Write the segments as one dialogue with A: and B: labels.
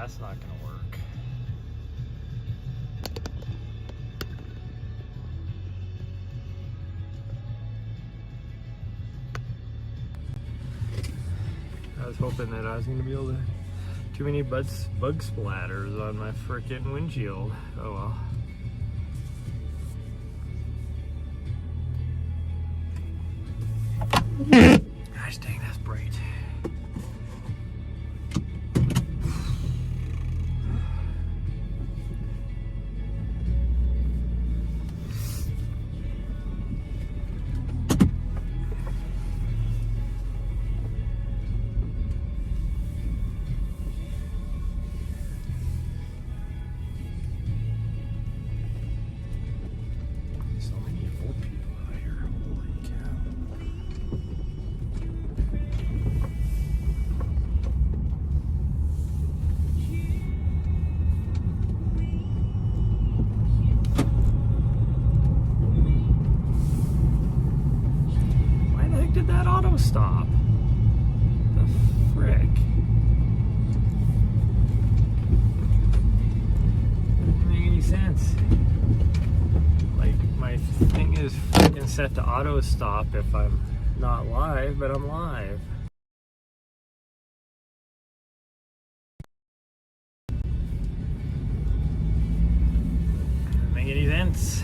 A: that's not gonna work. I was hoping that I was gonna be able to. Too many bug splatters on my frickin' windshield. Oh well. Gosh dang, that's bright. So many old people out here. Holy cow. Why the heck did that auto stop? The frick? Doesn't make any sense. Like, my thing is freaking set to auto stop if I'm not live, but I'm live. Doesn't make any sense.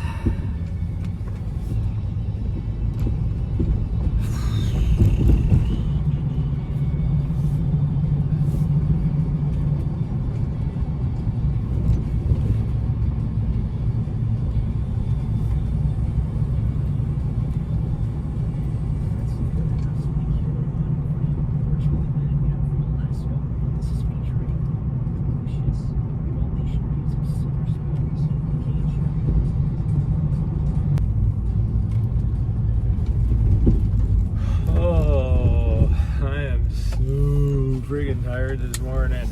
A: Freaking tired this morning.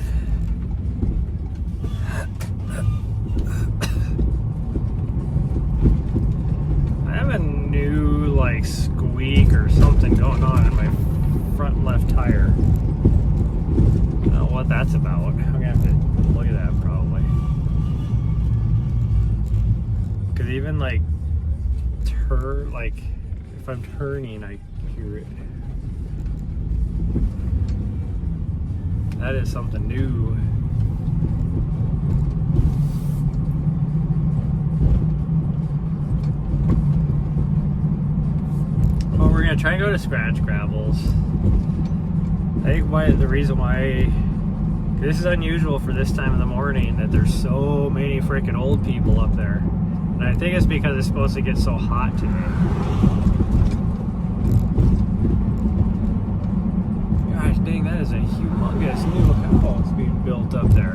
A: I have a new like squeak or something going on in my front left tire. I don't know what that's about. I'm gonna have to look at that probably. Cause even like if I'm turning, I hear it. That is something new. Well, we're gonna try and go to Scratch Gravels. I think the reason why this is unusual for this time of the morning, that there's so many freaking old people up there. And I think it's because it's supposed to get so hot today. Gosh dang, that is a humongous new house being built up there.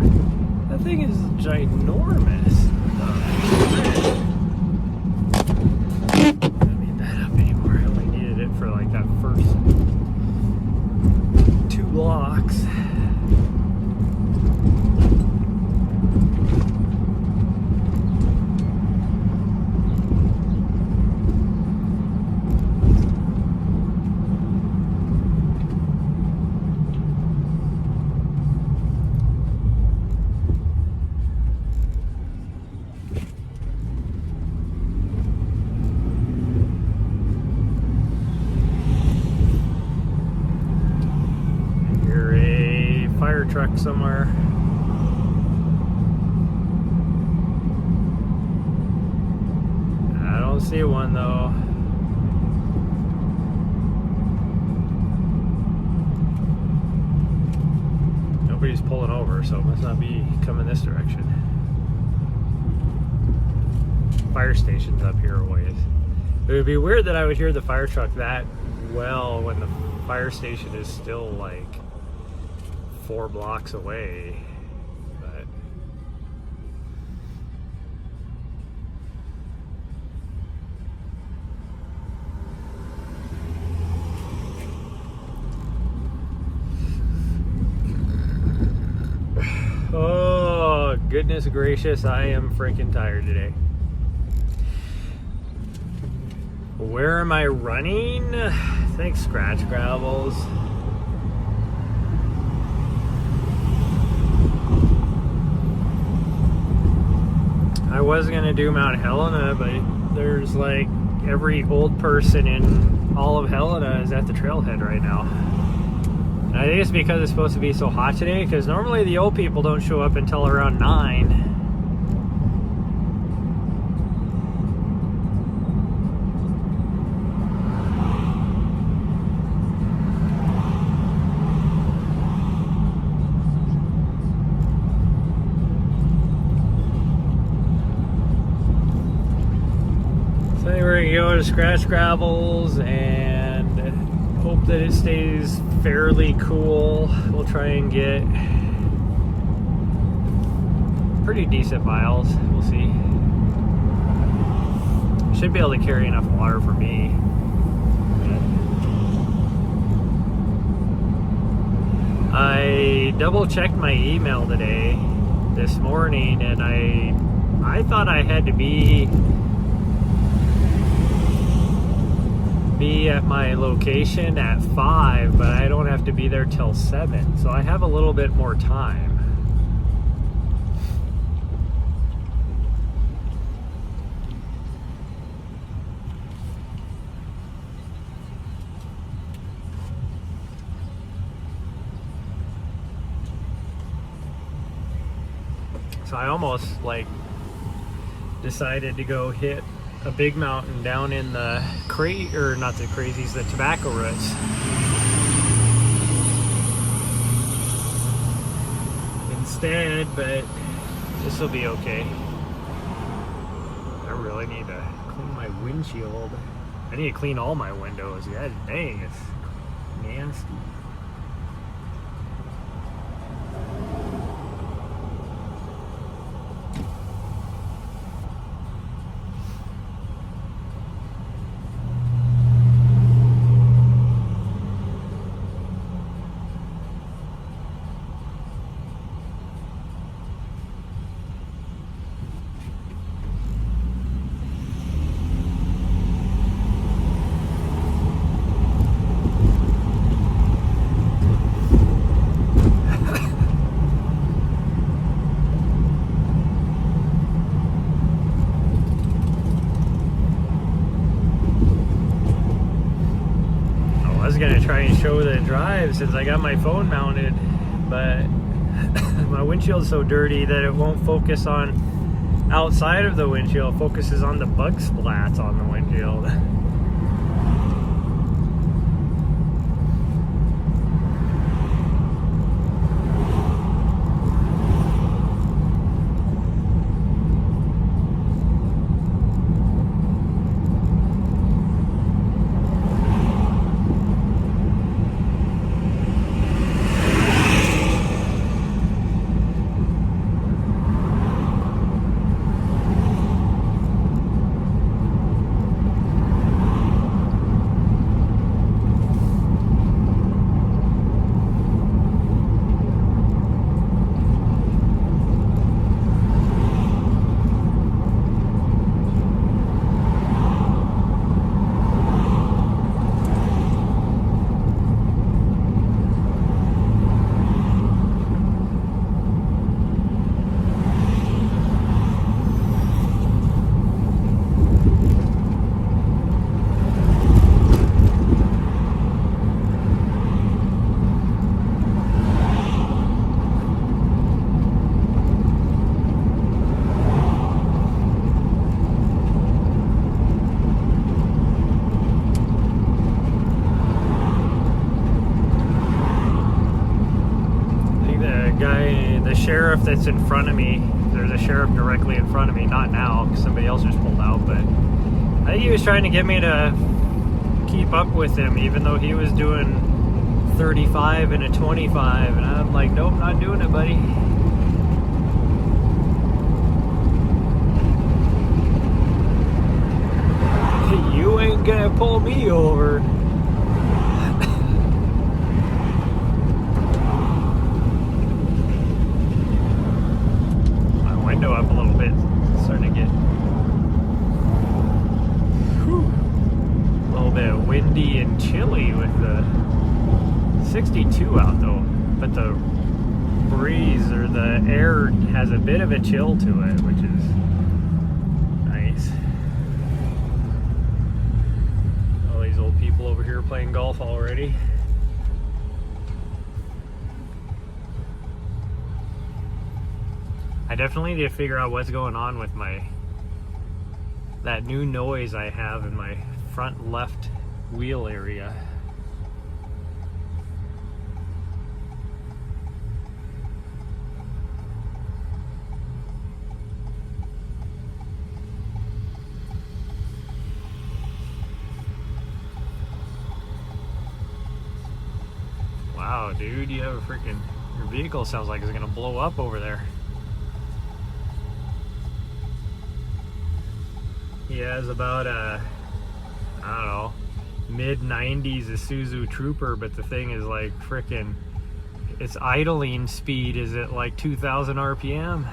A: That thing is ginormous. I don't need that up anymore. I only needed it for like that first 2 blocks. Truck somewhere. I don't see one though. Nobody's pulling over, so it must not be coming this direction. Fire station's up here a ways. It would be weird that I would hear the fire truck that well when the fire station is still like 4 blocks away, but oh goodness gracious, I am freaking tired today. Where am I running? I think Scratch Gravels. was going to do Mount Helena, but there's like every old person in all of Helena is at the trailhead right now. And I think it's because it's supposed to be so hot today, because normally the old people don't show up until around 9. So we're going to go to Scratch Gravels and hope that it stays fairly cool. We'll try and get pretty decent miles. We'll see. Should be able to carry enough water for me. I double checked my email today, this morning, and I thought I had to be at my location at 5, but I don't have to be there till 7, so I have a little bit more time. So I almost decided to go hit a big mountain down in the the tobacco roots. Instead, but this will be okay. I really need to clean my windshield. I need to clean all my windows. God dang, it's nasty. Gonna try and show the drive since I got my phone mounted, but my windshield's so dirty that it won't focus on outside of the windshield. It focuses on the bug splats on the windshield. Sheriff that's in front of me, there's a sheriff directly in front of me, not now because somebody else just pulled out, but I think he was trying to get me to keep up with him even though he was doing 35 and a 25, and I'm like, nope, not doing it, buddy. You ain't gonna pull me over. Window up a little bit. It's starting to get a little bit windy and chilly with the 62 out though, but the breeze or the air has a bit of a chill to it, which is people over here playing golf already. I definitely need to figure out what's going on with that new noise I have in my front left wheel area. Wow, dude, you have your vehicle sounds like it's gonna blow up over there. He has about I don't know, mid-90s Isuzu Trooper, but the thing is like its idling speed is at like 2,000 RPM.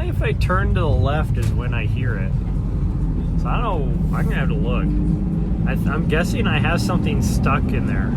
A: If I turn to the left is when I hear it. So I don't know, I'm gonna have to look. I'm guessing I have something stuck in there.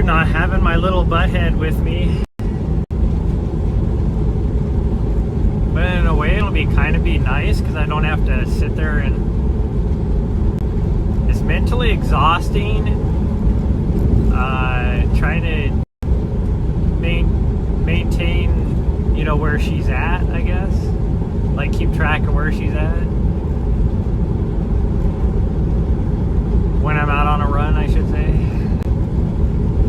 A: Not having my little butthead with me, but in a way it'll be nice because I don't have to sit there, and it's mentally exhausting trying to maintain, you know, where she's at, I guess, like keep track of where she's at when I'm out on a run, I should say.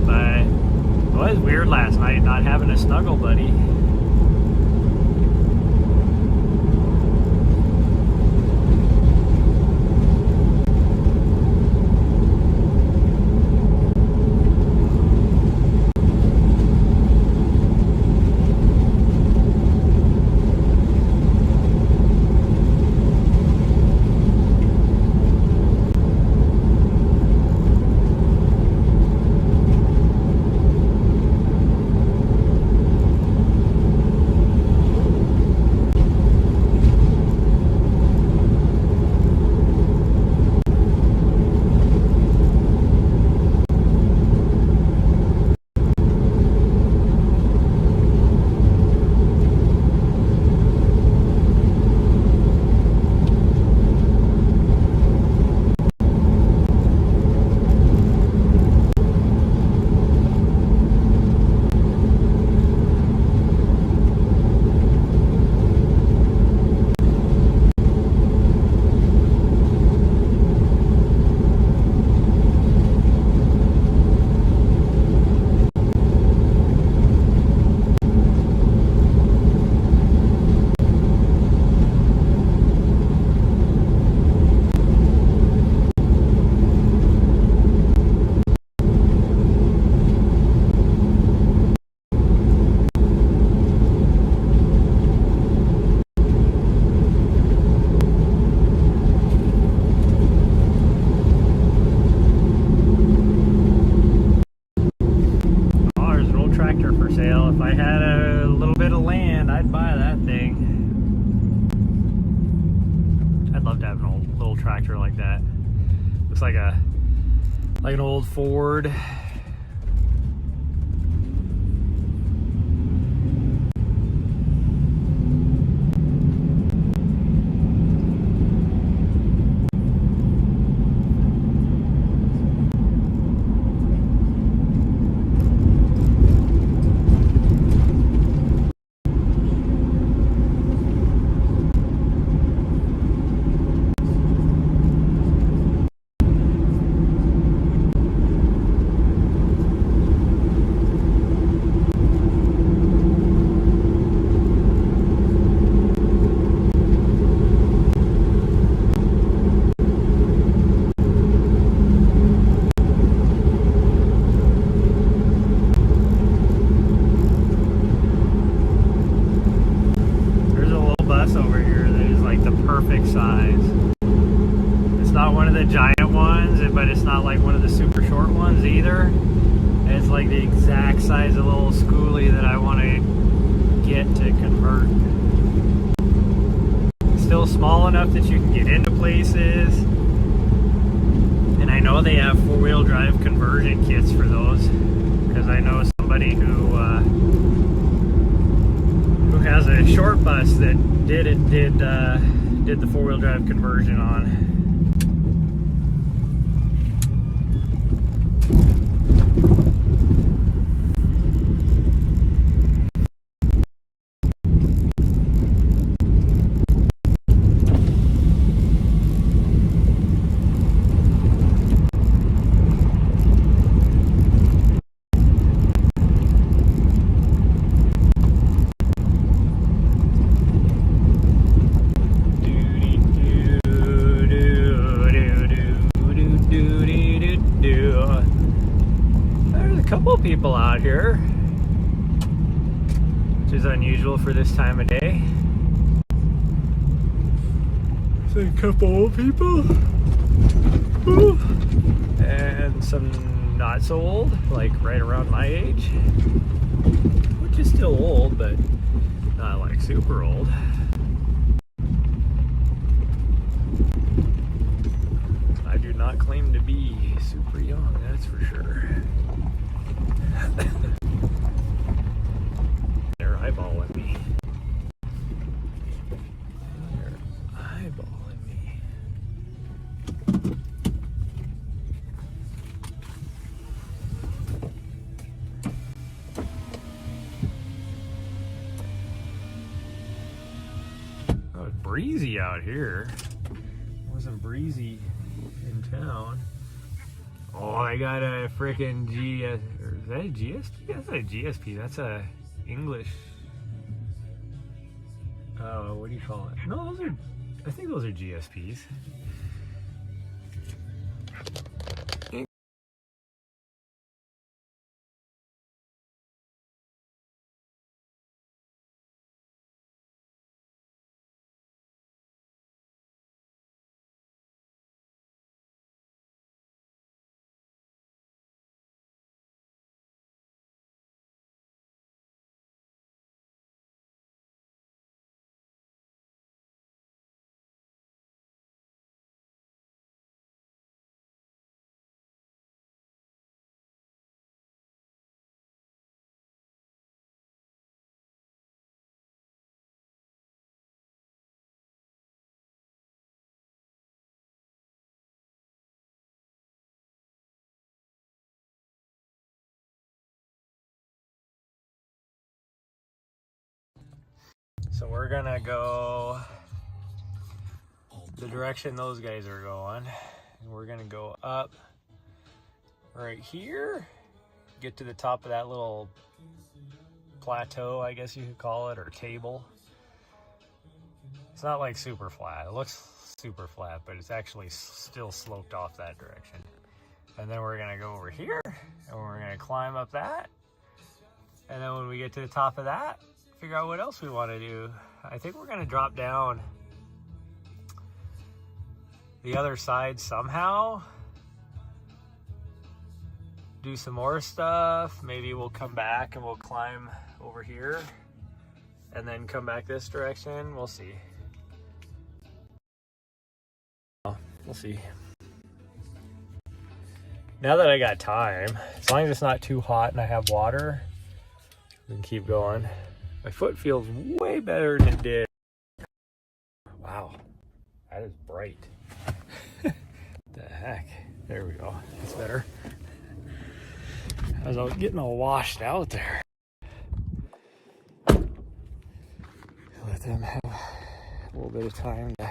A: But it was weird last night not having a snuggle buddy. have an old little tractor like that. Looks like an old Ford. Over here that is like the perfect size. It's not one of the giant ones, but it's not like one of the super short ones either. It's like the exact size of little schoolie that I want to get to convert. Still small enough that you can get into places. And I know they have four-wheel drive conversion kits for those, because I know somebody who has a short bus that did the four-wheel drive conversion on. Couple people out here, which is unusual for this time of day. There's a couple old people. Ooh. And some not so old, like right around my age, which is still old, but not like super old. I do not claim to be super young, that's for sure. They're eyeballing me. They're eyeballing me. Oh, it's breezy out here. It wasn't breezy in town. Oh, I got a freaking GS, or is that a GSP? That's not a GSP, that's a English, what do you call it? No, those are, I think those are GSPs. So we're gonna go the direction those guys are going. And we're gonna go up right here, get to the top of that little plateau, I guess you could call it, or table. It's not like super flat. It looks super flat, but it's actually still sloped off that direction. And then we're gonna go over here, and we're gonna climb up that. And then when we get to the top of that, figure out what else we want to do. I think we're gonna drop down the other side somehow, do some more stuff. Maybe we'll come back and we'll climb over here and then come back this direction. We'll see. We'll see. Now that I got time, as long as it's not too hot and I have water, we can keep going. My foot feels way better than it did. Wow, that is bright. The heck? There we go. That's better. I was getting all washed out there. Let them have a little bit of time to...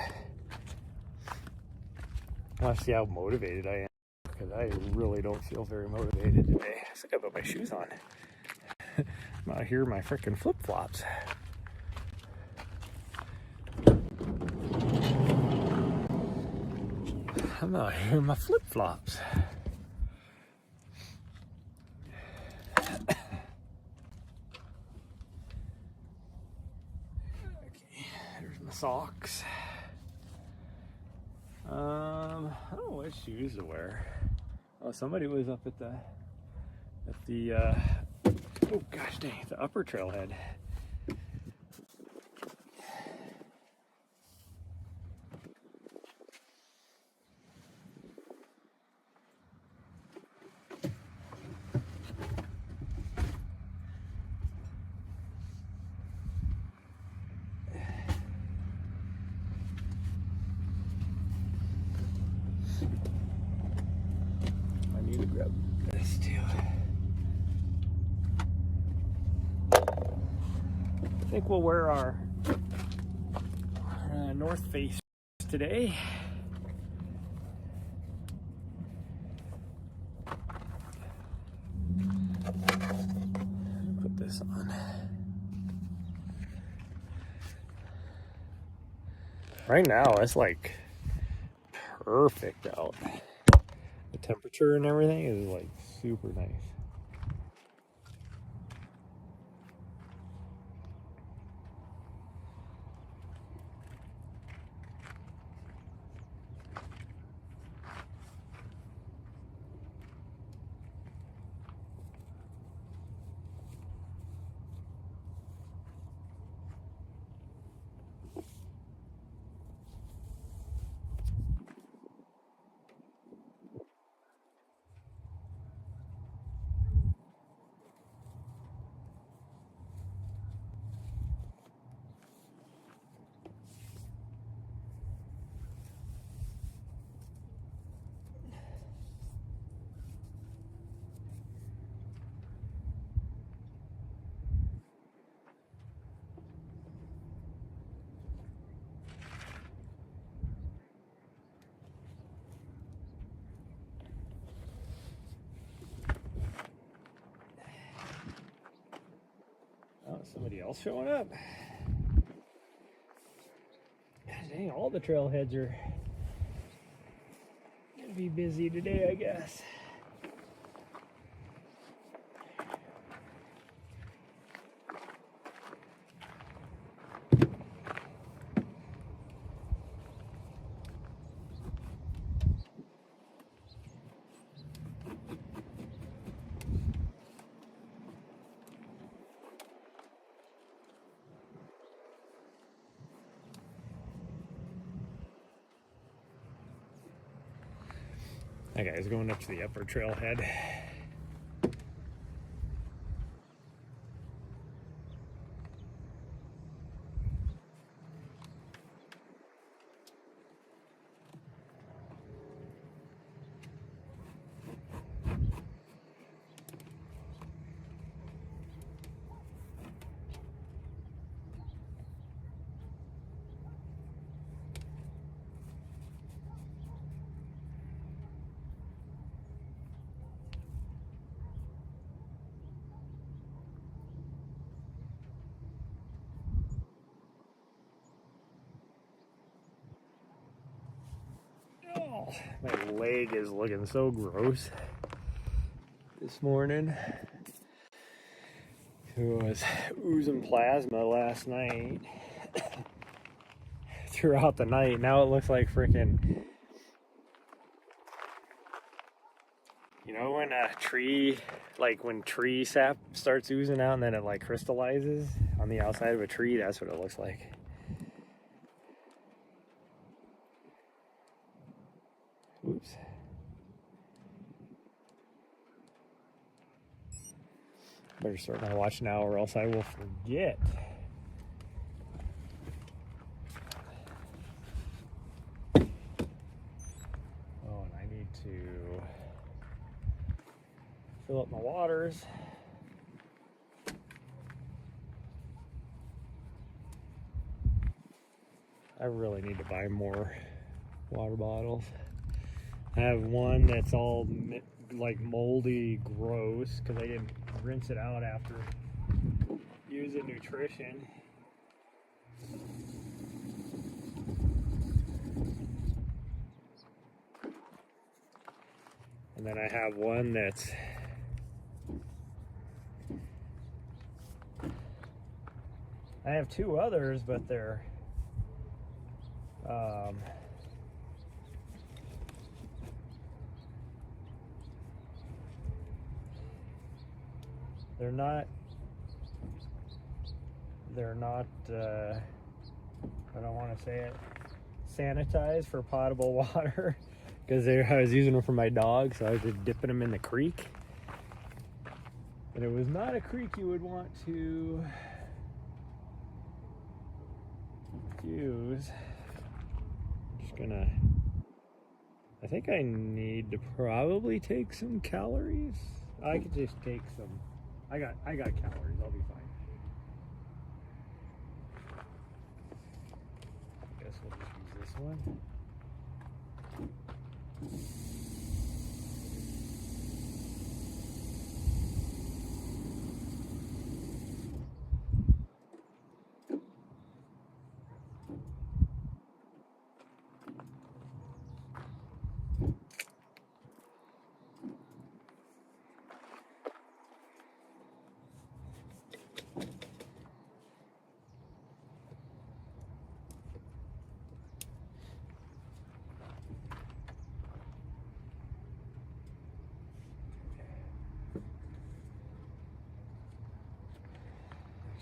A: I want to see how motivated I am, because I really don't feel very motivated today. I think I put my shoes on. I'm out here in my freaking flip-flops. I'm out here in my flip-flops. Okay, there's my socks. I don't know what shoes to wear. Oh, somebody was up at the oh gosh dang, the upper trailhead. I need to grab this too. I think we'll wear our North Face today. Put this on. Right now it's like perfect out. The temperature and everything is like super nice. Oh, somebody else showing up. Dang, all the trailheads are gonna be busy today, I guess. That guy's going up to the upper trailhead. Oh, my leg is looking so gross this morning. It was oozing plasma last night. Throughout the night. Now it looks like freaking... You know when a tree, like when tree sap starts oozing out and then it like crystallizes on the outside of a tree? That's what it looks like. Oops. Better start my watch now or else I will forget. Oh, and I need to fill up my waters. I really need to buy more water bottles. I have one that's all like moldy, gross, because I didn't rinse it out after using nutrition. And then I have one that's I have two others, but they're I don't want to say it, sanitized for potable water, because I was using them for my dog, so I was just dipping them in the creek. And it was not a creek you would want to use. I'm just gonna, I think I need to probably take some calories. I could just take some, I got calories, I'll be fine. I guess we'll just use this one.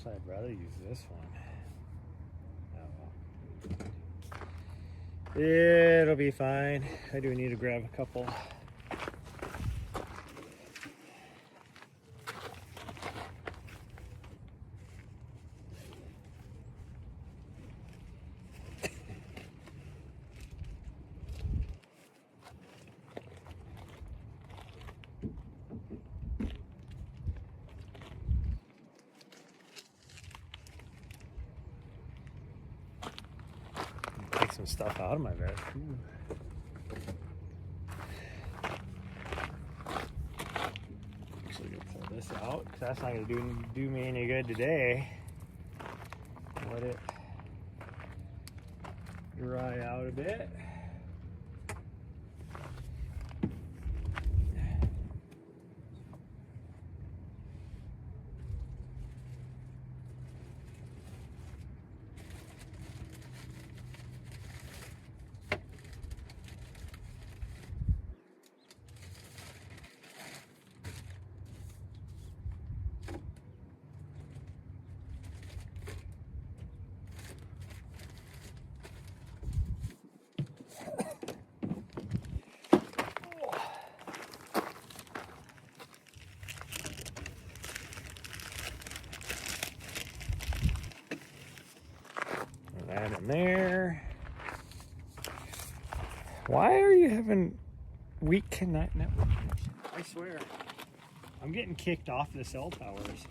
A: Actually, I'd rather use this one. Oh, well. It'll be fine. I do need to grab a couple. Take some stuff out of my bag. Actually, gonna pull this out because that's not gonna do me any good today. Let it dry out a bit. That in there. Why are you having weak network connection? I swear, I'm getting kicked off the cell towers.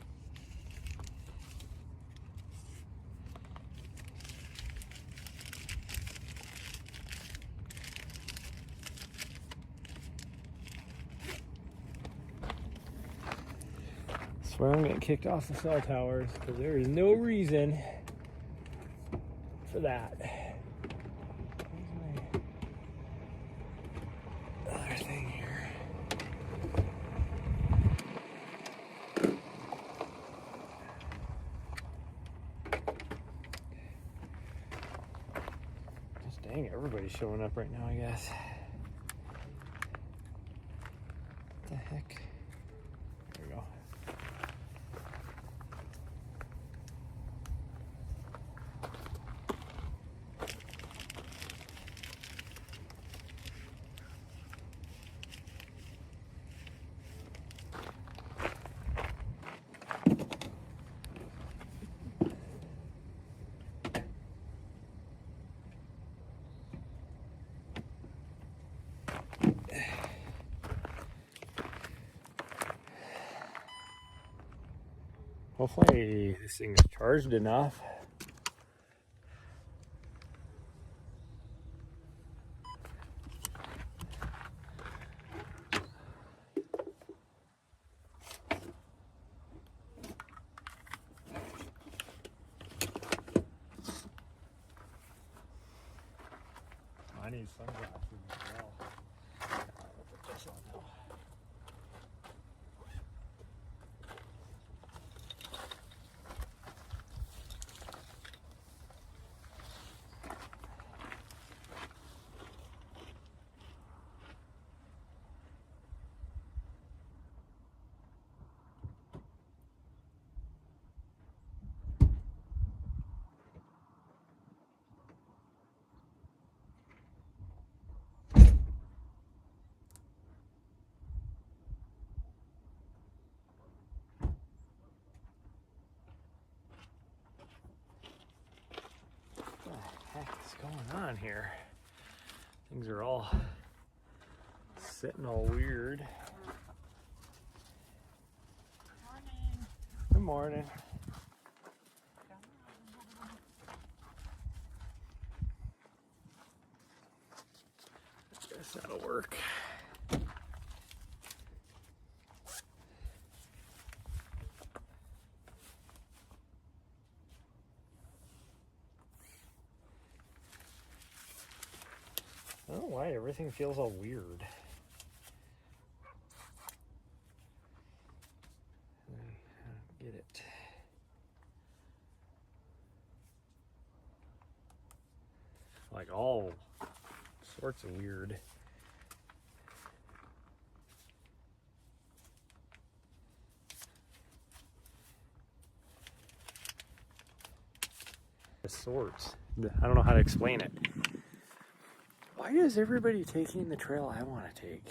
A: I swear I'm getting kicked off the cell towers because there is no reason for that. Other thing here. Just dang, everybody's showing up right now, I guess. What the heck? There we go. Hopefully this thing is charged enough. I need sunglasses as well. I'll put this on now. What the heck is going on here? Things are all sitting all weird.
B: Morning.
A: Good morning. I guess that'll work. I don't know why everything feels all weird. I don't get it. Like all sorts of weird. Sorts. I don't know how to explain it. Why is everybody taking the trail I want to take?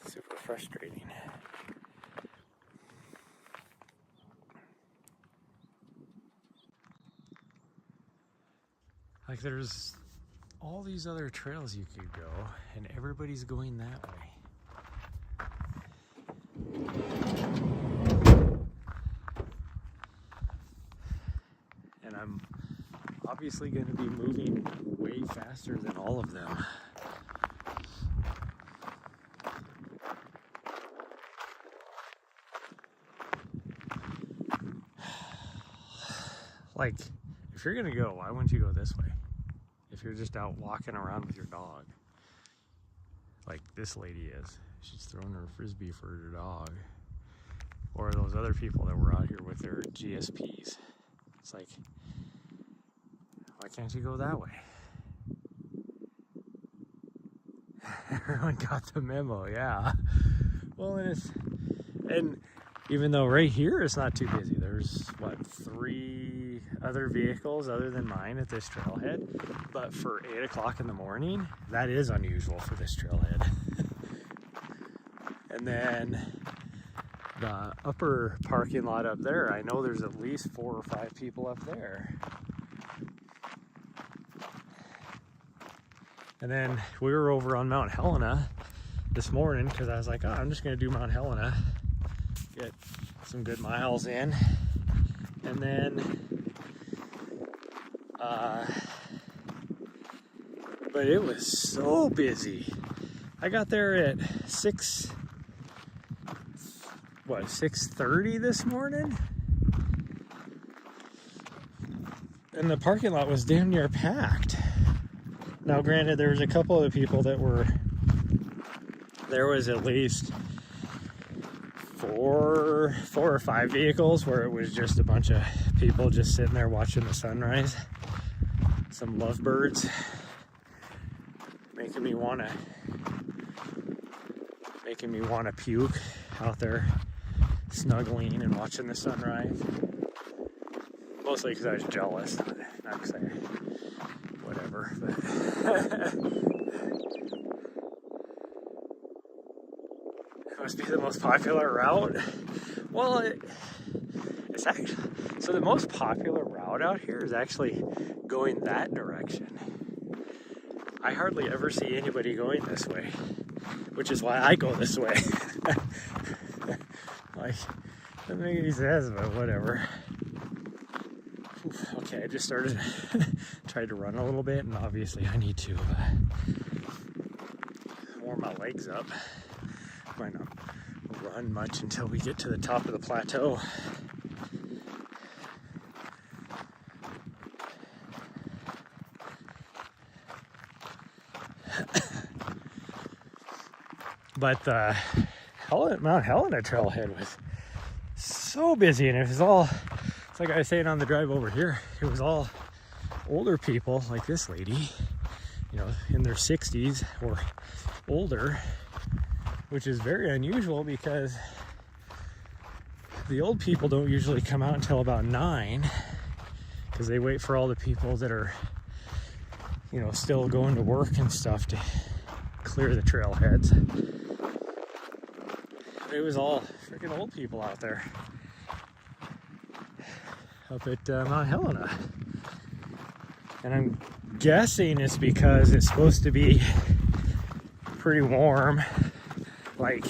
A: Super frustrating. Like there's all these other trails you could go, and everybody's going that way. And I'm obviously going to be moving way faster than all of them. Like, if you're going to go, why wouldn't you go this way? If you're just out walking around with your dog. Like this lady is. She's throwing her frisbee for her dog. Or those other people that were out here with their GSPs. It's like, why can't you go that way? Everyone got the memo, yeah. Well, and even though right here it's not too busy, there's what, 3 other vehicles other than mine at this trailhead. But for 8 o'clock in the morning, that is unusual for this trailhead. And then the upper parking lot up there, I know there's at least 4 or 5 people up there. And then we were over on Mount Helena this morning because I was like, oh, I'm just going to do Mount Helena, get some good miles in. And then, but it was so busy. I got there at 6:30 this morning? And the parking lot was damn near packed. Now, granted, there was a couple of people that were, there was at least four or 5 vehicles where it was just a bunch of people just sitting there watching the sunrise. Some lovebirds making me want to puke out there snuggling and watching the sunrise. Mostly because I was jealous, not because I, whatever. But it must be the most popular route. Well, it's actually, so the most popular route out here is actually going that direction. I hardly ever see anybody going this way, which is why I go this way. Like, doesn't make any sense, but whatever. Okay, I just started, tried to run a little bit, and obviously I need to warm my legs up. Might not run much until we get to the top of the plateau. But the Mount Helena trailhead was so busy, and it was all, it's like I was saying on the drive over here, it was all older people like this lady, you know, in their 60s or older, which is very unusual because the old people don't usually come out until about 9 because they wait for all the people that are, you know, still going to work and stuff to clear the trailheads. It was all freaking old people out there up at Mount Helena. And I'm guessing it's because it's supposed to be pretty warm. Like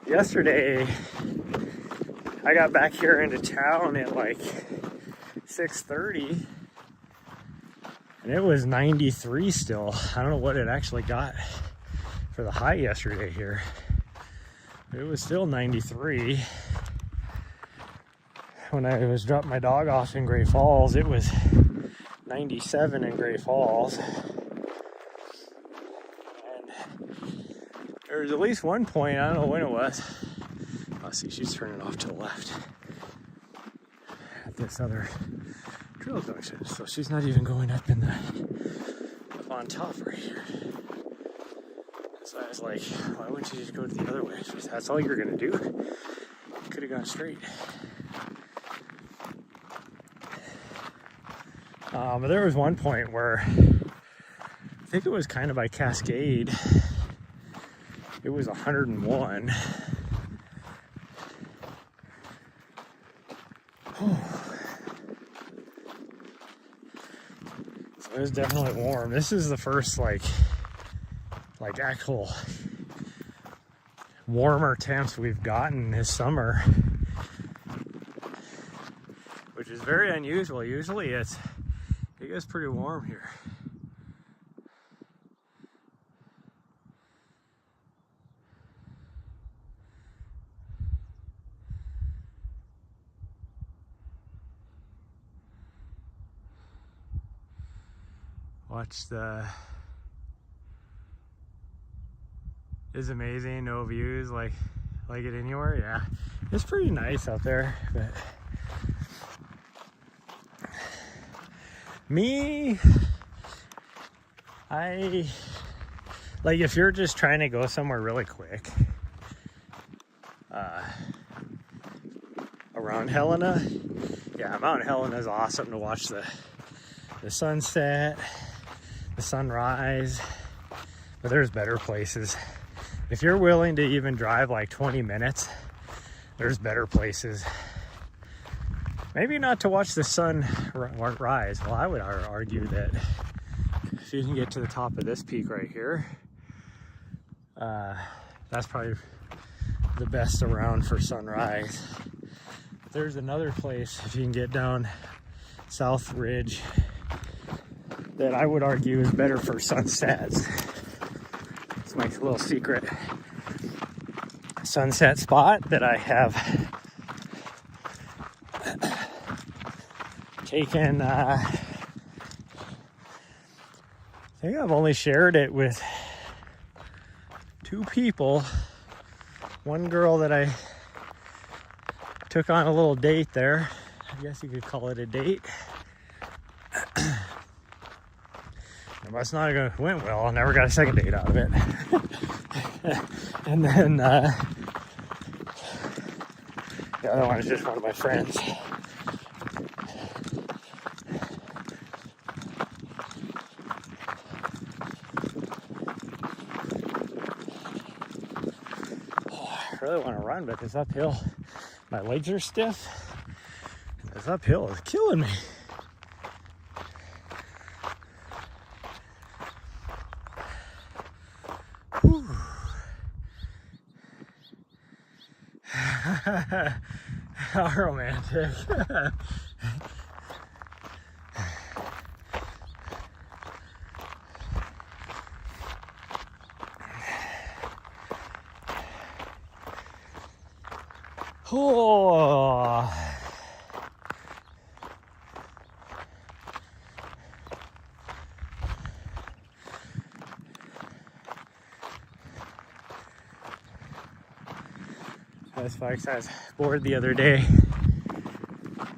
A: yesterday, I got back here into town at like 6:30 and it was 93 still. I don't know what it actually got for the high yesterday here. It was still 93. When I was dropping my dog off in Great Falls, it was 97 in Great Falls. And there was at least one point, I don't know when it was. Let's see, she's turning off to the left at this other trail junction. So she's not even going up in the, up on top right here. So I was like, why wouldn't you just go the other way? She said, that's all you're gonna do? You could have gone straight. But there was one point where I think it was kind of by Cascade. It was 101. So it was definitely warm. This is the first like actual warmer temps we've gotten this summer, which is very unusual. Usually it gets pretty warm here. Watch the, is amazing, no views, like it anywhere. Yeah, it's pretty nice out there, but me, I like, if you're just trying to go somewhere really quick around Helena, yeah, Mount Helena is awesome to watch the sunset, the sunrise, but there's better places. If you're willing to even drive like 20 minutes, there's better places. Maybe not to watch the sun rise. Well, I would argue that if you can get to the top of this peak right here, that's probably the best around for sunrise. There's another place, if you can get down South Ridge, that I would argue is better for sunsets. It's my little secret sunset spot that I have taken. I think I've only shared it with 2 people. One girl that I took on a little date there. I guess you could call it a date. It's not going to went well. I never got a second date out of it. And then the other one is just one of my friends. Oh, I really want to run, but this uphill, my legs are stiff. This uphill is killing me. How romantic. Oh. As folks, I was bored the other day,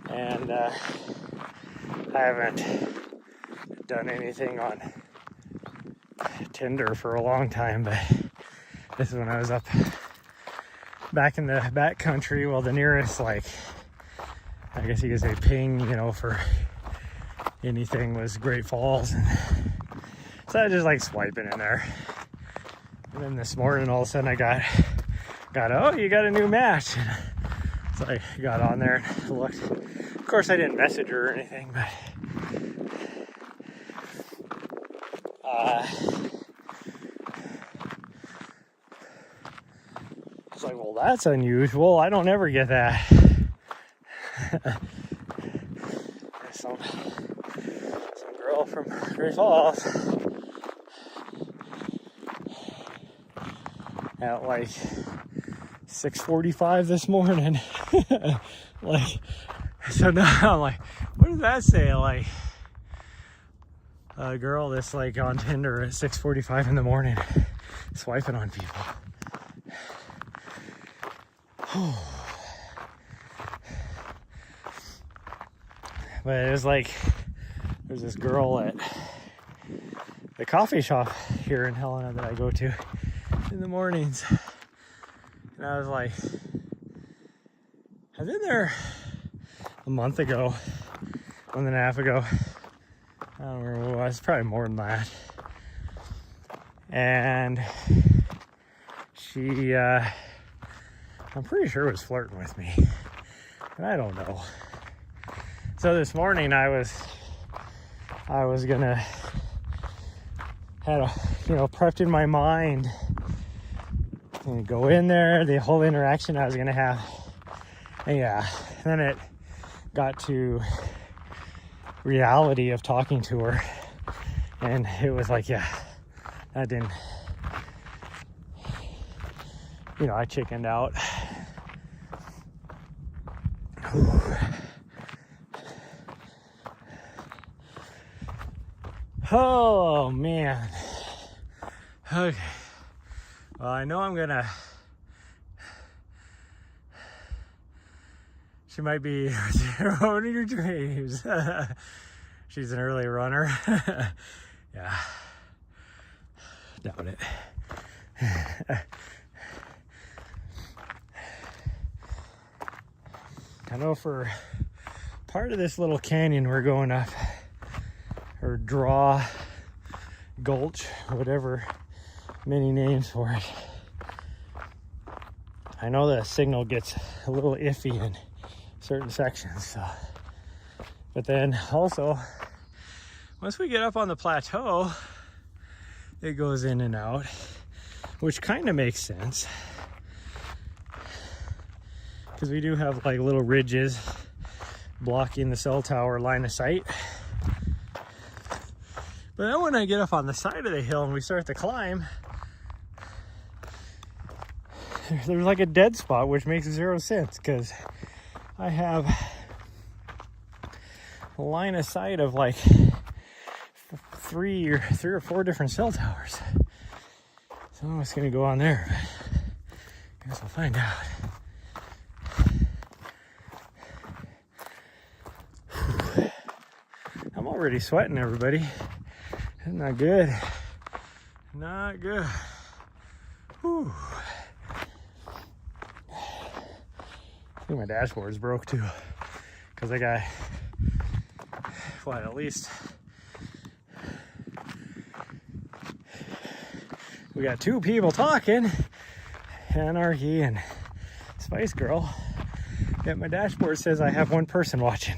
A: and I haven't done anything on Tinder for a long time, but this is when I was up back in the back country. Well, the nearest, like, I guess you could say ping, you know, for anything was Great Falls. And so I was just like swiping in there. And then this morning, all of a sudden I got, oh, you got a new match. And so I got on there and looked. Of course, I didn't message her or anything, but it's like, well, that's unusual. I don't ever get that. some girl from Great Falls at like 6:45 this morning. Like, so now I'm like, what does that say? Like, a girl that's like on Tinder at 6:45 in the morning swiping on people. But it was like, there's this girl at the coffee shop here in Helena that I go to in the mornings, and I was like, I've been there a month and a half ago. I don't remember what it was, probably more than that. And she, I'm pretty sure was flirting with me, and I don't know. So this morning I was gonna, had a, you know, prepped in my mind and go in there, the whole interaction I was gonna have. And yeah, then it got to reality of talking to her, and it was like, yeah, that didn't, you know, I chickened out. Oh man. Okay. Well, I know I'm gonna, she might be one of your dreams. She's an early runner. Yeah. Doubt it. I know for part of this little canyon we're going up, or draw, gulch, whatever, many names for it. I know the signal gets a little iffy in certain sections, so. But then also, once we get up on the plateau, it goes in and out, which kind of makes sense, because we do have like little ridges blocking the cell tower line of sight. But then when I get up on the side of the hill and we start to climb, there's like a dead spot, which makes zero sense, because I have a line of sight of like three or four different cell towers. So I'm just gonna go on there. I guess we'll find out. I'm already sweating, everybody. That's not good. Not good. Whew. I think my dashboard's broke too, because I got, what, at least we got two people talking, Anarchy and Spice Girl, yet my dashboard says I have one person watching.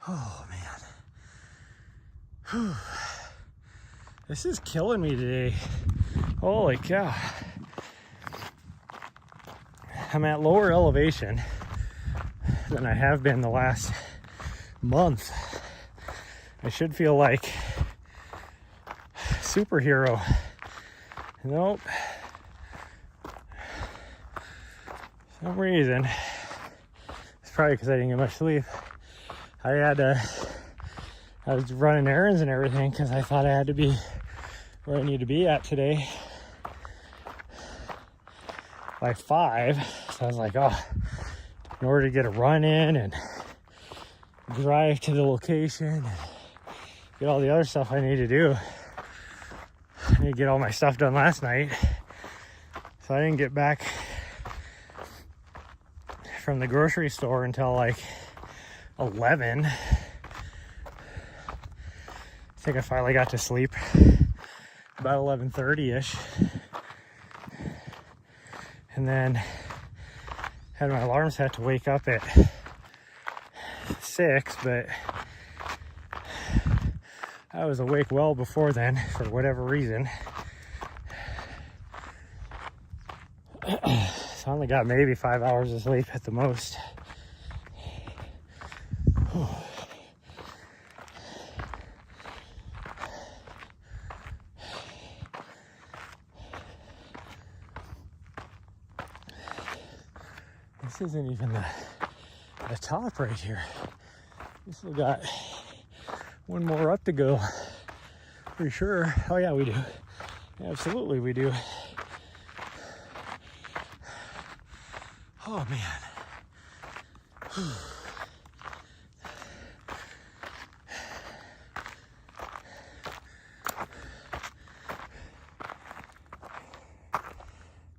A: Oh man. Whew. This is killing me today. Holy cow. I'm at lower elevation than I have been the last month. I should feel like superhero. Nope. For some reason, it's probably because I didn't get much sleep. I was running errands and everything because I thought I had to be where I need to be at today by 5. So I was like, oh, in order to get a run in and drive to the location and get all the other stuff I need to do, I need to get all my stuff done last night. So I didn't get back from the grocery store until like 11. I think I finally got to sleep about 11:30ish, and then had my alarm set to wake up at 6, but I was awake well before then for whatever reason. So I only got maybe 5 hours of sleep at the most. This isn't even the top right here. We still got one more up to go. For sure. Oh yeah, we do. Absolutely we do. Oh man.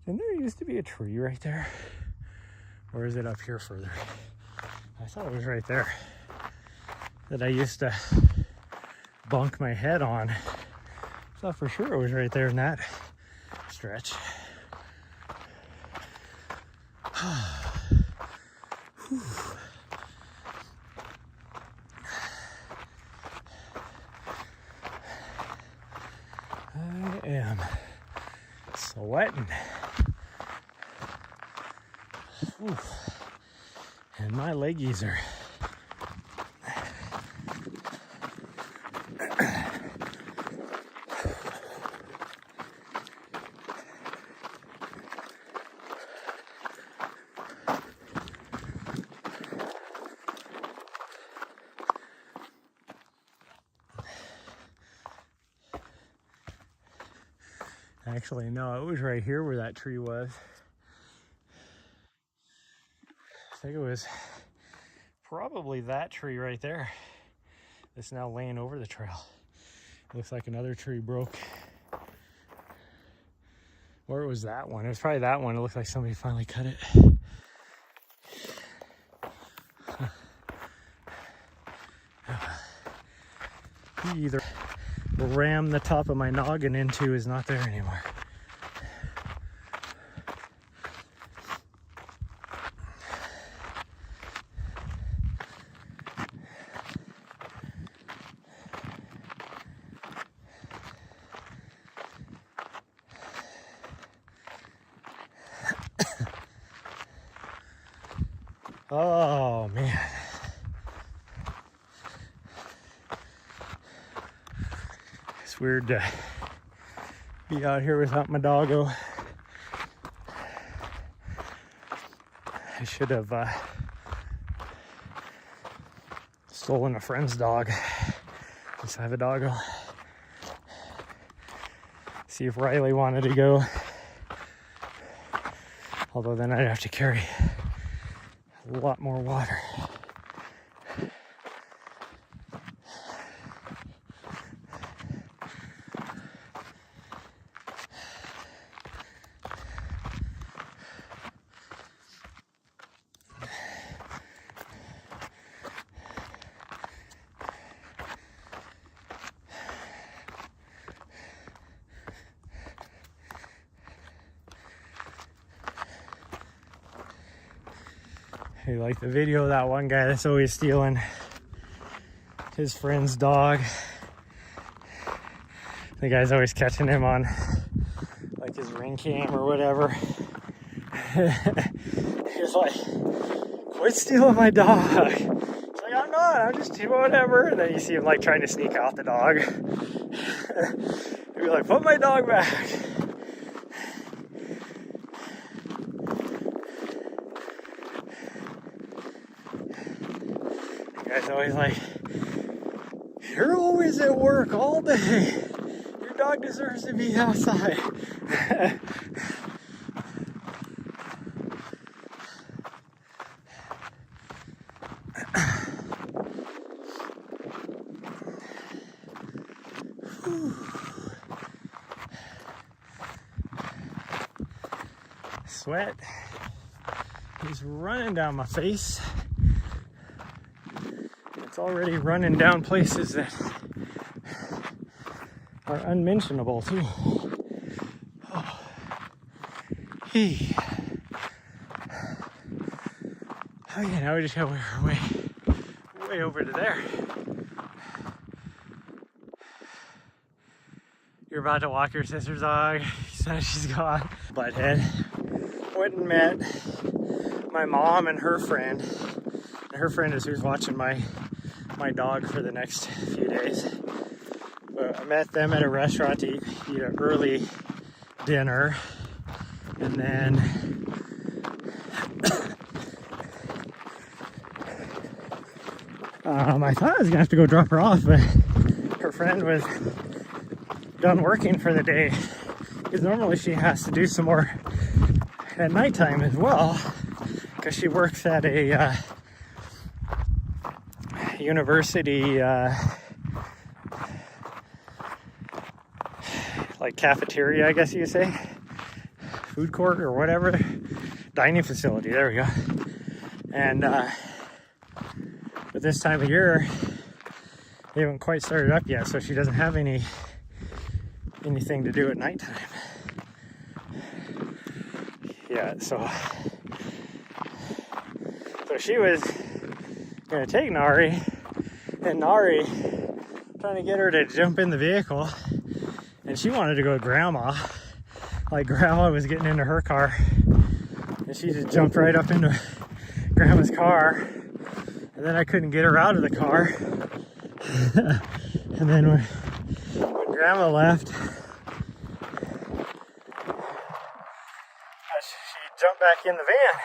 A: Didn't there used to be a tree right there? Or is it up here further? I thought it was right there that I used to bunk my head on. I thought for sure it was right there in that stretch. I am sweating. Oof. And my leggies are actually, no, it was right here where that tree was. I think it was probably that tree right there that's now laying over the trail. Looks like another tree broke. Or it was that one. It was probably that one. It looks like somebody finally cut it. He either rammed the top of my noggin into is not there anymore. Oh man. It's weird to be out here without my doggo. I should have stolen a friend's dog. Just have a doggo. See if Riley wanted to go. Although then I'd have to carry a lot more water. Hey, like the video of that one guy that's always stealing his friend's dog. The guy's always catching him on like his ring cam or whatever. like, quit stealing my dog. He's like, I'm not, I'm just doing whatever. And then you see him like trying to sneak out the dog. He'd be like, put my dog back. The guy's always like, you're always at work all day. Your dog deserves to be outside. Sweat is running down my face. It's already running down places that are unmentionable too. Oh. Hey. Okay, now we just got way over to there. You're about to walk your sister's dog. So she's gone. Butthead. Went and met my mom and her friend. And her friend is who's watching my dog for the next few days. But I met them at a restaurant to eat an early dinner. And then I thought I was gonna have to go drop her off, but her friend was done working for the day. Because normally she has to do some more at nighttime as well, because she works at a university like cafeteria, I guess you could say, food court or whatever, dining facility. There we go. And but this time of year they haven't quite started up yet, so she doesn't have anything to do at nighttime. Yeah, so she was gonna take Nari, and Nari trying to get her to jump in the vehicle, and she wanted to go to Grandma. Like Grandma was getting into her car, and she just jumped right up into Grandma's car, and then I couldn't get her out of the car. And then when Grandma left, she jumped back in the van. I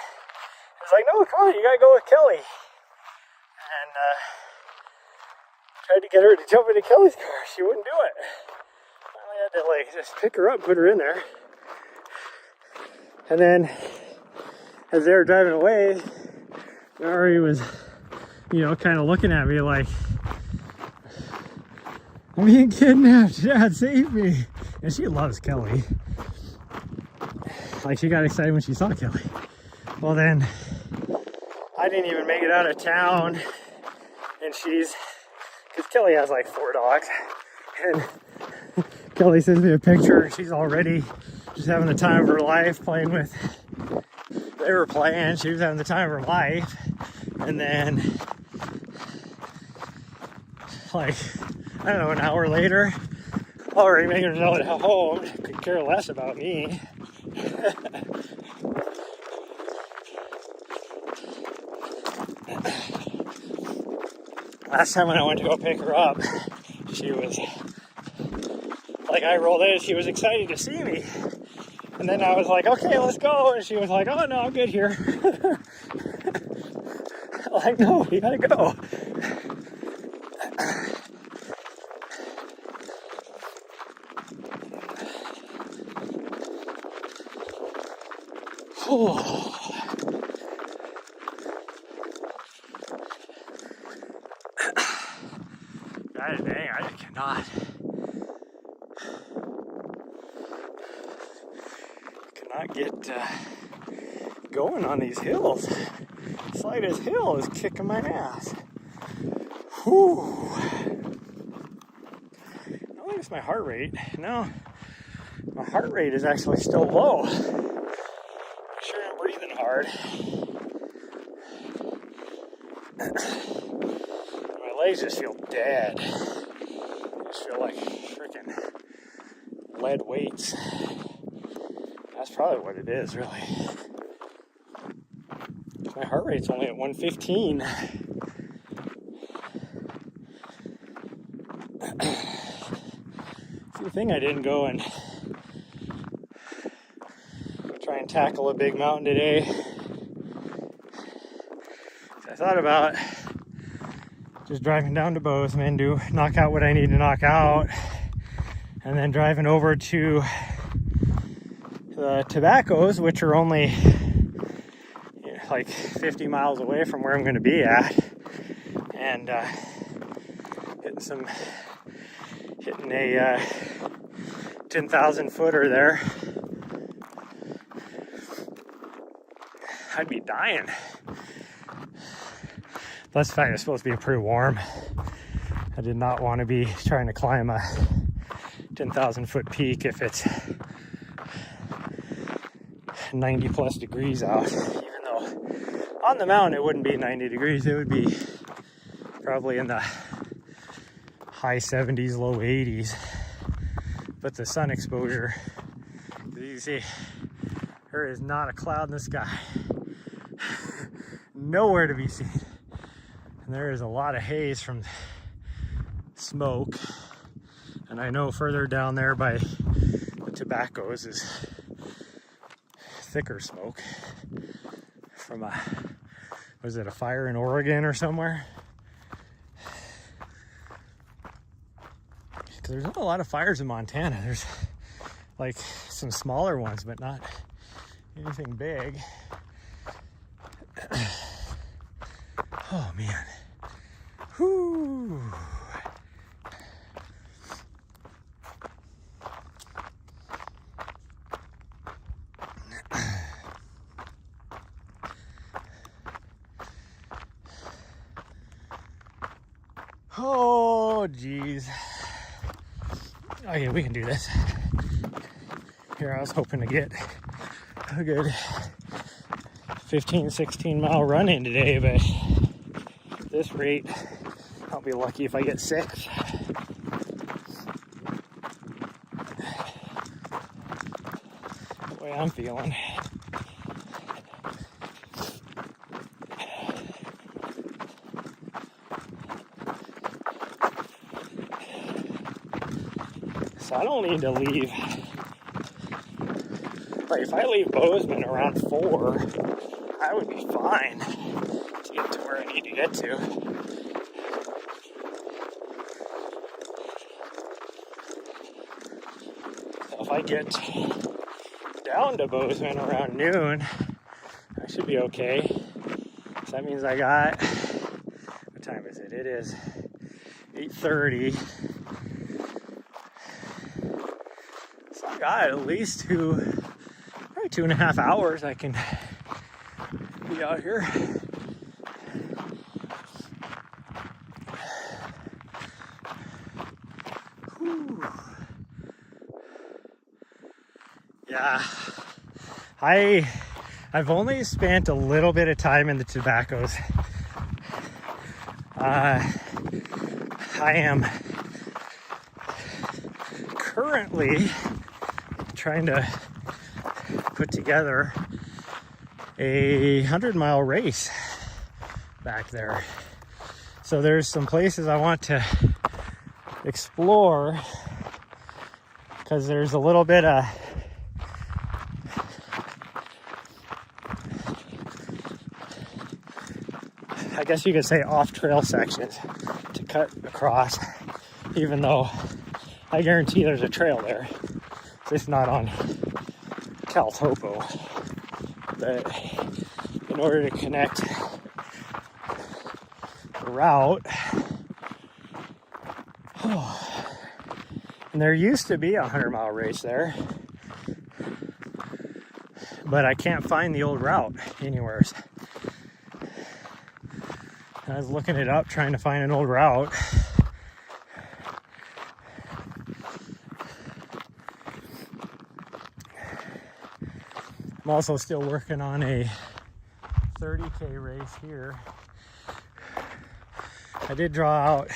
A: was like, no, come on, you gotta go with Kelly. And tried to get her to jump into Kelly's car. She wouldn't do it. Finally had to like just pick her up, put her in there. And then as they were driving away, Nari was, kind of looking at me like, I'm being kidnapped, Dad, save me. And she loves Kelly. Like, she got excited when she saw Kelly. Well then, I didn't even make it out of town, and because Kelly has like 4 dogs, and Kelly sends me a picture, and she's already just having the time of her life playing with, they were playing, she was having the time of her life, and then, like, I don't know, an hour later, already making herself at home, could care less about me. Last time when I went to go pick her up, she was, like, I rolled in, she was excited to see me. And then I was like, okay, let's go. And she was like, oh, no, I'm good here. Like, no, you gotta go. Oh. God dang, I cannot get going on these hills. Slightest hill is kicking my ass. Whew. I think it's my heart rate. No, my heart rate is actually still low. I sure am breathing hard. My legs just feel dead. I just feel like freaking lead weights. That's probably what it is, really. My heart rate's only at 115. It's the thing I didn't go and try and tackle a big mountain today. So I thought about just driving down to Bozeman to knock out what I need to knock out, and then driving over to the Tobaccos, which are only like 50 miles away from where I'm going to be at, and hitting a 10,000 footer there. I'd be dying. Plus the fact it's supposed to be pretty warm. I did not want to be trying to climb a 10,000 foot peak if it's 90 plus degrees out. Even though on the mountain it wouldn't be 90 degrees, it would be probably in the high 70s, low 80s. But the sun exposure, as you see, there is not a cloud in the sky. Nowhere to be seen. And there is a lot of haze from smoke. And I know further down there by the Tobaccos is thicker smoke from was it a fire in Oregon or somewhere? Because there's not a lot of fires in Montana. There's like some smaller ones, but not anything big. Oh man. Whoo. Oh geez. Okay, we can do this. Here, I was hoping to get a good 15-16 mile run in today, but at this rate I'll be lucky if I get 6. The way I'm feeling. So I don't need to leave. Like if I leave Bozeman around 4, I would be fine to get to where I need to get to. So if I get down to Bozeman around noon, I should be okay. So that means I got, what time is it? It is 8:30. So I got at least probably 2.5 hours I can be out here. Whew. Yeah, I've only spent a little bit of time in the Tobaccos. I am currently trying to put together a 100-mile race back there. So there's some places I want to explore because there's a little bit of I guess you could say off-trail sections to cut across, even though I guarantee there's a trail there. It's not on Cal Topo, but in order to connect the route, and there used to be a 100-mile race there, but I can't find the old route anywhere. I was looking it up, trying to find an old route. I'm also still working on a 30K race here. I did draw out,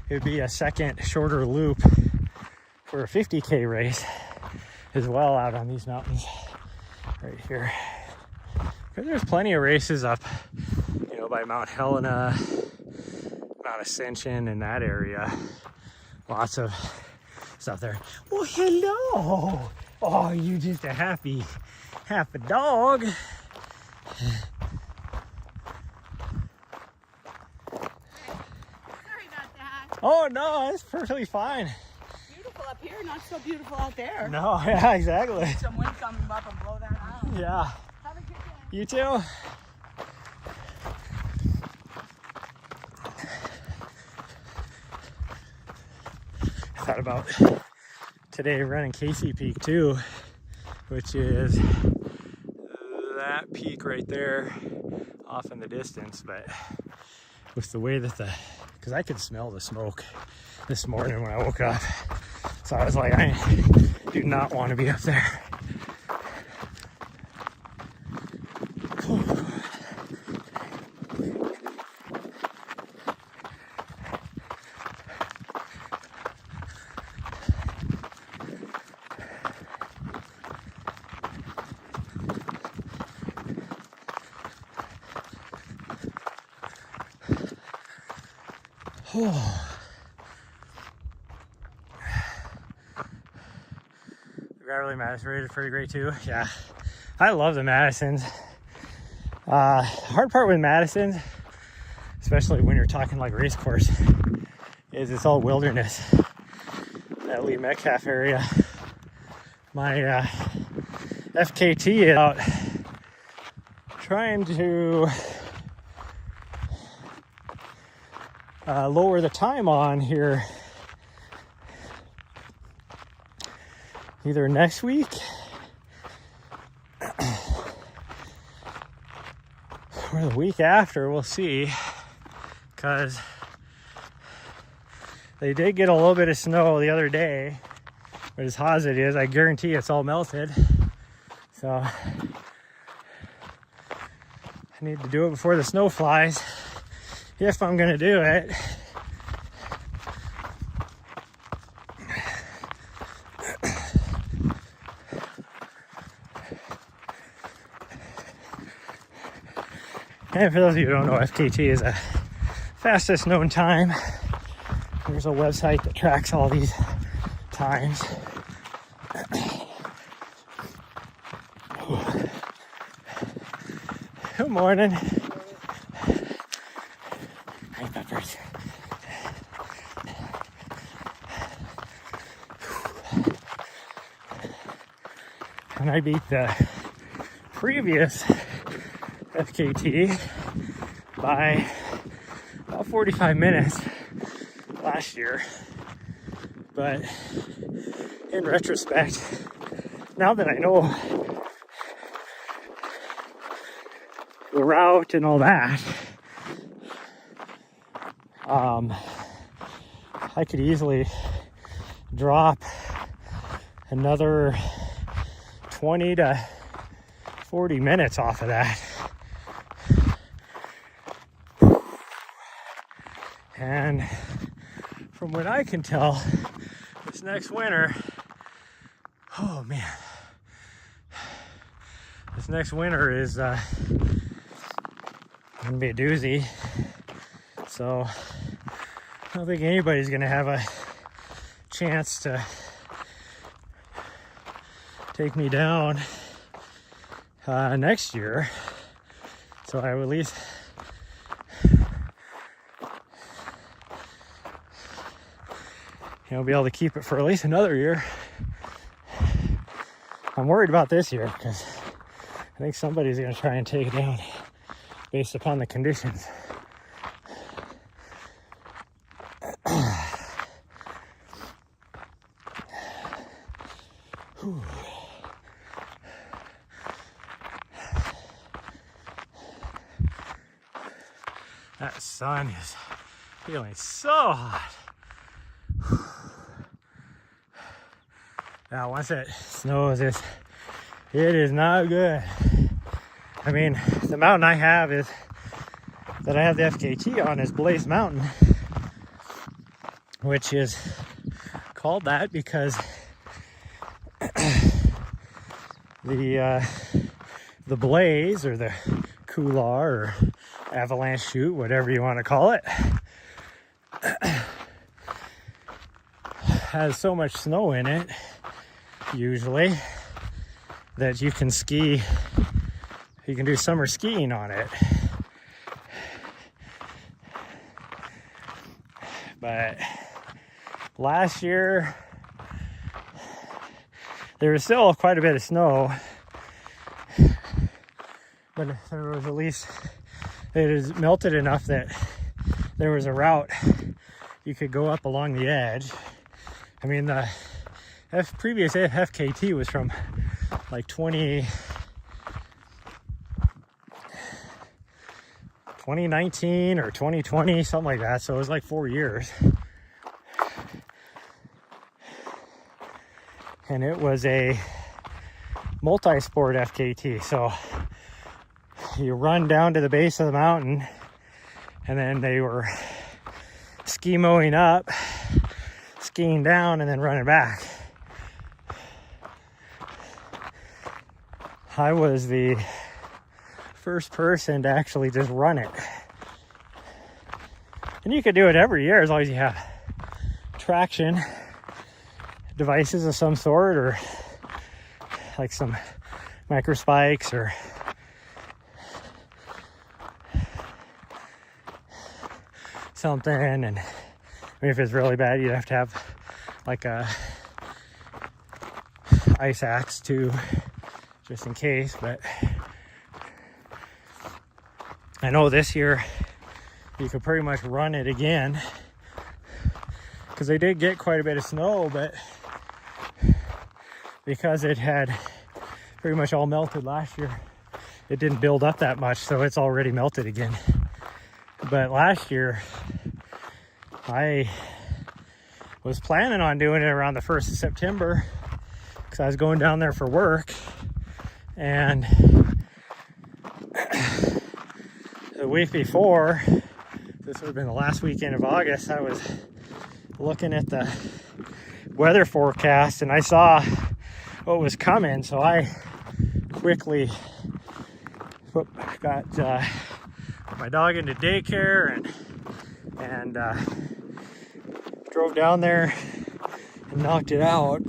A: it would be a second shorter loop for a 50K race as well out on these mountains right here. There's plenty of races up, by Mount Helena, Mount Ascension, in that area. Lots of stuff there. Well, hello. Oh, you just a happy dog.
B: Sorry about that.
A: Oh no, it's perfectly fine.
B: Beautiful up here, not so beautiful out there.
A: No, yeah, exactly.
B: Some wind coming up and blow that out.
A: Yeah.
B: Have a good day.
A: You too. I thought about today running Casey Peak too, which is that peak right there off in the distance. But with the way that because I could smell the smoke this morning when I woke up, so I was like, I do not want to be up there. The Gravelly Madison race is pretty great too. Yeah, I love the Madisons. Hard part with Madisons, especially when you're talking like race course, is it's all wilderness. That Lee Metcalf area. My FKT is out trying to lower the time on here either next week or the week after. We'll see, because they did get a little bit of snow the other day, but as hot as it is, I guarantee it's all melted. So I need to do it before the snow flies if I'm gonna do it. And for those of you who don't know, FKT is a fastest known time. There's a website that tracks all these times. Good morning. Hi, Peppers. And I beat the previous FKT by about 45 minutes last year. But in retrospect, now that I know the route and all that, I could easily drop another 20 to 40 minutes off of that. And from what I can tell, this next winter, oh man, this next winter is gonna be a doozy. So I don't think anybody's gonna have a chance to take me down next year. So I will at least be able to keep it for at least another year. I'm worried about this year because I think somebody's going to try and take it down based upon the conditions. That sun is feeling so hot. Now, once it snows, it is not good. I mean, the mountain I have is that I have the FKT on is Blaze Mountain, which is called that because the the blaze or the couloir or avalanche chute, whatever you want to call it, has so much snow in it usually that you can ski, you can do summer skiing on it. But last year there was still quite a bit of snow, but there was at least, it has melted enough that there was a route you could go up along the edge. I mean, the previous FKT was from like 2019 or 2020, something like that. So it was like 4 years. And it was a multi-sport FKT. So you run down to the base of the mountain, and then they were ski mowing up, skiing down, and then running back. I was the first person to actually just run it. And you could do it every year as long as you have traction devices of some sort, or like some micro spikes or something. And I mean, if it's really bad, you'd have to have like a ice axe too, just in case. But I know this year you could pretty much run it again, because they did get quite a bit of snow, but because it had pretty much all melted last year, it didn't build up that much, so it's already melted again. But last year I was planning on doing it around the 1st of September because I was going down there for work, and the week before, this would have been the last weekend of August, I was looking at the weather forecast and I saw what was coming, so I quickly got my dog into daycare and drove down there and knocked it out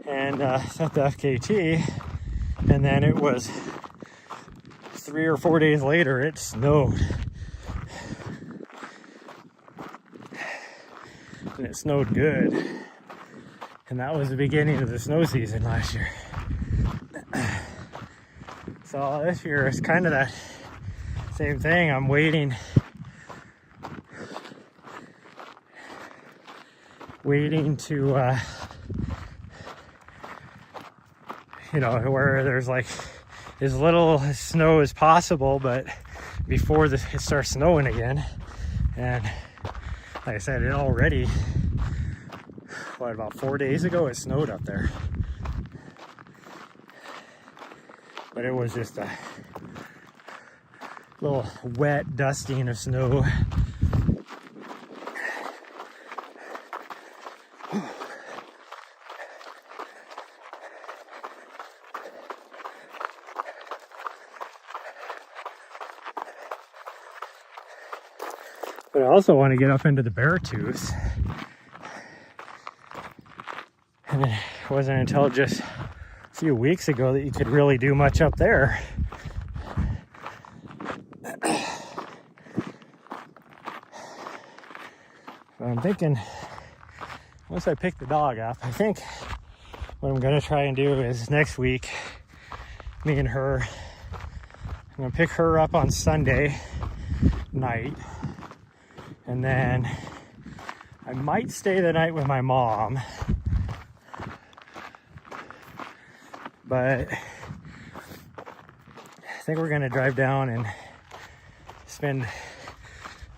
A: and sent the FKT. And then it was 3 or 4 days later, it snowed. And it snowed good. And that was the beginning of the snow season last year. So this year it's kind of that same thing. I'm waiting to you know, where there's like as little snow as possible, but before it starts snowing again. And like I said, it already, about 4 days ago, it snowed up there. But it was just a little wet dusting of snow. But I also want to get up into the Beartooth. And it wasn't until just a few weeks ago that you could really do much up there. So I'm thinking, once I pick the dog up, I think what I'm going to try and do is next week, me and her, I'm going to pick her up on Sunday night. And then I might stay the night with my mom. But I think we're gonna drive down and spend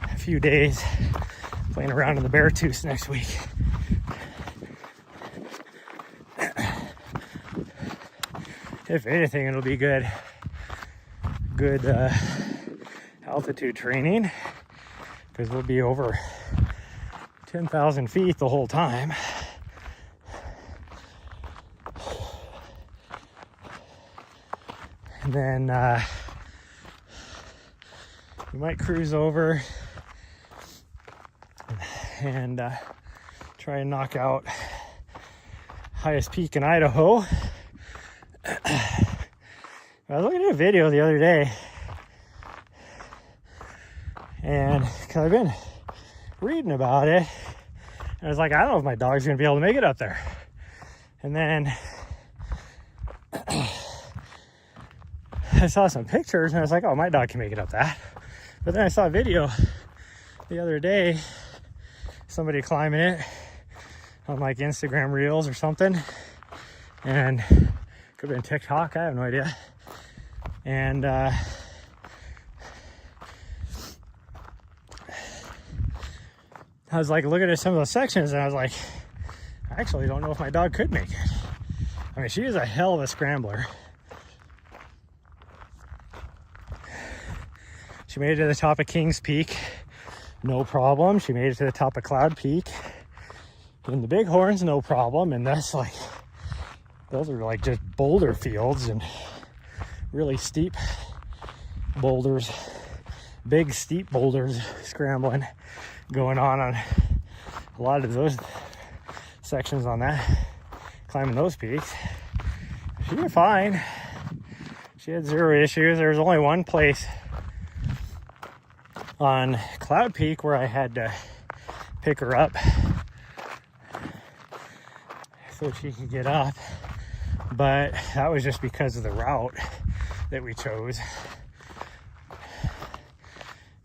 A: a few days playing around in the Beartooth next week. If anything, it'll be good altitude training, because we'll be over 10,000 feet the whole time. And then we might cruise over and try and knock out highest peak in Idaho. I was looking at a video the other day, and because I've been reading about it, and I was like, I don't know if my dog's gonna be able to make it up there. And then I saw some pictures and I was like, oh, my dog can make it up that. But then I saw a video the other day, somebody climbing it on like Instagram Reels or something, and could have been TikTok, I have no idea. And I was like looking at some of those sections and I was like, I actually don't know if my dog could make it. I mean, she is a hell of a scrambler. She made it to the top of Kings Peak, no problem. She made it to the top of Cloud Peak in the Bighorns, no problem. And that's like, those are like just boulder fields and really steep boulders, big steep boulders scrambling going on a lot of those sections on that, climbing those peaks. She did fine. She had zero issues. There was only one place on Cloud Peak where I had to pick her up so she could get up, but that was just because of the route that we chose.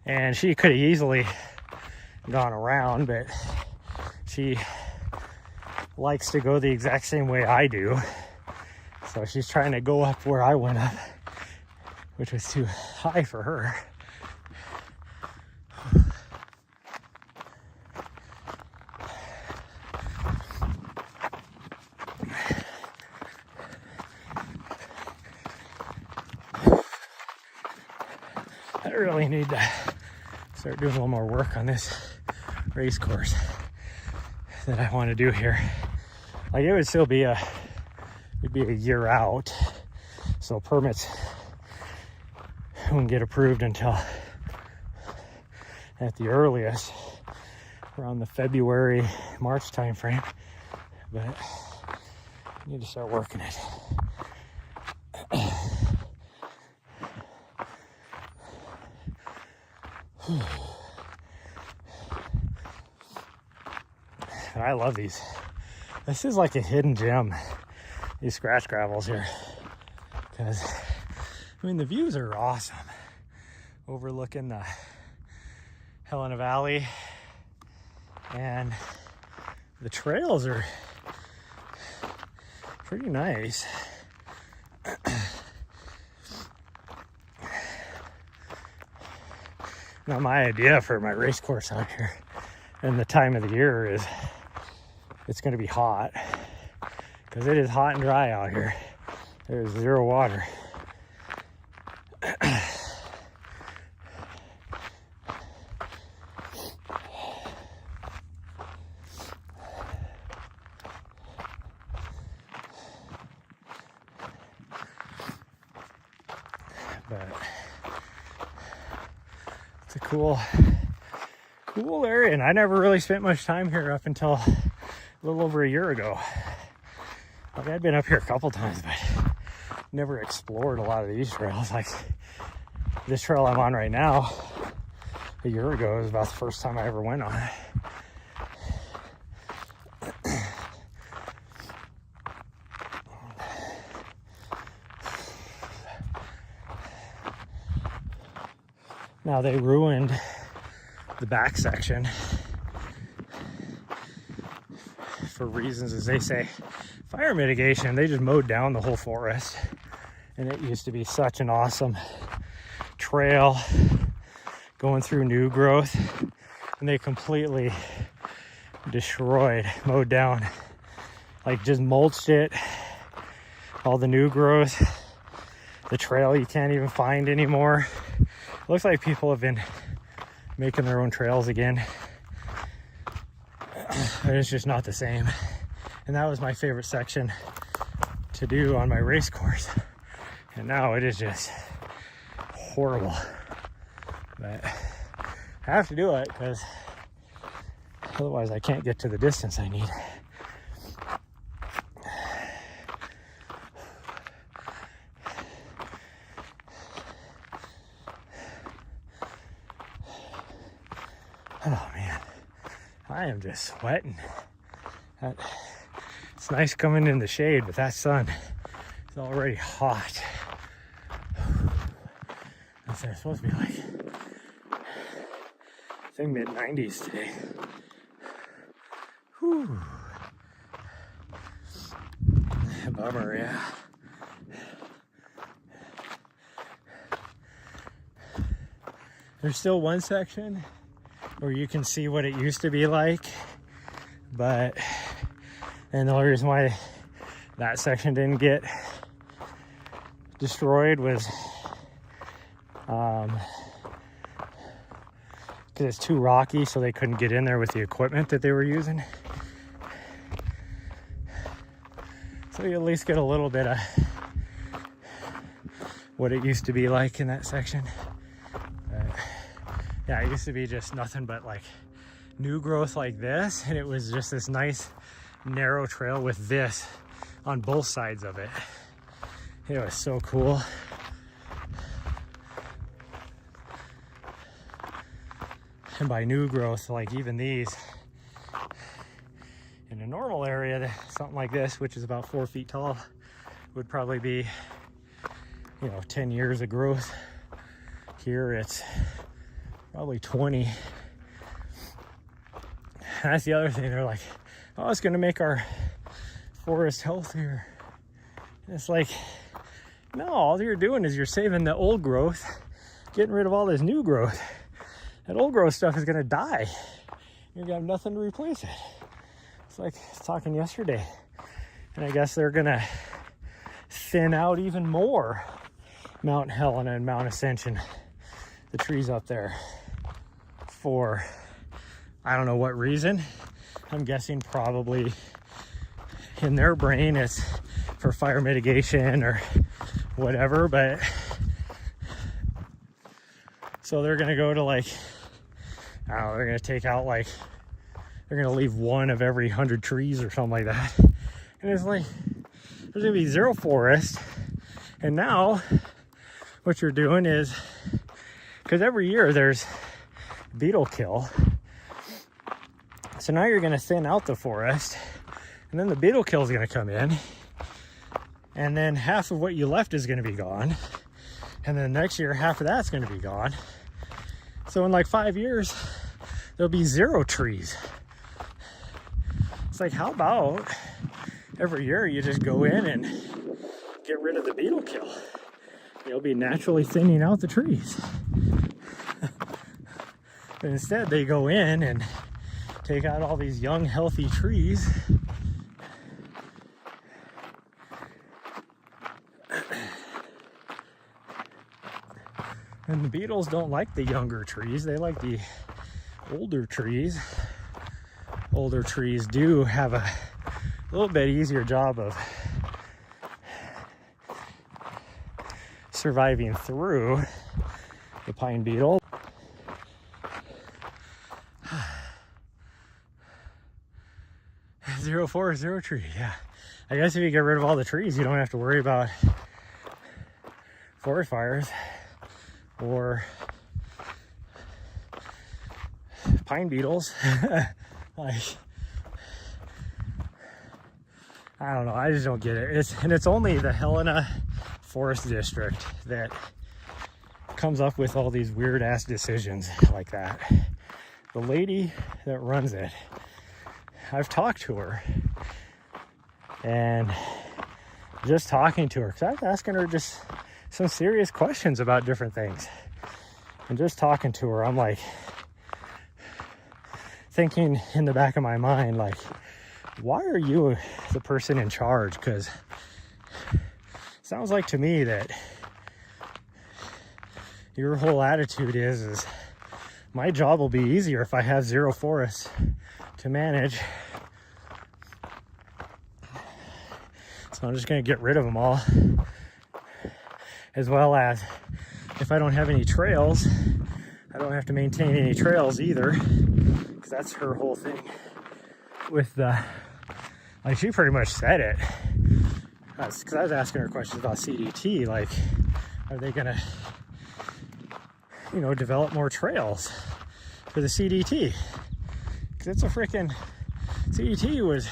A: And she could have easily gone around, but she likes to go the exact same way I do. So she's trying to go up where I went up, which was too high for her. I really need to start doing a little more work on this race course that I want to do here. Like, it would still be it'd be a year out, so permits won't get approved until at the earliest around the February, March time frame, but I need to start working it. I love these. This is like a hidden gem, these scratch gravels here, because I mean the views are awesome, overlooking the Helena Valley, and the trails are pretty nice. Now, my idea for my race course out here and the time of the year is it's going to be hot, because it is hot and dry out here. There's zero water. But it's a cool area, and I never really spent much time here up until a little over a year ago. Like, I'd been up here a couple times, but never explored a lot of these trails. Like this trail I'm on right now, a year ago was about the first time I ever went on it. Now, they ruined the back section for reasons, as they say, fire mitigation. They just mowed down the whole forest, and it used to be such an awesome trail going through new growth, and they completely destroyed, mowed down, like just mulched it, all the new growth. The trail you can't even find anymore. Looks like people have been making their own trails again, but it's just not the same. And that was my favorite section to do on my race course, And now it is just horrible. But I have to do it because otherwise I can't get to the distance I need. Oh man, I am just sweating. It's nice coming in the shade, but that sun is already hot. It's supposed to be like, I think mid-90s today. Whew. Bummer, yeah. There's still one section where you can see what it used to be like, and the only reason why that section didn't get destroyed was because it's too rocky, so they couldn't get in there with the equipment that they were using. So you at least get a little bit of what it used to be like in that section. Yeah, it used to be just nothing but like new growth like this, and it was just this nice narrow trail with this on both sides of it. It was so cool. And by new growth, like even these, in a normal area, something like this, which is about 4 feet tall, would probably be, 10 years of growth. Here it's probably 20. And that's the other thing. They're like, oh, it's gonna make our forest healthier. And it's like, no, all you're doing is you're saving the old growth, getting rid of all this new growth. That old growth stuff is gonna die. You're gonna have nothing to replace it. It's like I was talking yesterday, and I guess they're gonna thin out even more Mount Helena and Mount Ascension, the trees up there, for I don't know what reason. I'm guessing probably in their brain it's for fire mitigation or whatever, but so they're gonna go to like, I don't know, they're gonna take out like, they're gonna leave one of every 100 trees or something like that. And it's like, there's gonna be zero forest. And now what you're doing is, because every year there's beetle kill. So now you're gonna thin out the forest, and then the beetle kill is gonna come in, and then half of what you left is gonna be gone. And then next year, half of that's gonna be gone. So in like 5 years, there'll be zero trees. It's like, how about every year you just go in and get rid of the beetle kill? You'll be naturally thinning out the trees. But instead they go in and take out all these young, healthy trees. And the beetles don't like the younger trees, they like the older trees. Older trees do have a little bit easier job of surviving through the pine beetle. Zero forest, zero tree, yeah. I guess if you get rid of all the trees, you don't have to worry about forest fires or pine beetles. Like, I don't know, I just don't get it. It's only the Helena Forest District that comes up with all these weird ass decisions like that. The lady that runs it, I've talked to her, and just talking to her, because I was asking her just some serious questions about different things, and just talking to her, I'm like thinking in the back of my mind, like, why are you the person in charge? Because it sounds like to me that your whole attitude is my job will be easier if I have zero forests to manage. So I'm just gonna get rid of them all. as well as if I don't have any trails, I don't have to maintain any trails either, because that's her whole thing with the, like, she pretty much said it. Because I was asking her questions about CDT, like, are they gonna, you know, develop more trails for the CDT? Because it's a freaking, CDT was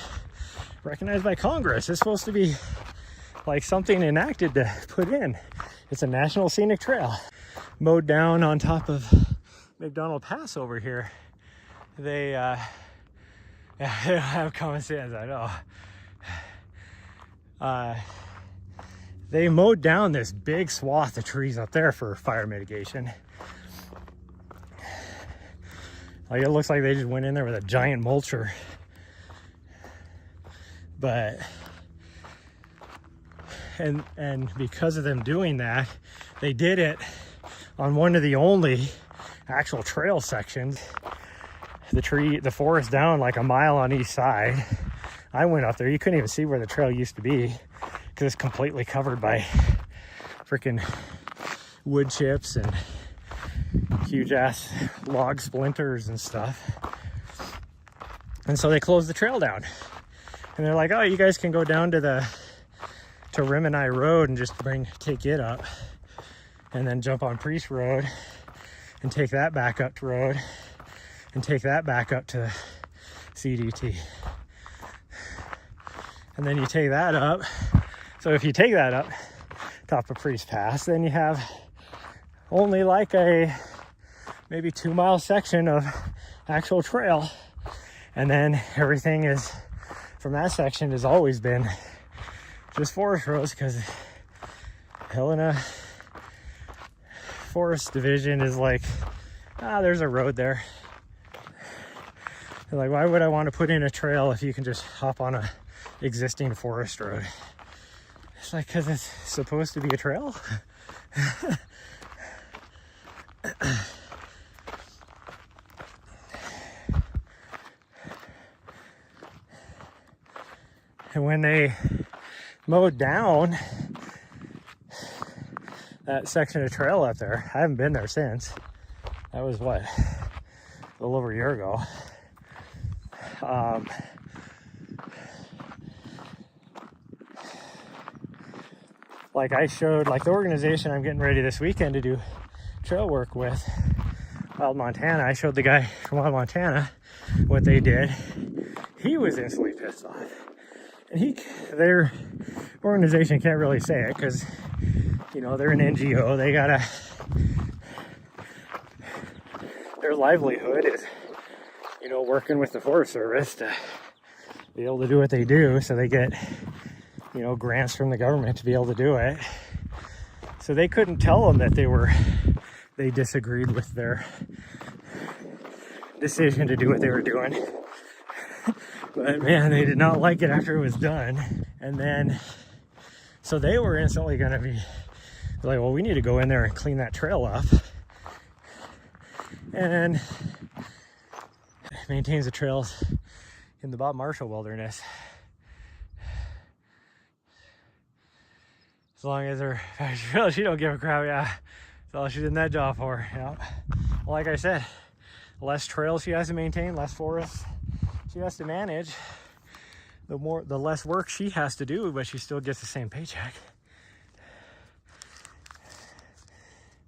A: recognized by Congress. It's supposed to be like something enacted to put in. It's a national scenic trail. Mowed down on top of McDonald Pass over here. They have common sense, I know. They mowed down this big swath of trees up there for fire mitigation. Like, it looks like they just went in there with a giant mulcher. But, and because of them doing that, they did it on one of the only actual trail sections. The forest down like a mile on each side. I went up there, you couldn't even see where the trail used to be because it's completely covered by freaking wood chips and huge ass log splinters and stuff. And so they closed the trail down. And they're like, oh, you guys can go down to Rimini Road and just take it up, and then jump on Priest Road and take that back up to road and take that back up to CDT. And then you take that up. So if you take that up top of Priest Pass, then you have only like a maybe 2 mile section of actual trail. And then everything is from that section has always been just forest roads, because Helena Forest Division is like, there's a road there. They're like, why would I want to put in a trail if you can just hop on a existing forest road? It's like, because it's supposed to be a trail. And when they mowed down that section of trail up there, I haven't been there since. That was what, a little over a year ago. Like I showed, like the organization I'm getting ready this weekend to do trail work with, Wild Montana, I showed the guy from Wild Montana what they did. He was instantly pissed off. And their organization can't really say it because, you know, they're an NGO. They gotta, their livelihood is, you know, working with the Forest Service to be able to do what they do. So they get, you know, grants from the government to be able to do it. So they couldn't tell them that they disagreed with their decision to do what they were doing. But man, they did not like it after it was done. And then, so they were instantly going to be like, well, we need to go in there and clean that trail up. And maintains the trails in the Bob Marshall Wilderness. As long as she don't give a crap, yeah. That's all she's in that job for, yeah. Well, like I said, less trails she has to maintain, less forests she has to manage, the less work she has to do, but she still gets the same paycheck.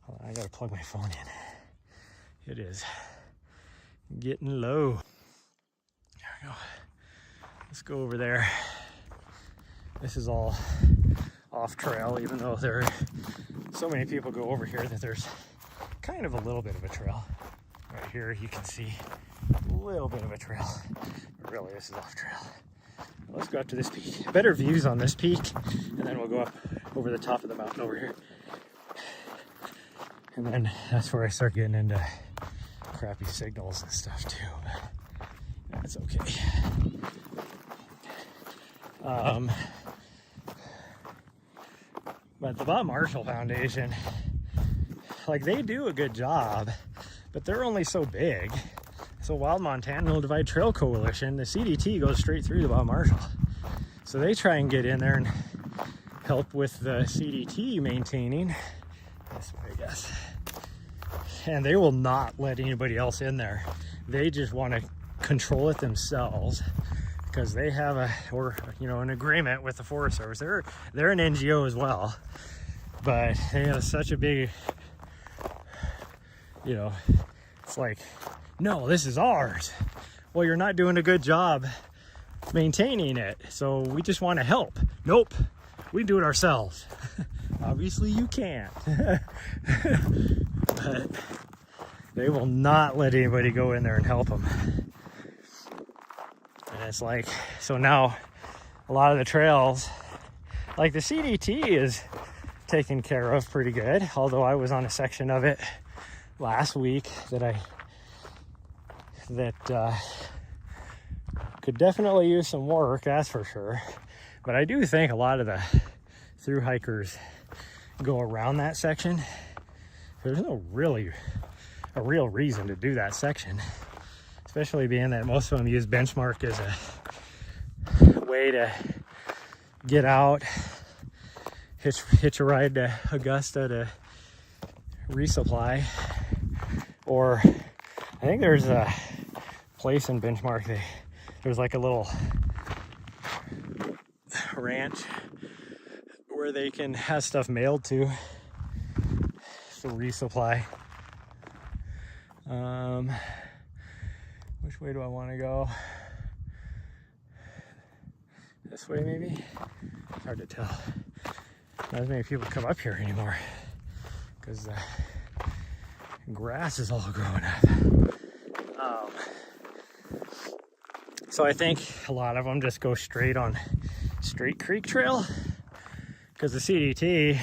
A: Hold on, I gotta plug my phone in. It is getting low. There we go. Let's go over there. This is all off trail, even though so many people go over here that there's kind of a little bit of a trail. Right here you can see a little bit of a trail, but really this is off trail. Let's go up to this peak. Better views on this peak, and then we'll go up over the top of the mountain over here. And then that's where I start getting into crappy signals and stuff too, but that's okay. But the Bob Marshall Foundation, like, they do a good job, but they're only so big. So Wild Montana No Divide Trail Coalition, the CDT goes straight through the Bob Marshall. So they try and get in there and help with the CDT maintaining. This way, I guess. And they will not let anybody else in there. They just want to control it themselves because they have an agreement with the Forest Service. They're an NGO as well, but they have such a big, it's like, no, this is ours. Well, you're not doing a good job maintaining it, so we just want to help. Nope, we do it ourselves. Obviously you can't. But they will not let anybody go in there and help them. And it's like, so now a lot of the trails, like the CDT is taken care of pretty good, although I was on a section of it last week that could definitely use some work, that's for sure. But I do think a lot of the thru hikers go around that section. There's no a real reason to do that section, especially being that most of them use Benchmark as a way to get out, hitch a ride to Augusta to resupply. Or I think there's a place in Benchmark, there's like a little ranch where they can have stuff mailed to for resupply. Which way do I want to go? This way maybe? Hard to tell. Not as many people come up here anymore because the grass is all growing up. So I think a lot of them just go straight on Straight Creek Trail because the CDT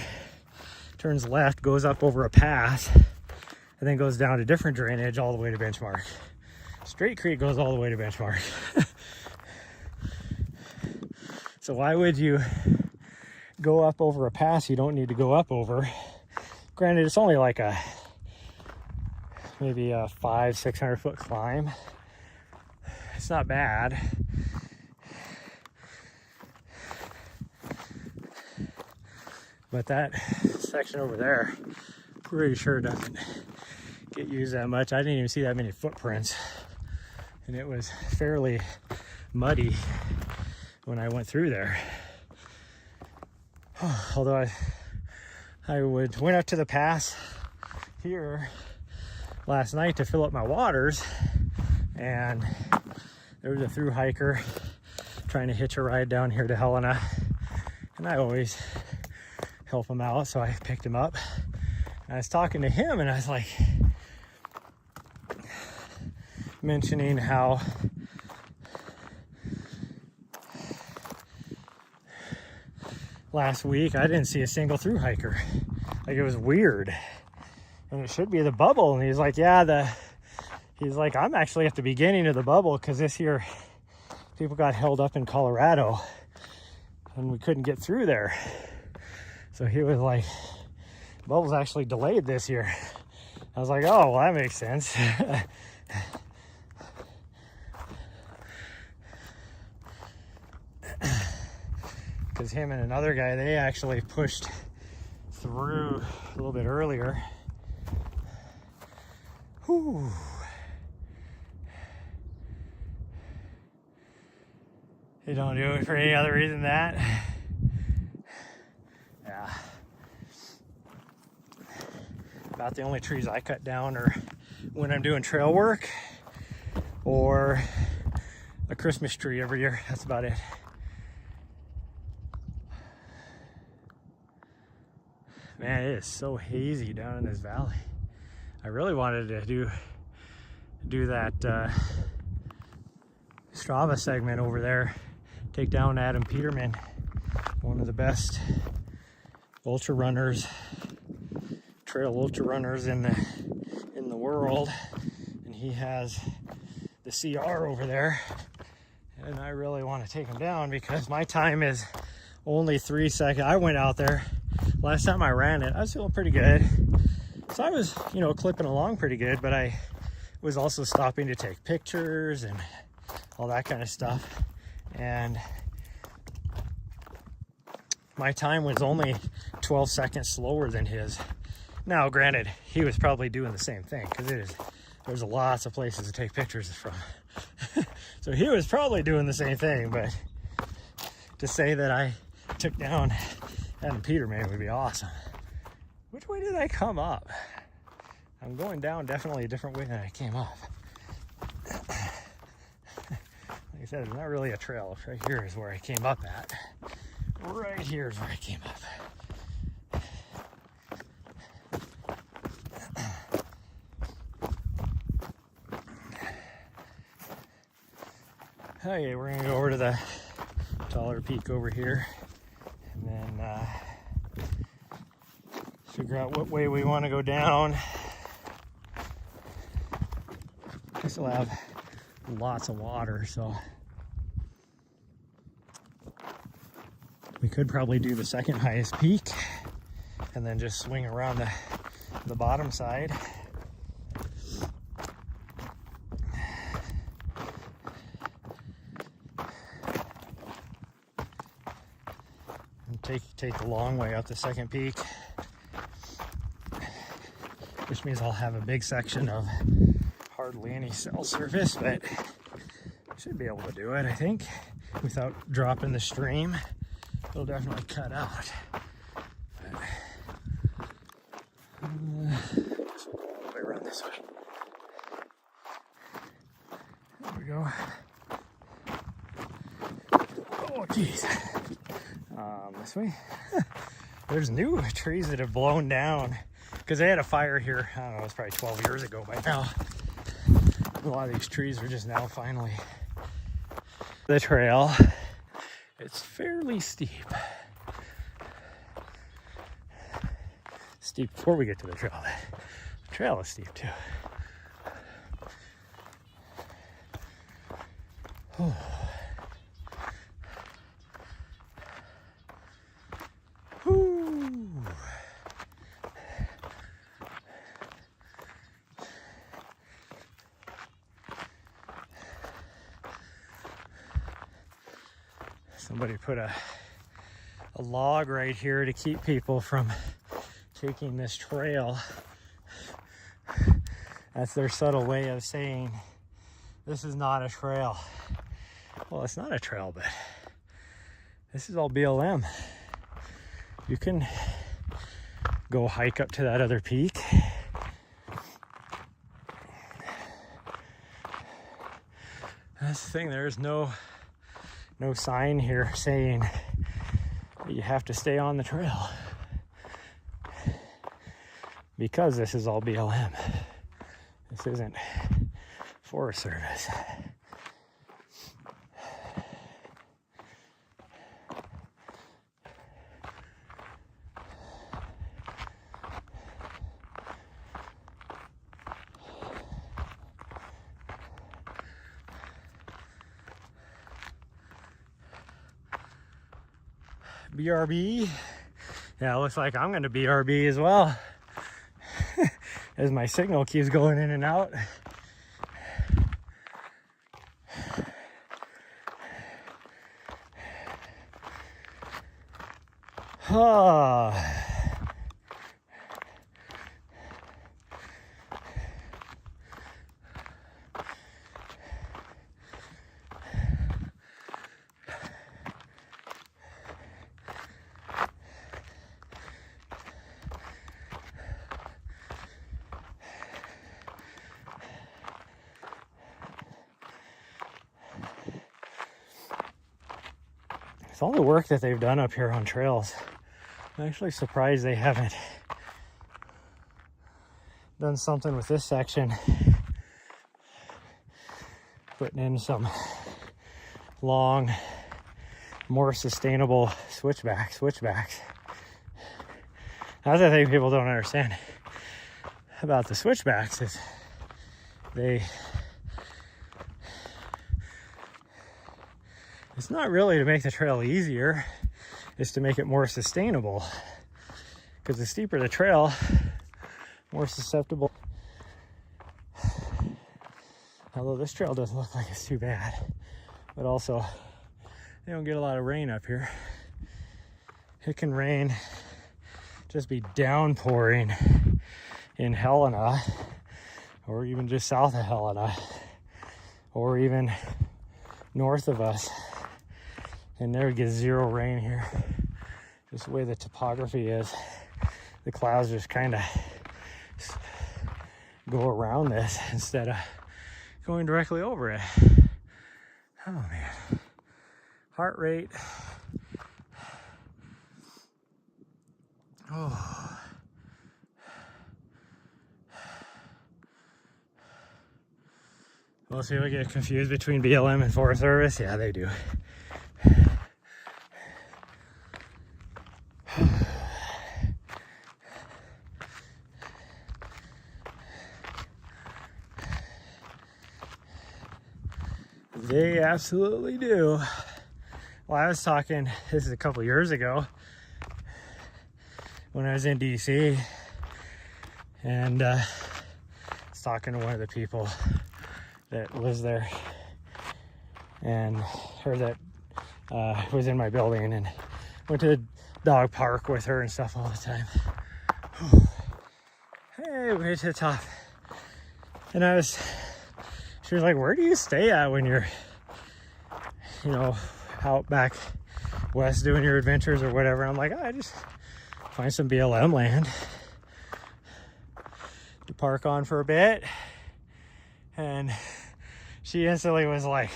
A: turns left, goes up over a pass, and then goes down to different drainage all the way to Benchmark. Straight Creek goes all the way to Benchmark. So why would you go up over a pass you don't need to go up over? Granted, it's only like maybe a 500-600 foot climb. It's not bad. But that section over there, pretty sure doesn't get used that much. I didn't even see that many footprints. And it was fairly muddy when I went through there. Although I went up to the pass here last night to fill up my waters, and there was a thru hiker trying to hitch a ride down here to Helena, and I always help him out, so I picked him up. And I was talking to him, and I was like mentioning how last week I didn't see a single thru hiker. Like, it was weird, and it should be the bubble. And he's like, yeah, he's like, I'm actually at the beginning of the bubble because this year people got held up in Colorado and we couldn't get through there. So he was like, bubble's actually delayed this year. I was like, oh, well, that makes sense. Because him and another guy, they actually pushed through a little bit earlier. Whew. They don't do it for any other reason than that. Yeah. About the only trees I cut down are when I'm doing trail work or a Christmas tree every year. That's about it. Man, it is so hazy down in this valley. I really wanted to do that Strava segment over there. Take down Adam Peterman, one of the best ultra runners, trail ultra runners in the world, and he has the CR over there. And I really want to take him down because my time is only 3 seconds. I went out there. Last time I ran it, I was feeling pretty good. So I was, clipping along pretty good, but I was also stopping to take pictures and all that kind of stuff. And my time was only 12 seconds slower than his. Now, granted, he was probably doing the same thing because there's lots of places to take pictures from. So he was probably doing the same thing, but to say that I took down Adam Peterman would be awesome. Which way did I come up? I'm going down definitely a different way than I came up. Like I said, it's not really a trail. Right here is where I came up at. Right here is where I came up. Okay, we're gonna go over to the taller peak over here and then figure out what way we want to go down. I still have lots of water, so we could probably do the second highest peak and then just swing around the bottom side. Take the long way up the second peak, which means I'll have a big section of hardly any cell surface, but I should be able to do it, I think, without dropping the stream. It'll definitely cut out. Guess we'll go all the way around this way. There we go. Oh, geez. This way. There's new trees that have blown down because they had a fire here, I don't know, it was probably 12 years ago by now. A lot of these trees are just now finally. The trail, it's fairly steep. Steep before we get to the trail. The trail is steep too. Oh. Somebody put a log right here to keep people from taking this trail. That's their subtle way of saying this is not a trail. Well, it's not a trail, but this is all BLM. You can go hike up to that other peak. That's the thing, there's no sign here saying that you have to stay on the trail because this is all BLM. This isn't Forest Service. BRB. Yeah, it looks like I'm going to BRB as well as my signal keeps going in and out. With all the work that they've done up here on trails, I'm actually surprised they haven't done something with this section, putting in some long, more sustainable switchbacks. That's the thing people don't understand about the switchbacks is it's not really to make the trail easier, it's to make it more sustainable. Because the steeper the trail, more susceptible. Although this trail doesn't look like it's too bad. But also, they don't get a lot of rain up here. it can rain, just be downpouring in Helena, or even just south of Helena, or even north of us, and there gets zero rain here. Just the way the topography is, the clouds just kind of go around this instead of going directly over it. Oh man, heart rate. Oh. Most people get confused between BLM and Forest Service. Yeah, they do. They absolutely do. Well, I was talking, this is a couple years ago, when I was in DC, and I was talking to one of the people that lives there, and her that was in my building, and went to the dog park with her and stuff all the time. Hey, we hit to the top, and she was like, where do you stay at when you're, you know, out back west doing your adventures or whatever? I'm like, I just find some BLM land, you park on for a bit. And she instantly was like,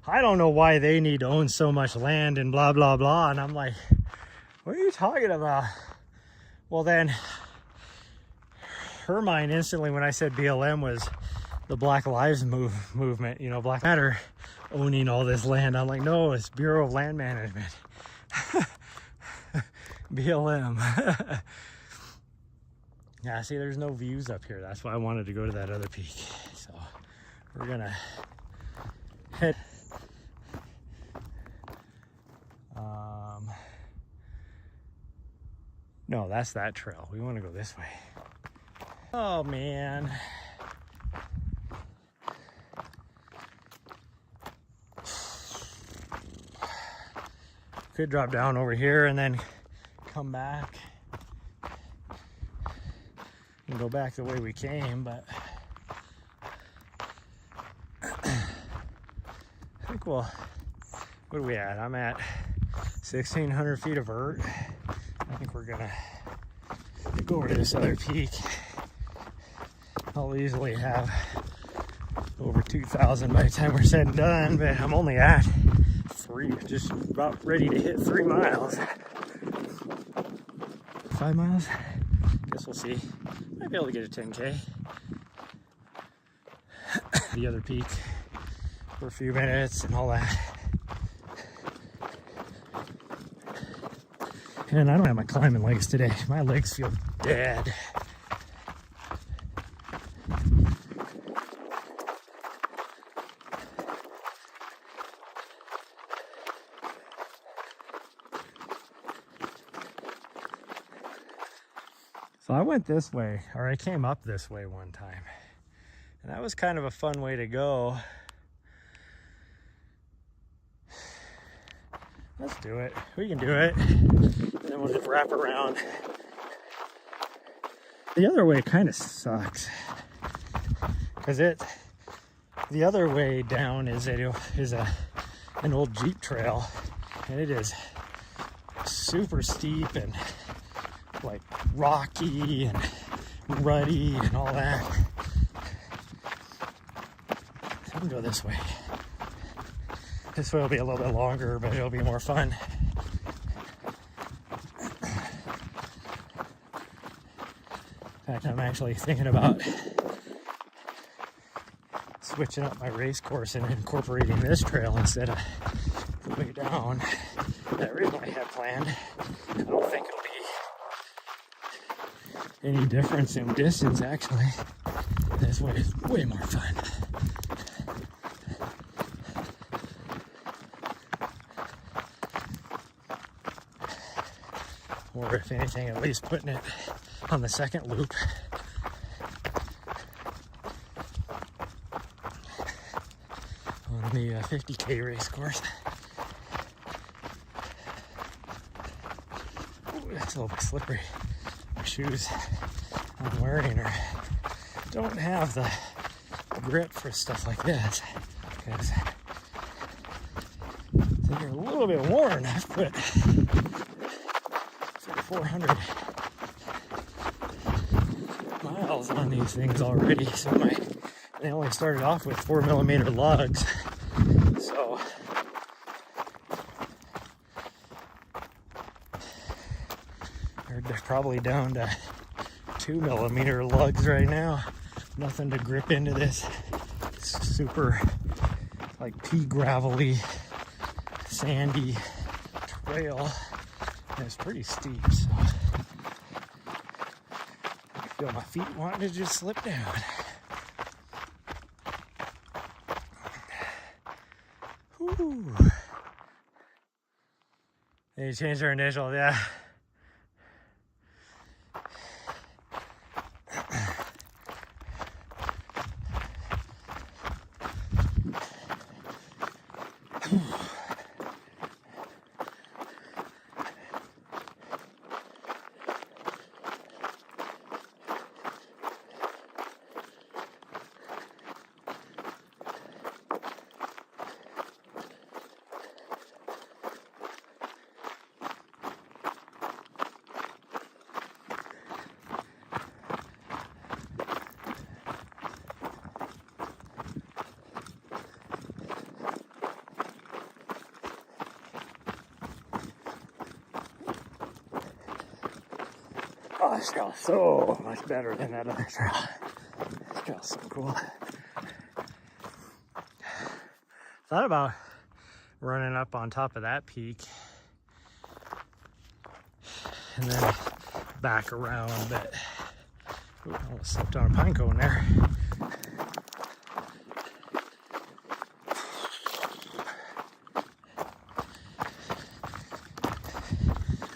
A: I don't know why they need to own so much land and blah blah blah. And I'm like, what are you talking about? Well, then her mind instantly, when I said BLM, was the Black Lives movement, you know, Black Matter owning all this land. I'm like, no, it's Bureau of Land Management. BLM. Yeah, see, there's no views up here. That's why I wanted to go to that other peak. So we're gonna head. No, that's that trail. We want to go this way. Oh man. Could drop down over here and then come back and go back the way we came, but I think we'll, what are we at? I'm at 1,600 feet of vert. I think we're gonna go over to this other peak. I'll easily have over 2,000 by the time we're said and done, but I'm only at just about ready to hit 3 miles. 5 miles? Guess we'll see. Might be able to get a 10K. The other peak for a few minutes and all that. And I don't have my climbing legs today. My legs feel dead. So I went this way, or I came up this way one time, and that was kind of a fun way to go. Let's do it. We can do it. And then we'll just wrap around. The other way kind of sucks, because the other way down is an old Jeep trail, and it is super steep and like rocky and ruddy and all that. So we can go this way. This way will be a little bit longer, but it'll be more fun. In fact, I'm actually thinking about switching up my race course and incorporating this trail instead of the way down that I originally had planned. I don't think it'll be any difference in distance, actually. This way is way more fun. Or if anything, at least putting it on the second loop. On the 50K race course. it's a little bit slippery. My shoes I'm wearing don't have the grip for stuff like this because they're a little bit worn. I've put 400 miles on these things already, so they only started off with 4mm lugs, so they're probably down to 2mm lugs right now. Nothing to grip into this super like pea gravelly sandy trail, and it's pretty steep, so I feel my feet wanting to just slip down. Whew. They changed their initials, yeah. Oh, this trail's so much better than that other trail. This trail's so cool. Thought about running up on top of that peak and then back around, but I almost slipped on a pine cone there.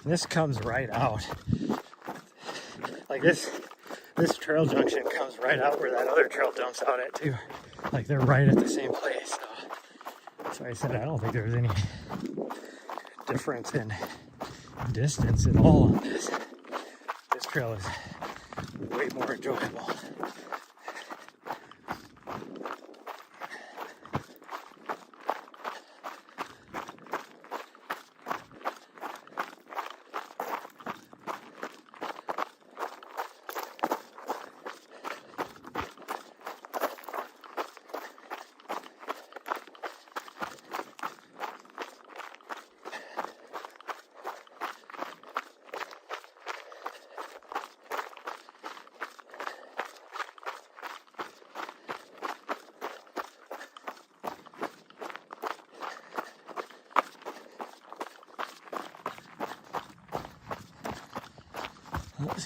A: And this comes right out. Like this trail junction comes right out where that other trail dumps out at too. Like they're right at the same place. So I said I don't think there's any difference in distance at all on this. This trail is way more enjoyable.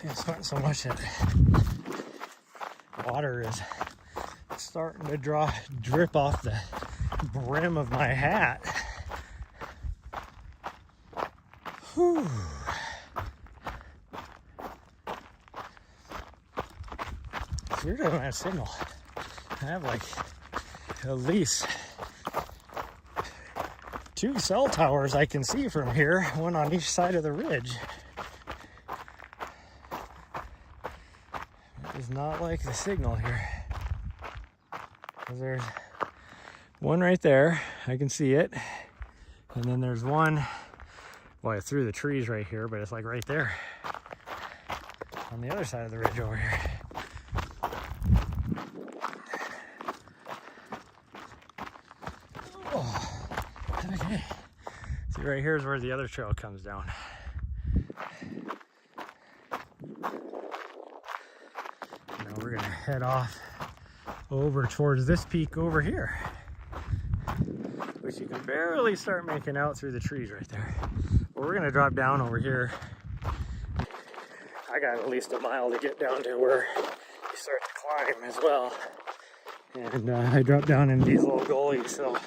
A: I'm sweating so much that water is starting to drip off the brim of my hat. Whew. It's weird I don't have signal. I have like at least 2 cell towers I can see from here, one on each side of the ridge. Does not like the signal here. There's one right there, I can see it, and then there's one, well, through the trees right here, but it's like right there on the other side of the ridge over here. Oh, okay. See, right here is where the other trail comes down. We're gonna head off over towards this peak over here, which you can barely start making out through the trees right there. But we're gonna drop down over here. I got at least a mile to get down to where you start to climb as well. And I dropped down in these little gullies, so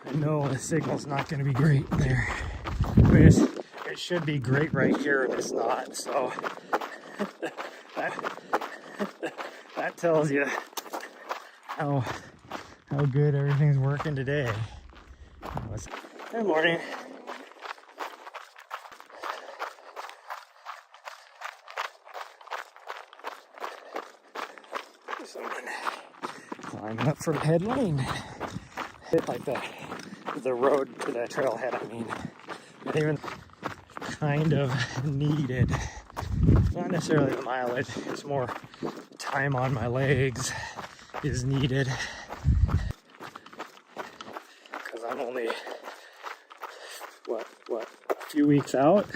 A: I know the signal's not gonna be great there. I mean, it should be great right here, and it's not, so that tells you how good everything's working today. Good morning. climbing up from head lane. Hit like the road to the trailhead, I mean. And even kind of needed. Not necessarily the mileage, it's more time on my legs is needed. Because I'm only, a few weeks out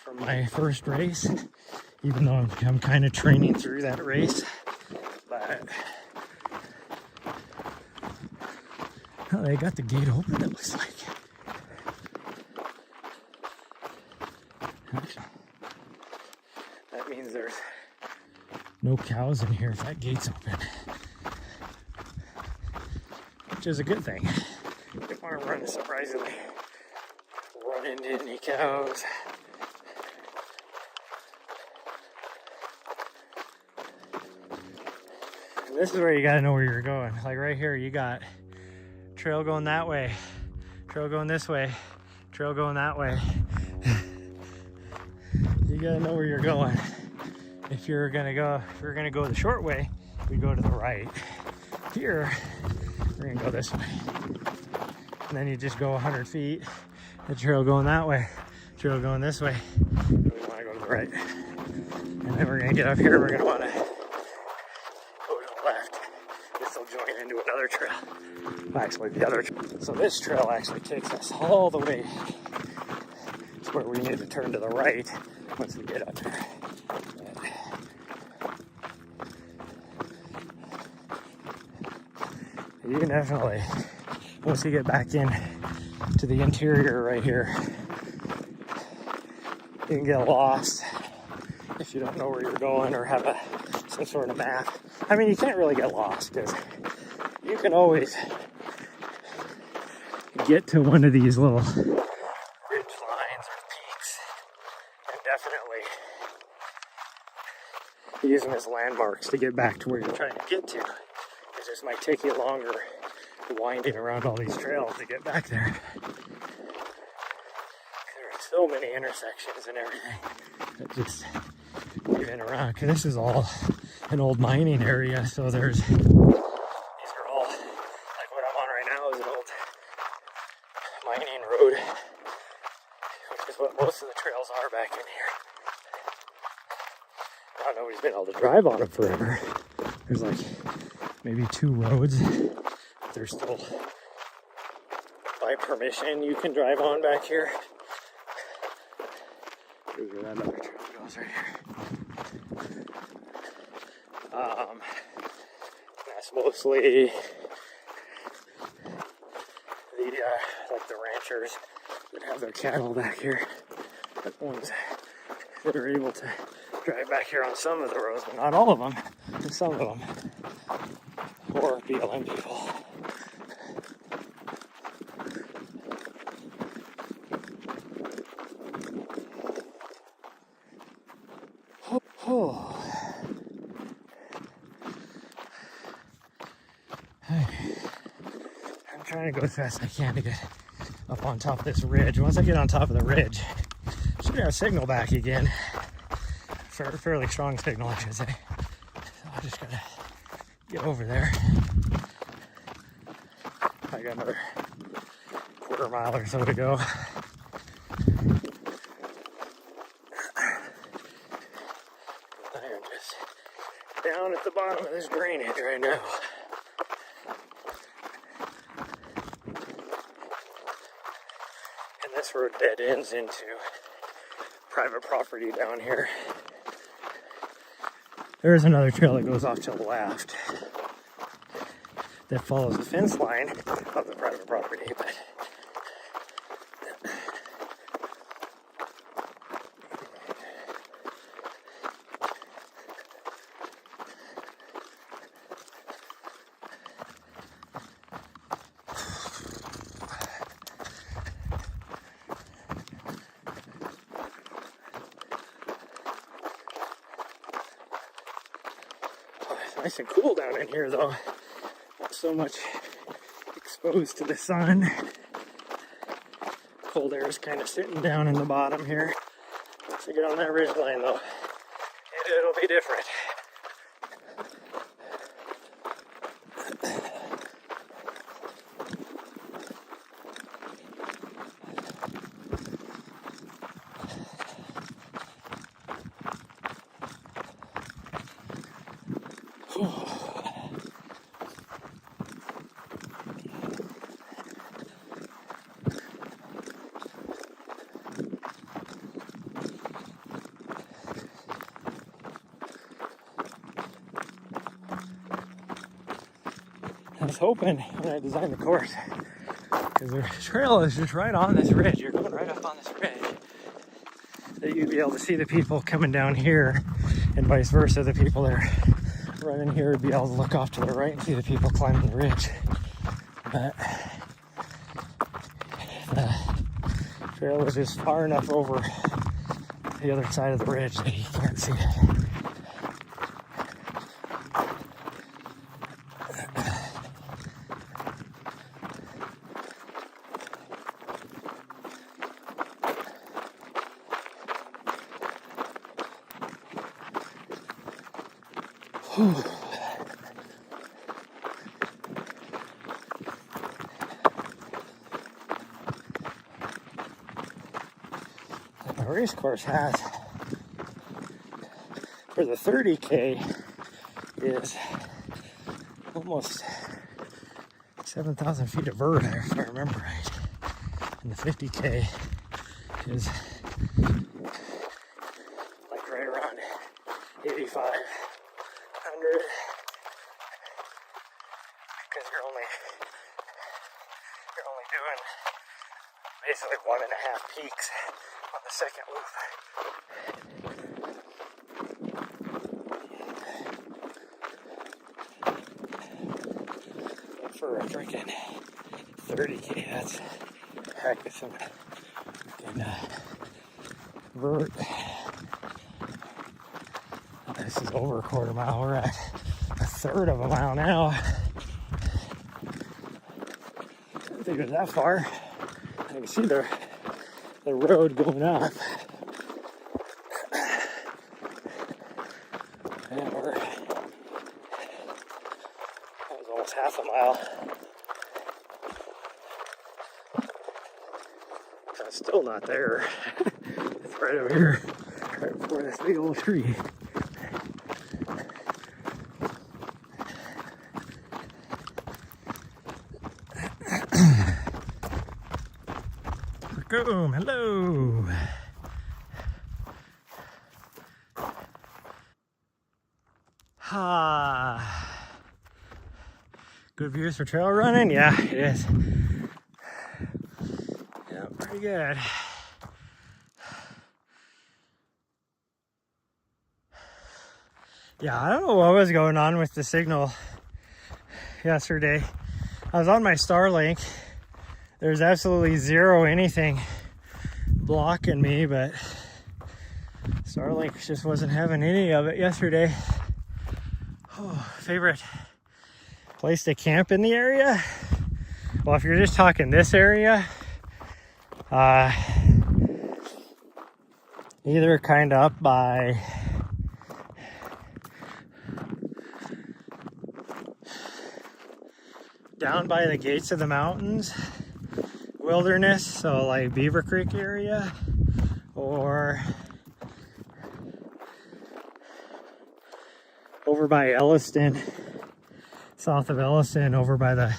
A: from my first race. Even though I'm kind of training through that race. But oh, they got the gate open, it looks like. That means there's no cows in here if that gate's open. Which is a good thing. If I run into any cows. And this is where you gotta know where you're going. Like right here, you got trail going that way, trail going this way, trail going that way. You gotta know where you're going. If you're gonna go the short way, we go to the right. Here, we're gonna go this way. And then you just go 100 feet, the trail going that way, trail going this way. We wanna go to the right. And then we're gonna get up here, we're gonna wanna go to the left. This will join into another trail. Actually, the other trail. So this trail actually takes us all the way to where we need to turn to the right once we get up there. You can definitely, once you get back in to the interior right here, you can get lost if you don't know where you're going or have some sort of map. I mean, you can't really get lost because you can always get to one of these little ridge lines or peaks and definitely use them as landmarks to get back to where you're trying to get to. It just might take you longer winding around all these trails to get back there. There are so many intersections and everything that just even around, because this is all an old mining area, so these are all, like what I'm on right now is an old mining road, which is what most of the trails are back in here. Now nobody's been able to drive on them forever. There's like maybe 2 roads. There's still, by permission, you can drive on back here. Here's where that other trail goes right here. That's mostly like the ranchers that have their cattle back here. The ones that are able to drive back here on some of the roads, but not all of them, and some of them. Or BLM people. Oh. I'm trying to go as fast as I can to get up on top of this ridge. Once I get on top of the ridge, I should have a signal back again. Fairly strong signal, I should say. So I just gotta get over there. I got another quarter mile or so to go. I am just down at the bottom of this drainage right now. And this road dead ends into private property down here. There is another trail that goes off to the left that follows the fence line of the private property, but it's nice and cool down in here though. Not so much exposed to the sun. Cold air is kind of sitting down in the bottom here. Once you get on that ridge line though, it'll be different. was hoping when I designed the course, because the trail is just right on this ridge. You're going right up on this ridge. That you'd be able to see the people coming down here, and vice versa. The people that are running here would be able to look off to the right and see the people climbing the ridge. But the trail is just far enough over the other side of the ridge that you can't see it. The race course has, for the 30K, is almost 7,000 feet of vert, if I remember right. And the 50K is like right around 8,500. Because you're only doing basically 1.5 peaks on the second loop. But for a freaking 30K, that's a heck of some freaking vert. This is over a quarter mile. We're at a third of a mile now. I didn't think it was that far. I can see the road going up. And that was almost half a mile. So it's still not there. It's right over here, right before this big old tree. Boom, hello. Good views for trail running? Yeah, it is. Yeah, pretty good. Yeah, I don't know what was going on with the signal yesterday. I was on my Starlink. There's absolutely zero anything blocking me, but Starlink just wasn't having any of it yesterday. Oh, favorite place to camp in the area? Well, if you're just talking this area, either kind of up by down by the gates of the mountains, wilderness, so like Beaver Creek area, or over by Elliston, south of Elliston, over by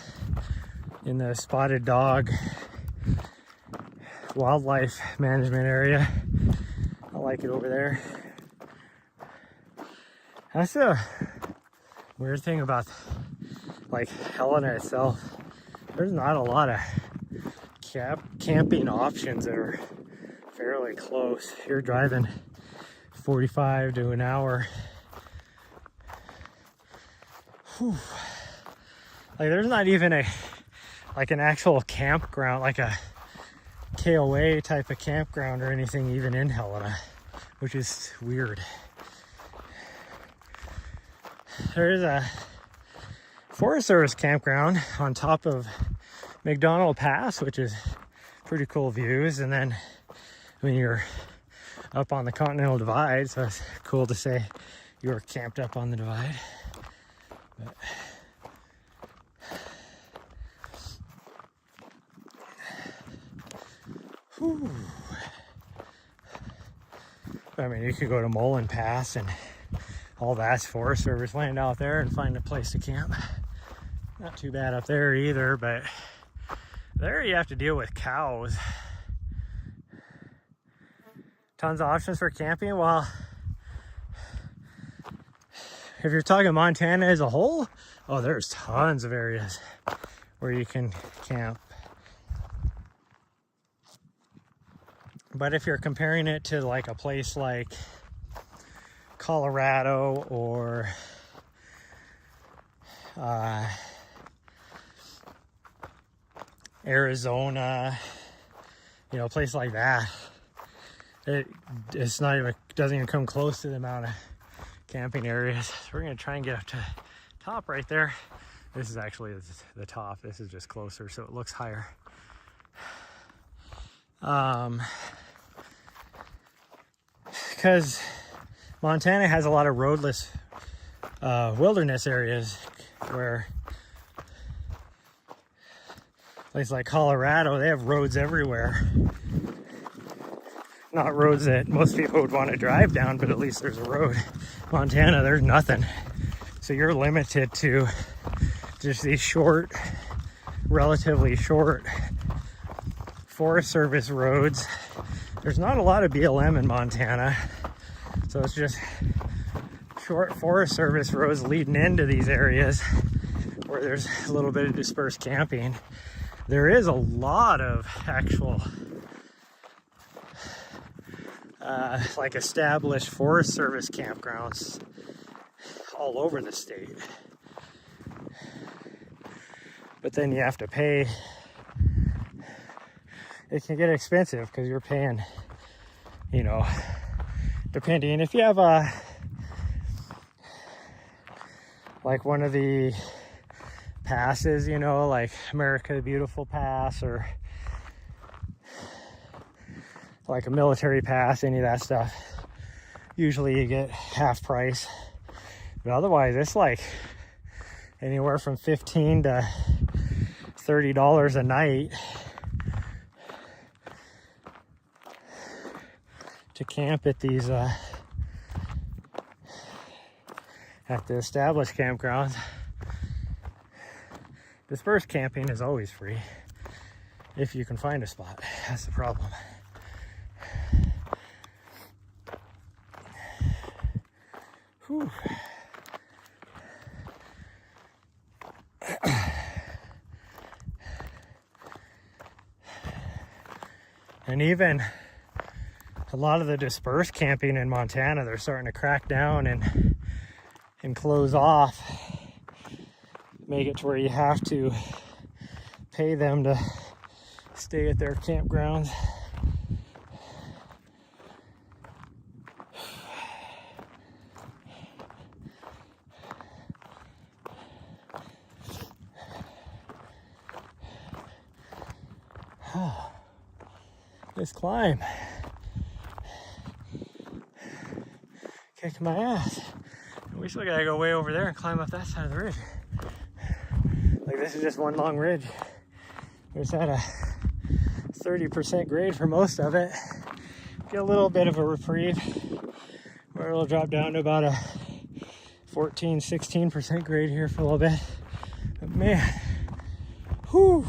A: in the Spotted Dog wildlife management area. I like it over there. That's the weird thing about like Helena itself. There's not a lot of camping options that are fairly close. You're driving 45 to an hour. Whew. Like there's not even an actual campground, like a KOA type of campground or anything even in Helena, which is weird. There is a Forest Service campground on top of McDonald Pass, which is pretty cool views. And then, I mean, you're up on the Continental Divide, so it's cool to say you were camped up on the divide. But whew. I mean, you could go to Mullen Pass and all that's Forest Service land out there and find a place to camp. Not too bad up there either, but there you have to deal with cows. Tons of options for camping. Well, if you're talking Montana as a whole, oh, there's tons of areas where you can camp. But if you're comparing it to like a place like Colorado or Arizona, you know, a place like that, it's not even, doesn't even come close to the amount of camping areas. So we're gonna try and get up to the top right there. This is actually the top. This is just closer, so it looks higher. Because Montana has a lot of roadless wilderness areas where places like Colorado, they have roads everywhere. Not roads that most people would want to drive down, but at least there's a road. Montana, there's nothing. So you're limited to just these short, relatively short Forest Service roads. There's not a lot of BLM in Montana, so it's just short Forest Service roads leading into these areas where there's a little bit of dispersed camping. There is a lot of actual like established Forest Service campgrounds all over the state. But then you have to pay. It can get expensive because you're paying, you know, depending if you have a like one of the passes, you know, like America the Beautiful Pass or like a military pass, any of that stuff. Usually you get half price, but otherwise it's like anywhere from $15 to $30 a night to camp at these at the established campgrounds. Dispersed camping is always free if you can find a spot. That's the problem. Whew. And even a lot of the dispersed camping in Montana, they're starting to crack down and close off, make it to where you have to pay them to stay at their campgrounds. This climb, kicking my ass. We still gotta go way over there and climb up that side of the ridge. Like this is just one long ridge. We just had a 30% grade for most of it. Get a little bit of a reprieve where it'll drop down to about a 14, 16% grade here for a little bit. But man, whew,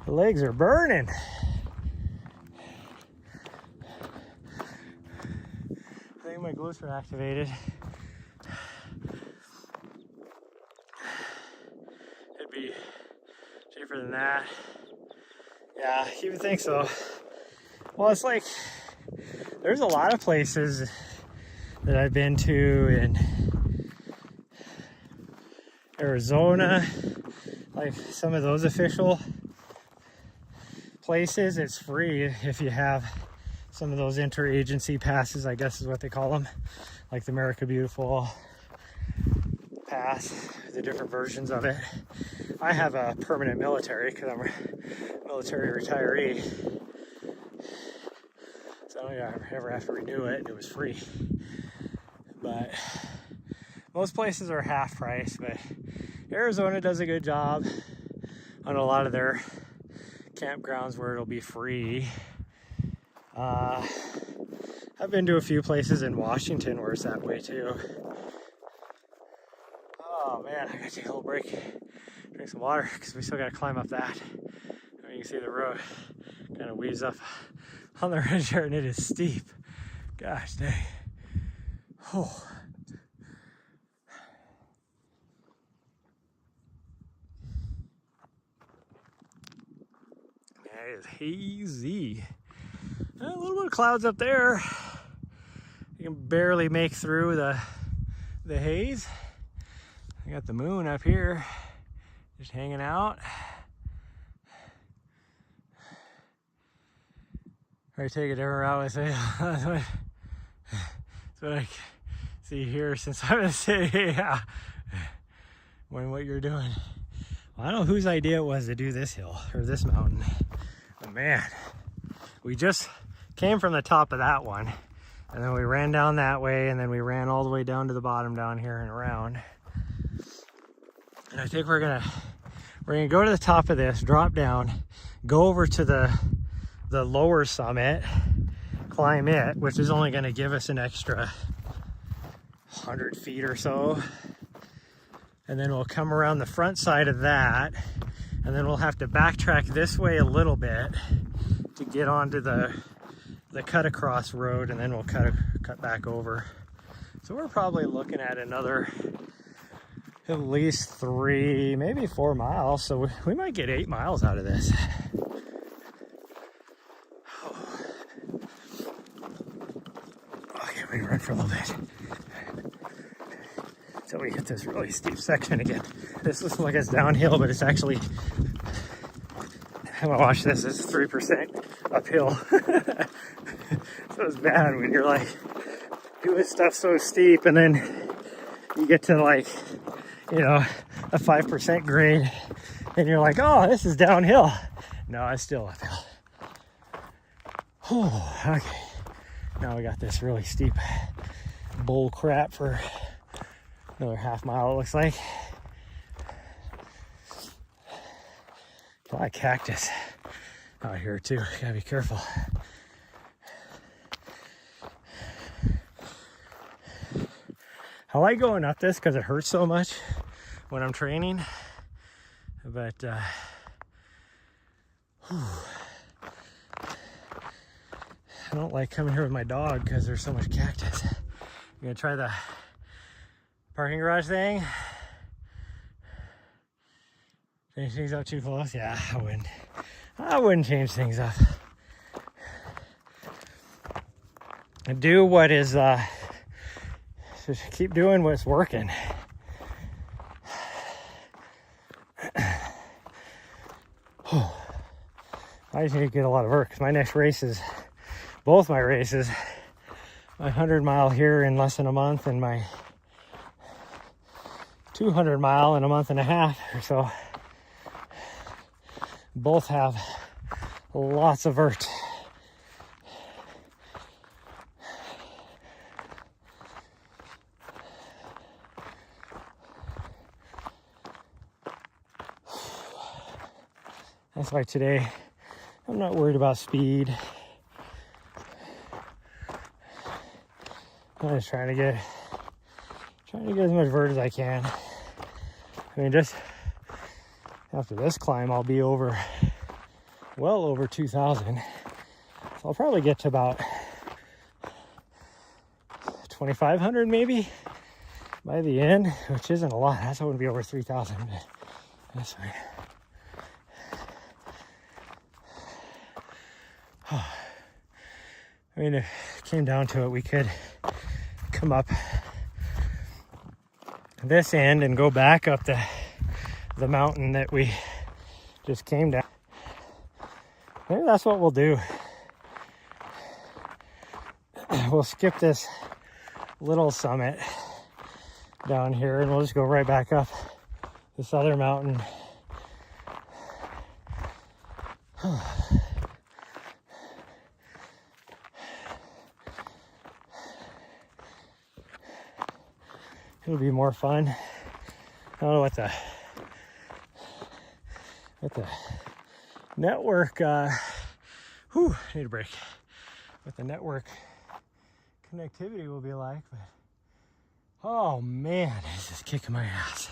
A: the legs are burning. I think my glutes are activated. It'd be cheaper than that. Yeah, you would think so. Well, it's like there's a lot of places that I've been to in Arizona, like some of those official places, it's free if you have some of those interagency passes, I guess is what they call them, like the America Beautiful pass, the different versions of it. I have a permanent military because I'm a military retiree, so I don't ever have to renew it, and it was free. But most places are half price, but Arizona does a good job on a lot of their campgrounds where it'll be free. I've been to a few places in Washington where it's that way too. Oh man, I gotta take a little break, drink some water, because we still gotta climb up that. I mean, you can see the road kind of weaves up on the ridge here, and it is steep. Gosh dang. Oh. It is hazy. A little bit of clouds up there. You can barely make through the haze. I got the moon up here, just hanging out. I take a different route. I say that's what I see here since I'm in the city. Yeah. When what you're doing. Well, I don't know whose idea it was to do this hill or this mountain, but man, we just came from the top of that one, and then we ran down that way, and then we ran all the way down to the bottom down here and around. And I think we're gonna go to the top of this, drop down, go over to the lower summit, climb it, which is only gonna give us an extra 100 feet or so. And then we'll come around the front side of that, and then we'll have to backtrack this way a little bit to get onto the cut across road, and then we'll cut back over. So we're probably looking at another at least 3, maybe 4 miles. So we might get 8 miles out of this. Okay, we can run for a little bit. So we hit this really steep section again. This looks like it's downhill, but it's actually, watch this, it's 3% uphill. So it's bad when you're like doing stuff so steep, and then you get to like, you know, a 5% grade, and you're like, oh, this is downhill. No, it's still uphill. Oh, okay. Now we got this really steep bull crap for another half mile, it looks like. A lot of cactus out here too. Gotta be careful. I like going up this because it hurts so much when I'm training. But I don't like coming here with my dog because there's so much cactus. I'm gonna try the parking garage thing. Change things up too close? Yeah, I wouldn't change things up. And do what is just keep doing what's working. I just need to get a lot of work because my next race is, both my races, my 100-mile here in less than a month, and my 200-mile in a month and a half or so. Both have lots of vert. That's why today I'm not worried about speed. I'm just trying to get as much vert as I can. I mean, just after this climb, I'll be well over 2,000. So I'll probably get to about 2,500 maybe by the end, which isn't a lot. That's wouldn't be over 3,000, but that's fine. I mean, if it came down to it, we could come up this end and go back up the mountain that we just came down. Maybe that's what we'll do. We'll skip this little summit down here, and we'll just go right back up this other mountain. It'll be more fun. I don't know what the network, need a break. What the network connectivity will be like, but oh man, this is kicking my ass.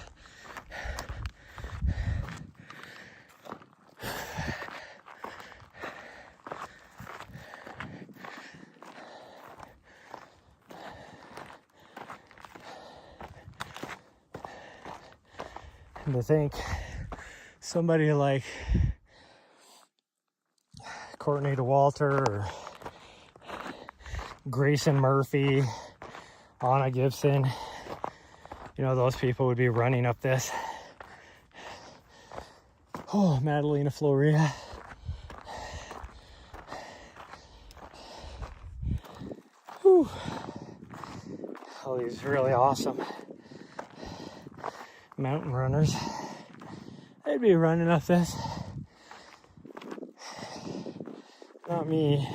A: And to think somebody like Courtney DeWalter or Grayson Murphy, Anna Gibson, you know, those people would be running up this. Oh, Madalena Floria. Whew. All these really awesome mountain runners. They'd be running up this. Not me.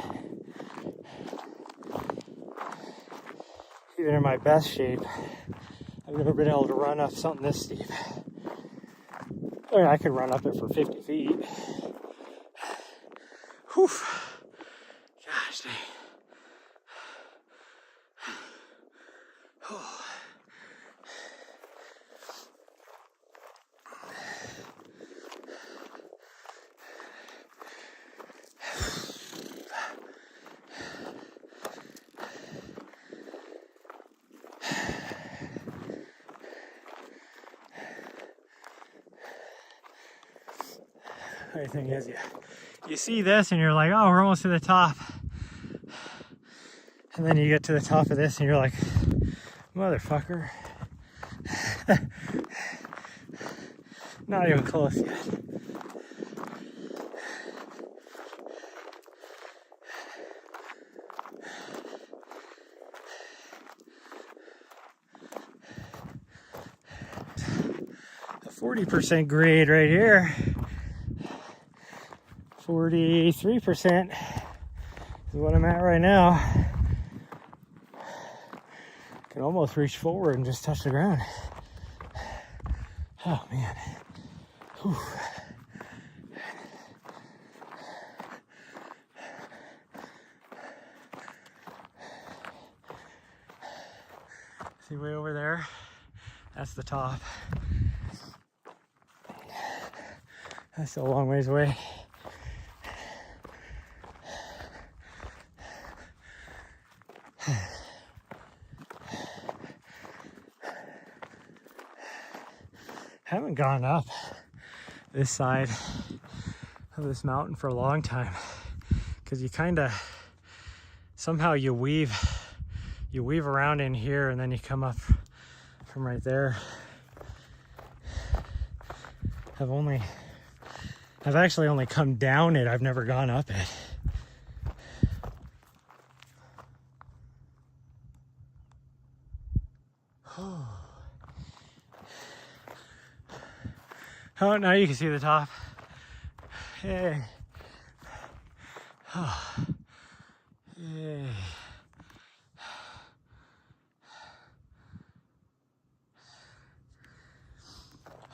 A: Even in my best shape, I've never been able to run up something this steep. I mean, I could run up it for 50 feet. Whew. Gosh dang. Oh. The thing is, you see this and you're like, oh, we're almost to the top. And then you get to the top of this and you're like, motherfucker. Not even close yet. A 40% grade right here. 43% is what I'm at right now. Can almost reach forward and just touch the ground. Oh man. Whew. See way over there? That's the top. That's still a long ways away. Haven't gone up this side of this mountain for a long time because you kind of somehow you weave around in here and then you come up from right there. I've actually only come down it. I've never gone up it. Oh, now you can see the top. Hey. Oh. Yay.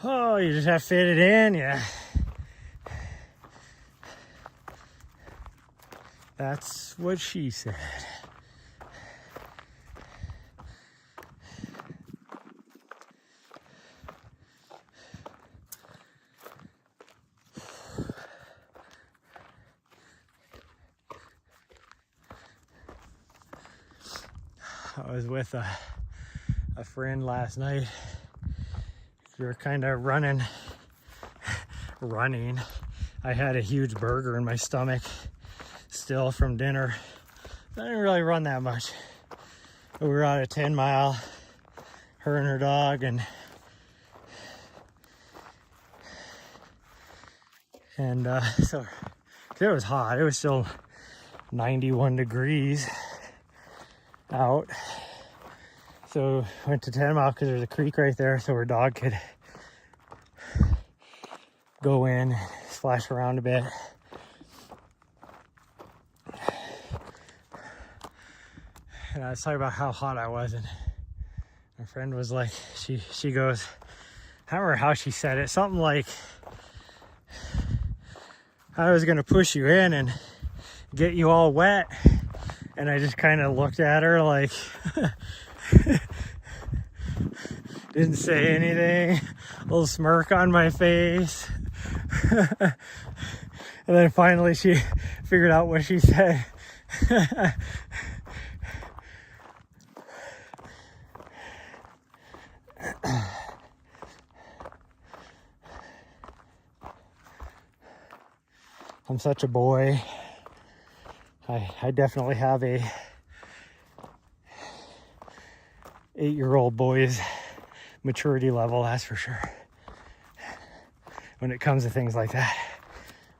A: Oh, you just have to fit it in, yeah. That's what she said. I was with a friend last night. We were kind of running. I had a huge burger in my stomach still from dinner. I didn't really run that much. But we were on a 10-mile, her and her dog, and so it was hot. It was still 91 degrees out. So went to 10 mile because there's a creek right there so her dog could go in, splash around a bit. And I was talking about how hot I was, and my friend was like, she goes, I don't remember how she said it, something like, I was gonna push you in and get you all wet. And I just kind of looked at her like, didn't say anything, a little smirk on my face. And then finally she figured out what she said. I'm such a boy. I definitely have a 8-year-old boy's maturity level, that's for sure. When it comes to things like that.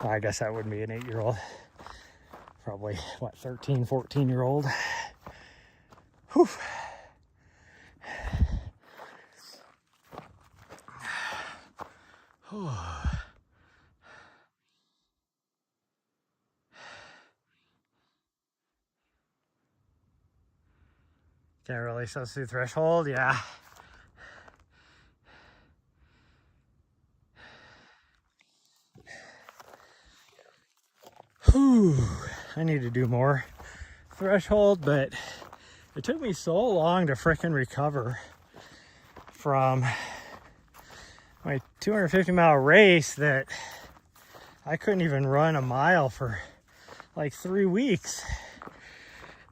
A: Well, I guess that wouldn't be an 8-year-old. Probably, what, 13, 14-year-old. Whew. Can't really sense the threshold, yeah. Whew. I need to do more threshold, but it took me so long to frickin' recover from my 250-mile race that I couldn't even run a mile for like 3 weeks.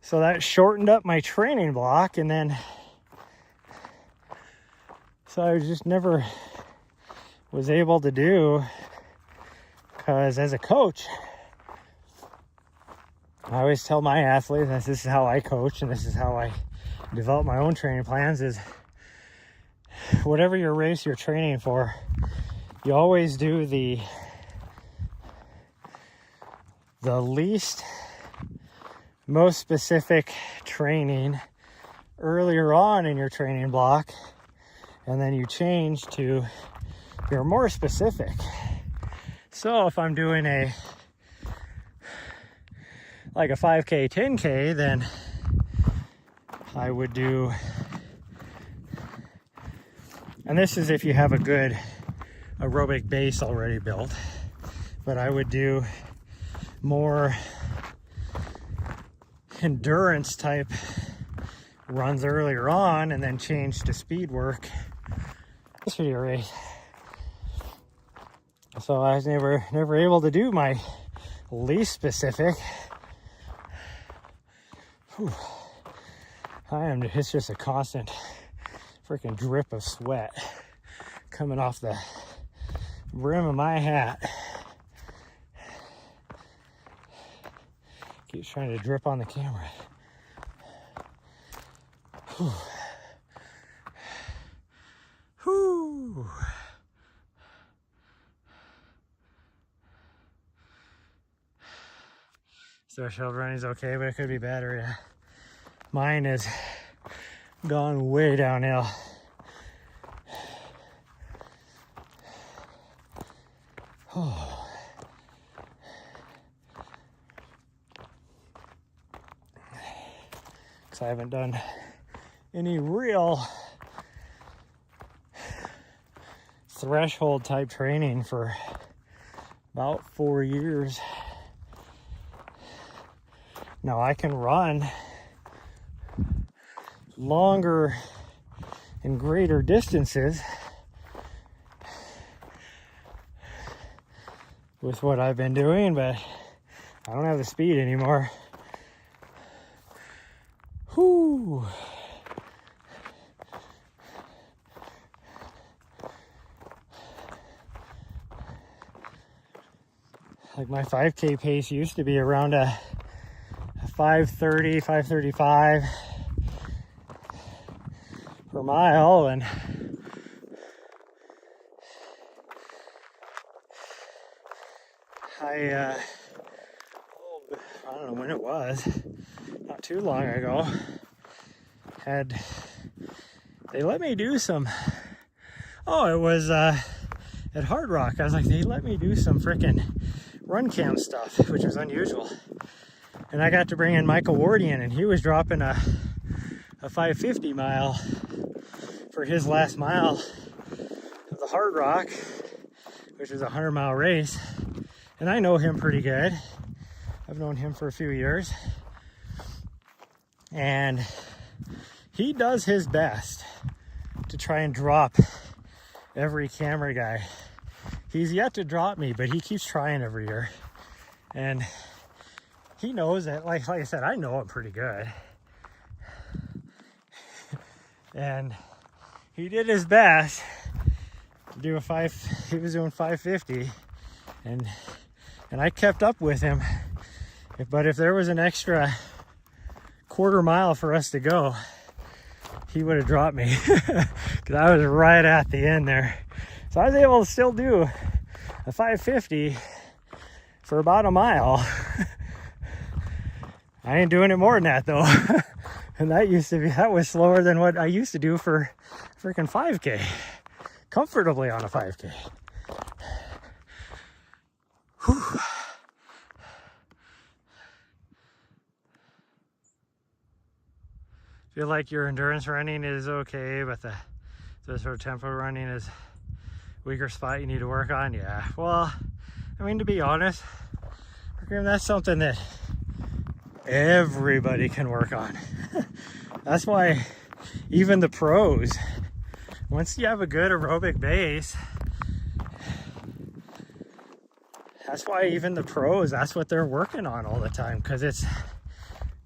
A: So that shortened up my training block, and then so I just never was able to do, because as a coach, I always tell my athletes, this is how I coach and this is how I develop my own training plans, is whatever your race you're training for, you always do the least, most specific training earlier on in your training block, and then you change to your more specific. So if I'm doing like a 5K, 10K, then I would do, and this is if you have a good aerobic base already built, but I would do more endurance type runs earlier on and then change to speed work for your race. So I was never able to do my least specific. Whew. It's just a constant freaking drip of sweat coming off the brim of my hat. Keeps trying to drip on the camera. Whew. Whew. Threshold running's okay, but it could be better. Yeah. Mine has gone way downhill. Oh. Because I haven't done any real threshold type training for about 4 years. Now I can run longer and greater distances with what I've been doing, but I don't have the speed anymore. Whew. Like my 5K pace used to be around a 5:30, 5:35 per mile, and I don't know when it was, not too long ago, they let me do some, it was at Hard Rock. I was like, they let me do some frickin' run cam stuff, which was unusual. And I got to bring in Michael Wardian, and he was dropping a 550 mile for his last mile of the Hard Rock, which was a 100-mile race. And I know him pretty good. I've known him for a few years. And he does his best to try and drop every camera guy. He's yet to drop me, but he keeps trying every year. And he knows that, like I said, I know him pretty good. And he did his best to do he was doing 550, and I kept up with him, But if there was an extra quarter mile for us to go, he would have dropped me because I was right at the end there. So I was able to still do a 550 for about a mile. I ain't doing it more than that though. And that was slower than what I used to do for freaking 5K. Comfortably on a 5K. Whew. Feel like your endurance running is okay, but the sort of tempo running is weaker spot you need to work on. Yeah, well, I mean, to be honest, that's something that everybody can work on. That's why even the pros, once you have a good aerobic base, that's why even the pros, that's what they're working on all the time, because it's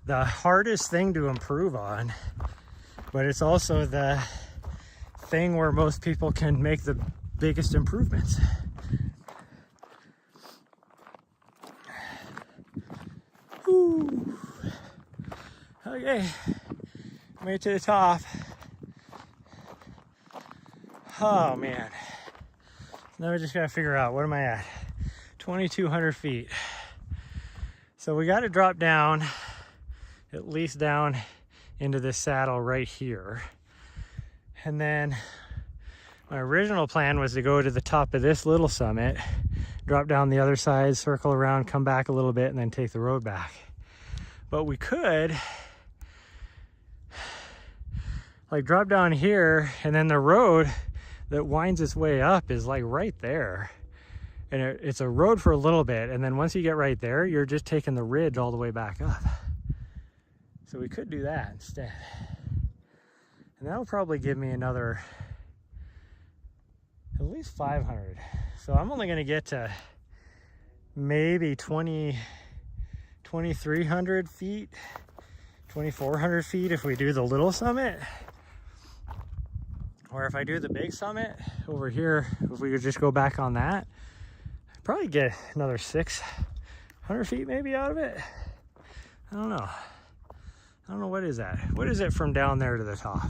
A: the hardest thing to improve on, but it's also the thing where most people can make the biggest improvements. Whew. Okay, made it to the top. Oh man, now we just gotta figure out, what am I at? 2,200 feet. So we got to drop down, at least down into this saddle right here. And then my original plan was to go to the top of this little summit, drop down the other side, circle around, come back a little bit, and then take the road back. But we could like drop down here, and then the road that winds its way up is like right there. And it's a road for a little bit, and then once you get right there, you're just taking the ridge all the way back up. So we could do that instead. And that'll probably give me another, at least 500. So I'm only gonna get to maybe 2,300 feet, 2,400 feet if we do the little summit. Or if I do the big summit over here, if we could just go back on that, probably get another 600 feet maybe out of it. I don't know. I don't know, what is that? What is it from down there to the top?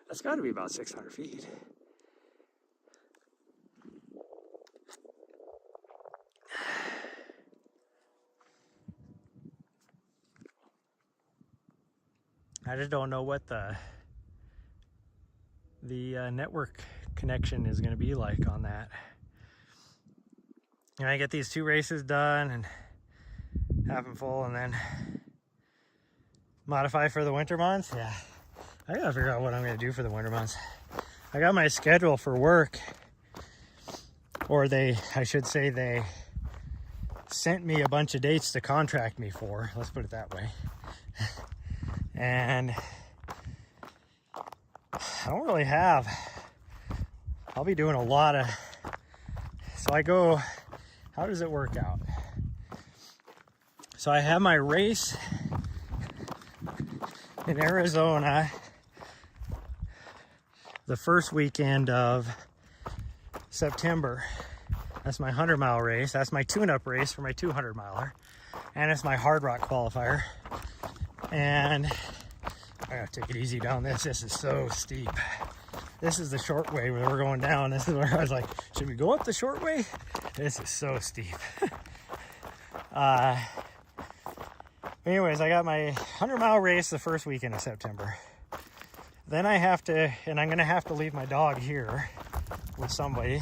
A: That's got to be about 600 feet. I just don't know what the network connection is going to be like on that. And I get these 2 races done and have them full, and then modify for the winter months. Yeah, I gotta figure out what I'm gonna do for the winter months. I got my schedule for work, or I should say they sent me a bunch of dates to contract me for, let's put it that way. And I don't really have, I'll be doing a lot of, so I go, how does it work out? So I have my race in Arizona the first weekend of September. That's my 100-mile race. That's my tune-up race for my 200-miler. And it's my Hard Rock qualifier. And I gotta take it easy down this. This is so steep. This is the short way where we're going down. This is where I was like, should we go up the short way? This is so steep. Anyways, I got my 100-mile race the first weekend of September. Then I have to, and I'm gonna have to leave my dog here with somebody.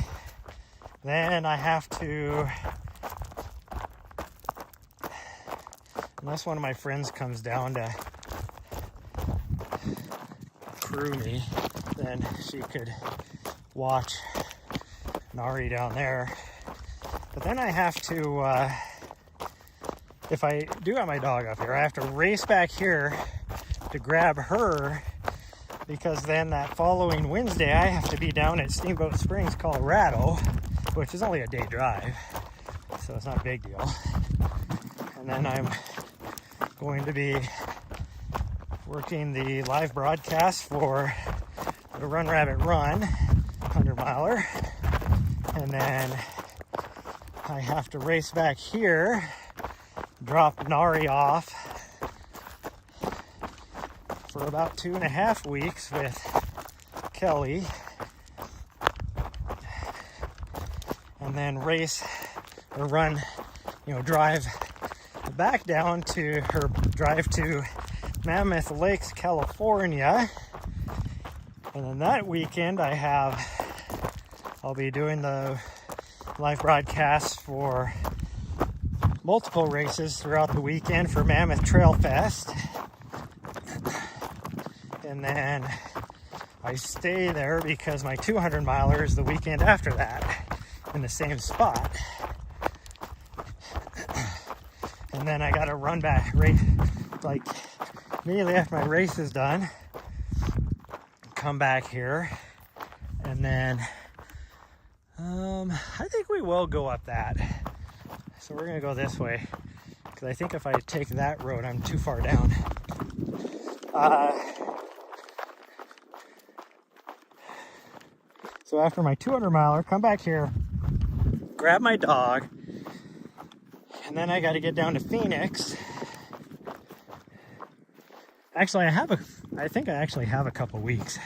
A: Then I have to, unless one of my friends comes down to crew me, then she could watch Nari down there. But then I have to, if I do have my dog up here, I have to race back here to grab her, because then that following Wednesday I have to be down at Steamboat Springs, Colorado, which is only a day drive, so it's not a big deal. And then I'm going to be working the live broadcast for the Run Rabbit Run 100-miler, and then I have to race back here dropped Nari off for about 2.5 weeks with Kelly, and then drive back down to her drive to Mammoth Lakes, California. And then that weekend I'll be doing the live broadcast for multiple races throughout the weekend for Mammoth Trail Fest. And then I stay there because my 200 miler is the weekend after that in the same spot. And then I got to run back like immediately after my race is done, come back here, and then I think we will go up that. So we're gonna go this way because I think if I take that road, I'm too far down. So after my 200 miler, come back here, grab my dog, and then I got to get down to Phoenix. Actually, I think I actually have a couple weeks.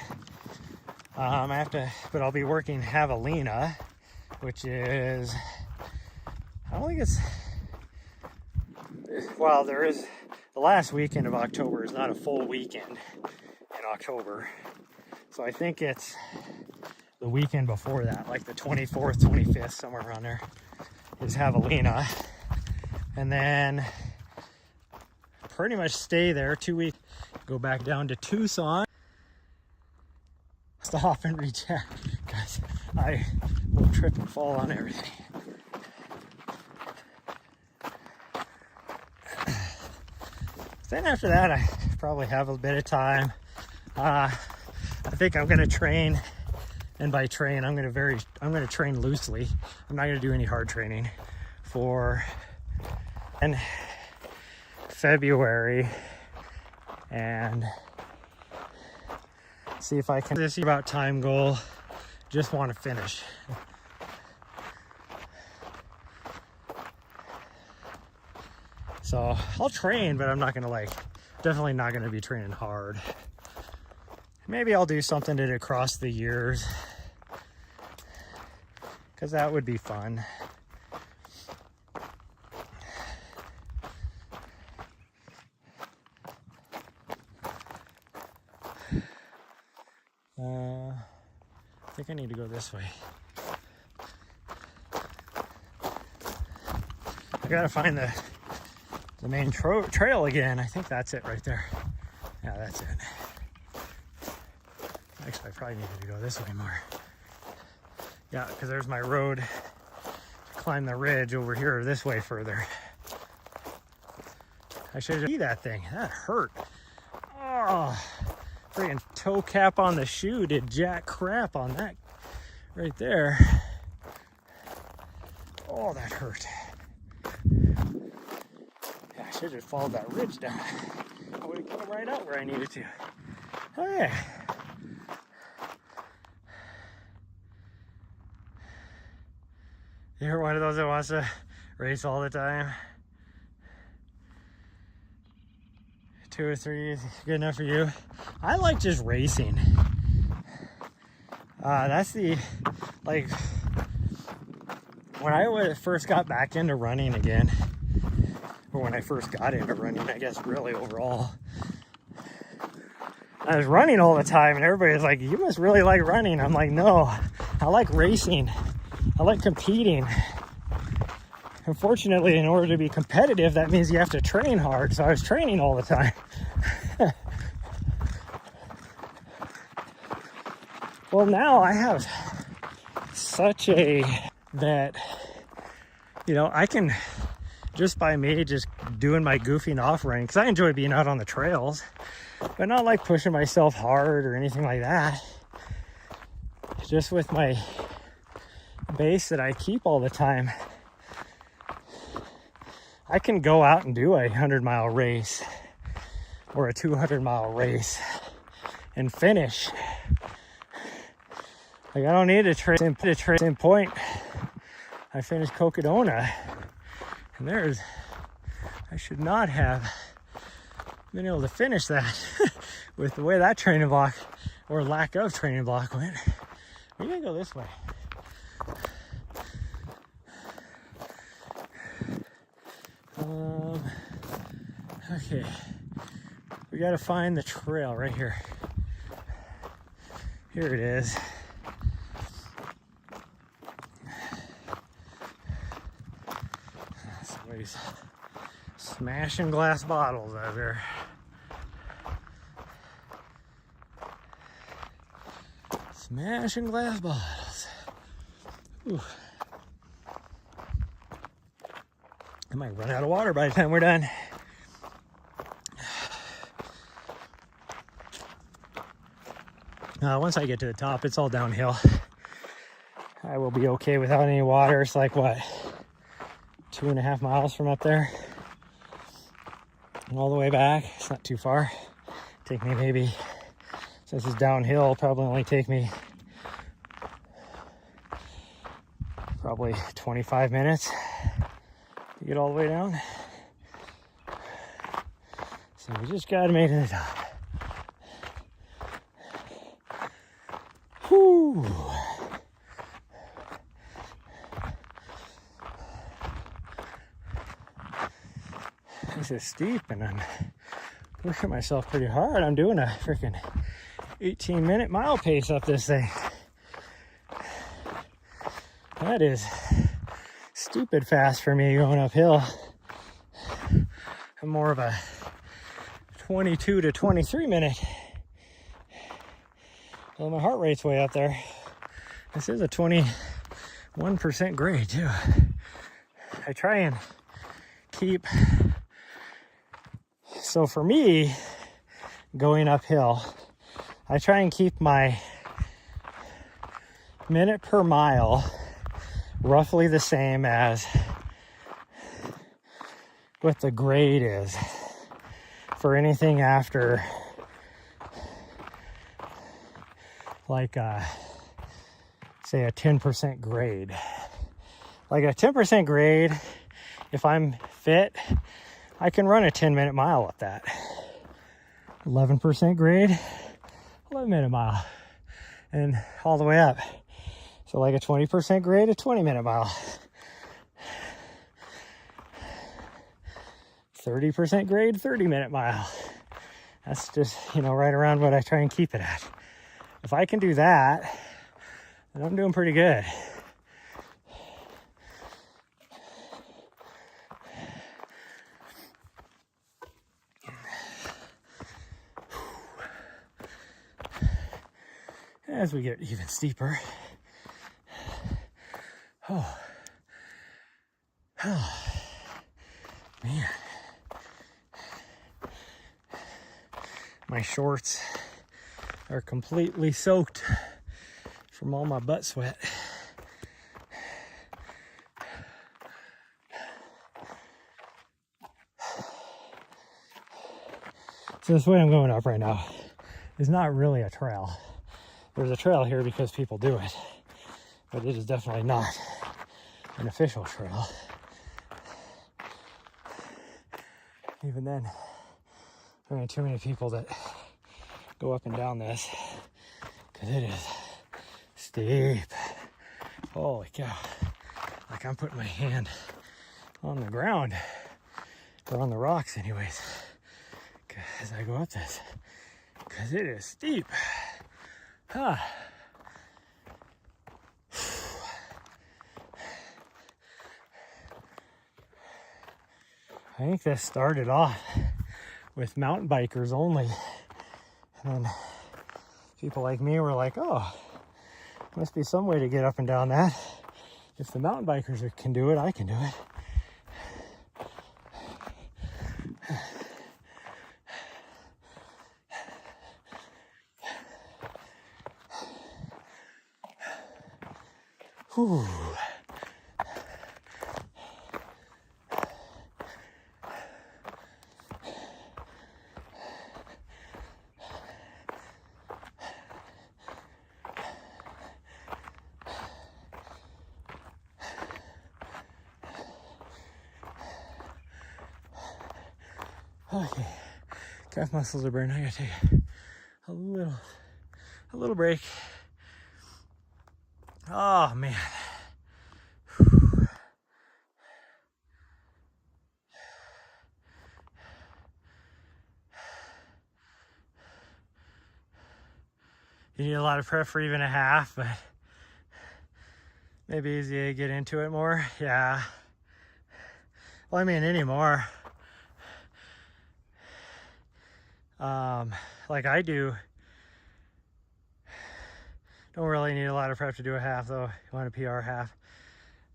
A: But I'll be working Javelina, which is, I don't think it's, well, there is, the last weekend of October is not a full weekend in October. So I think it's the weekend before that, like the 24th, 25th, somewhere around there, is Javelina. And then pretty much stay there 2 weeks, go back down to Tucson, stop and recheck, guys. I will trip and fall on everything. Then after that, I probably have a bit of time. I think I'm gonna train, and by train, I'm gonna train loosely. I'm not gonna do any hard training for February, and see if I can. This is about time goal. Just want to finish. So I'll train, but I'm not gonna definitely not gonna be training hard. Maybe I'll do something to across the years, because that would be fun. I think I need to go this way. I gotta find the main trail again. I think that's it right there. Yeah, that's it. Actually, I probably needed to go this way more. Yeah, because there's my road to climb the ridge over here this way further. I should have seen that thing. That hurt. Oh, freaking toe cap on the shoe did jack crap on that right there. Oh, that hurt. Yeah, I should have followed that ridge down. I would have come right out where I needed to. Hey. You're one of those that wants to race all the time? 2 or 3 is good enough for you? I like just racing. That's the, when I first got back into running again, or when I first got into running, I guess really overall, I was running all the time and everybody was like, you must really like running. I'm like, no, I like racing. I like competing. Unfortunately, in order to be competitive, that means you have to train hard. So I was training all the time. Well, now I have such that, I can, just by me just doing my goofing off running, because I enjoy being out on the trails, but not like pushing myself hard or anything like that. Just with my base that I keep all the time, I can go out and do a 100-mile race or a 200-mile race and finish. I don't need to train point. I finished Cocodona, and there's I should not have been able to finish that with the way that training block, or lack of training block, went. We're gonna go this way. Okay, we gotta find the trail right here. Here it is. Somebody's smashing glass bottles out there. Smashing glass bottles. Ooh. I might run out of water by the time we're done. Once I get to the top, it's all downhill. I will be okay without any water. It's like, what, 2.5 miles from up there all the way back. It's not too far. Take me maybe, since it's downhill, it'll probably only take me probably 25 minutes to get all the way down. So we just gotta make it to the top. Whew. This is steep, and I'm pushing myself pretty hard. I'm doing a freaking 18-minute mile pace up this thing. That is stupid fast for me going uphill. I'm more of a 22 to 23 minute. Well, my heart rate's way up there. This is a 21% grade too. I try and keep, so for me, going uphill, I try and keep my minute per mile roughly the same as what the grade is for anything after, like say a 10% grade. Like a 10% grade, if I'm fit, I can run a 10-minute mile with that. 11% grade, 11-minute mile, and all the way up. So like a 20% grade, a 20-minute mile. 30% grade, 30-minute mile. That's just, right around what I try and keep it at. If I can do that, then I'm doing pretty good. As we get even steeper. Oh, man. My shorts are completely soaked from all my butt sweat. So this way I'm going up right now is not really a trail. There's a trail here because people do it, but it is definitely not an official trail. Even then, there ain't too many people that go up and down this, because it is steep. Holy cow. Like I'm putting my hand on the ground, or on the rocks anyways, as I go up this, because it is steep. I think this started off with mountain bikers only, and then people like me were like, oh, must be some way to get up and down that. If the mountain bikers can do it, I can do it. Whew. Okay, calf muscles are burning. I gotta take a little break. Oh man. You need a lot of prep for even a half, but maybe easy to get into it more. Yeah. Well, I mean, anymore. Like I do. Don't really need a lot of prep to do a half, though. You want a PR half.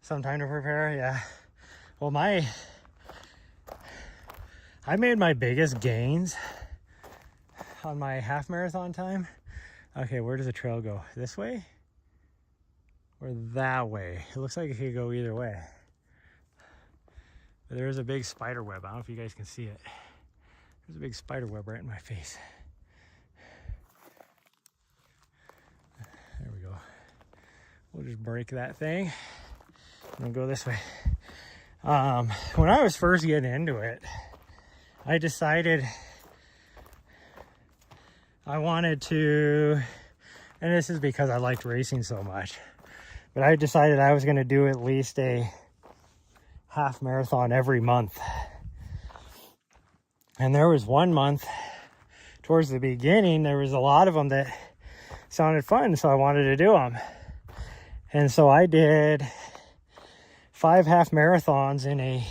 A: Some time to prepare, yeah. Well, I made my biggest gains on my half marathon time. Okay, where does the trail go? This way? Or that way? It looks like it could go either way. But there is a big spider web. I don't know if you guys can see it. There's a big spider web right in my face. There we go. We'll just break that thing and go this way. When I was first getting into it, I decided I wanted to, and this is because I liked racing so much, but I decided I was going to do at least a half marathon every month. And there was one month towards the beginning, there was a lot of them that sounded fun, so I wanted to do them. And so I did 5 half marathons in a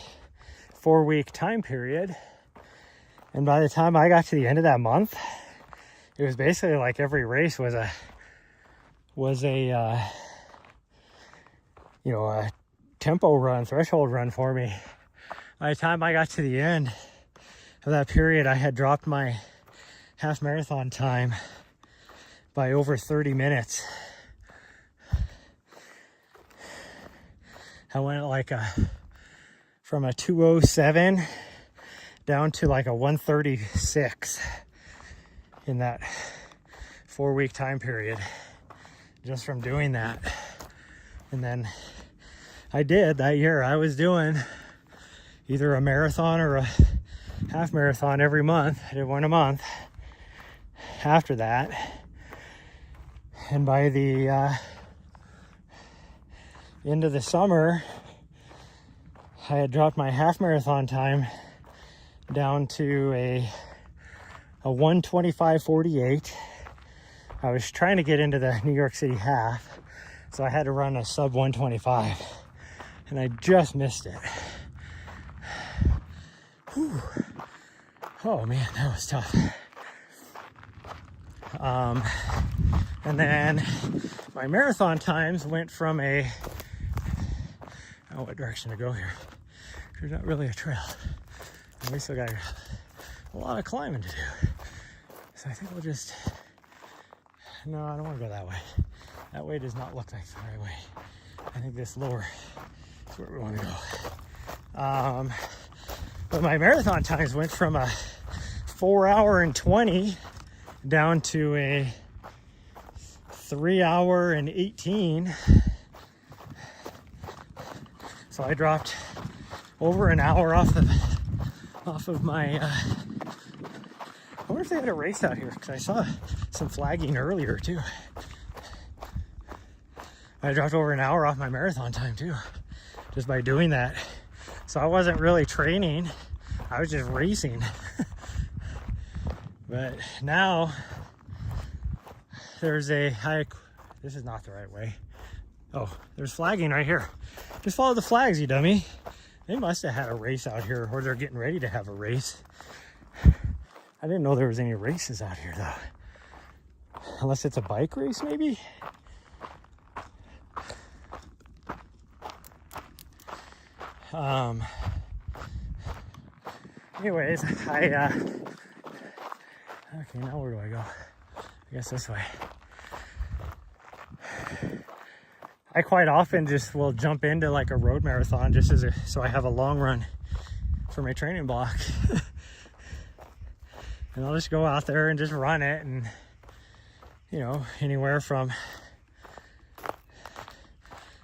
A: 4-week time period. And by the time I got to the end of that month, it was basically like every race was a tempo run, threshold run for me. By the time I got to the end of that period, I had dropped my half marathon time by over 30 minutes. I went like from a 2:07 down to like a 1:36 in that 4-week time period, just from doing that. And then I did that year, I was doing either a marathon or a half marathon every month. I did one a month after that. And by the end of the summer, I had dropped my half marathon time down to a 1:25:48. I was trying to get into the New York City half, so I had to run a sub 1:25, and I just missed it. Whew. Oh man, that was tough. And then my marathon times went from I don't know what direction to go here. There's not really a trail. And we still got a lot of climbing to do. So I think we'll just, no, I don't want to go that way. That way does not look like the right way. I think this lower is where we want to go. But my marathon times went from a 4-hour and 20 down to a 3-hour and 18. So I dropped over an hour off of my, I wonder if they had a race out here, because I saw some flagging earlier too. I dropped over an hour off my marathon time too, just by doing that. So I wasn't really training, I was just racing. But now there's this is not the right way. Oh, there's flagging right here. Just follow the flags, you dummy. They must have had a race out here, or they're getting ready to have a race. I didn't know there was any races out here though. Unless it's a bike race, maybe? Anyways, okay, now where do I go? I guess this way. I quite often just will jump into like a road marathon just so I have a long run for my training block. And I'll just go out there and just run it, and anywhere from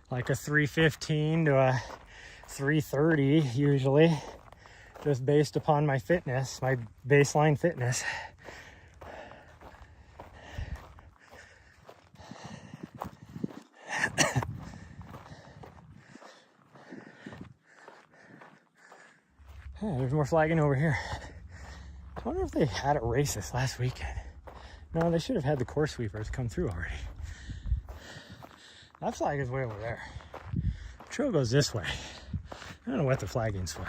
A: like a 3:15 to a 3:30 usually, just based upon my fitness, my baseline fitness. There's more flagging over here. I wonder if they had a race this last weekend. No, they should have had the course sweepers come through already. That flag is way over there. The trail goes this way. I don't know what the flagging's for.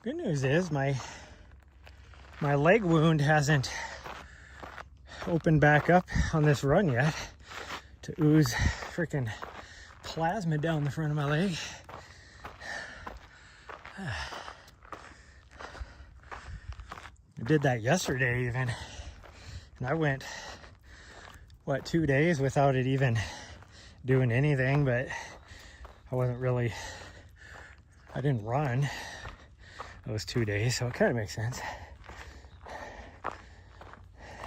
A: Good news is my leg wound hasn't opened back up on this run yet to ooze freaking plasma down the front of my leg. I did that yesterday even, and I went, what, 2 days without it even doing anything, but I didn't run those 2 days, so it kind of makes sense.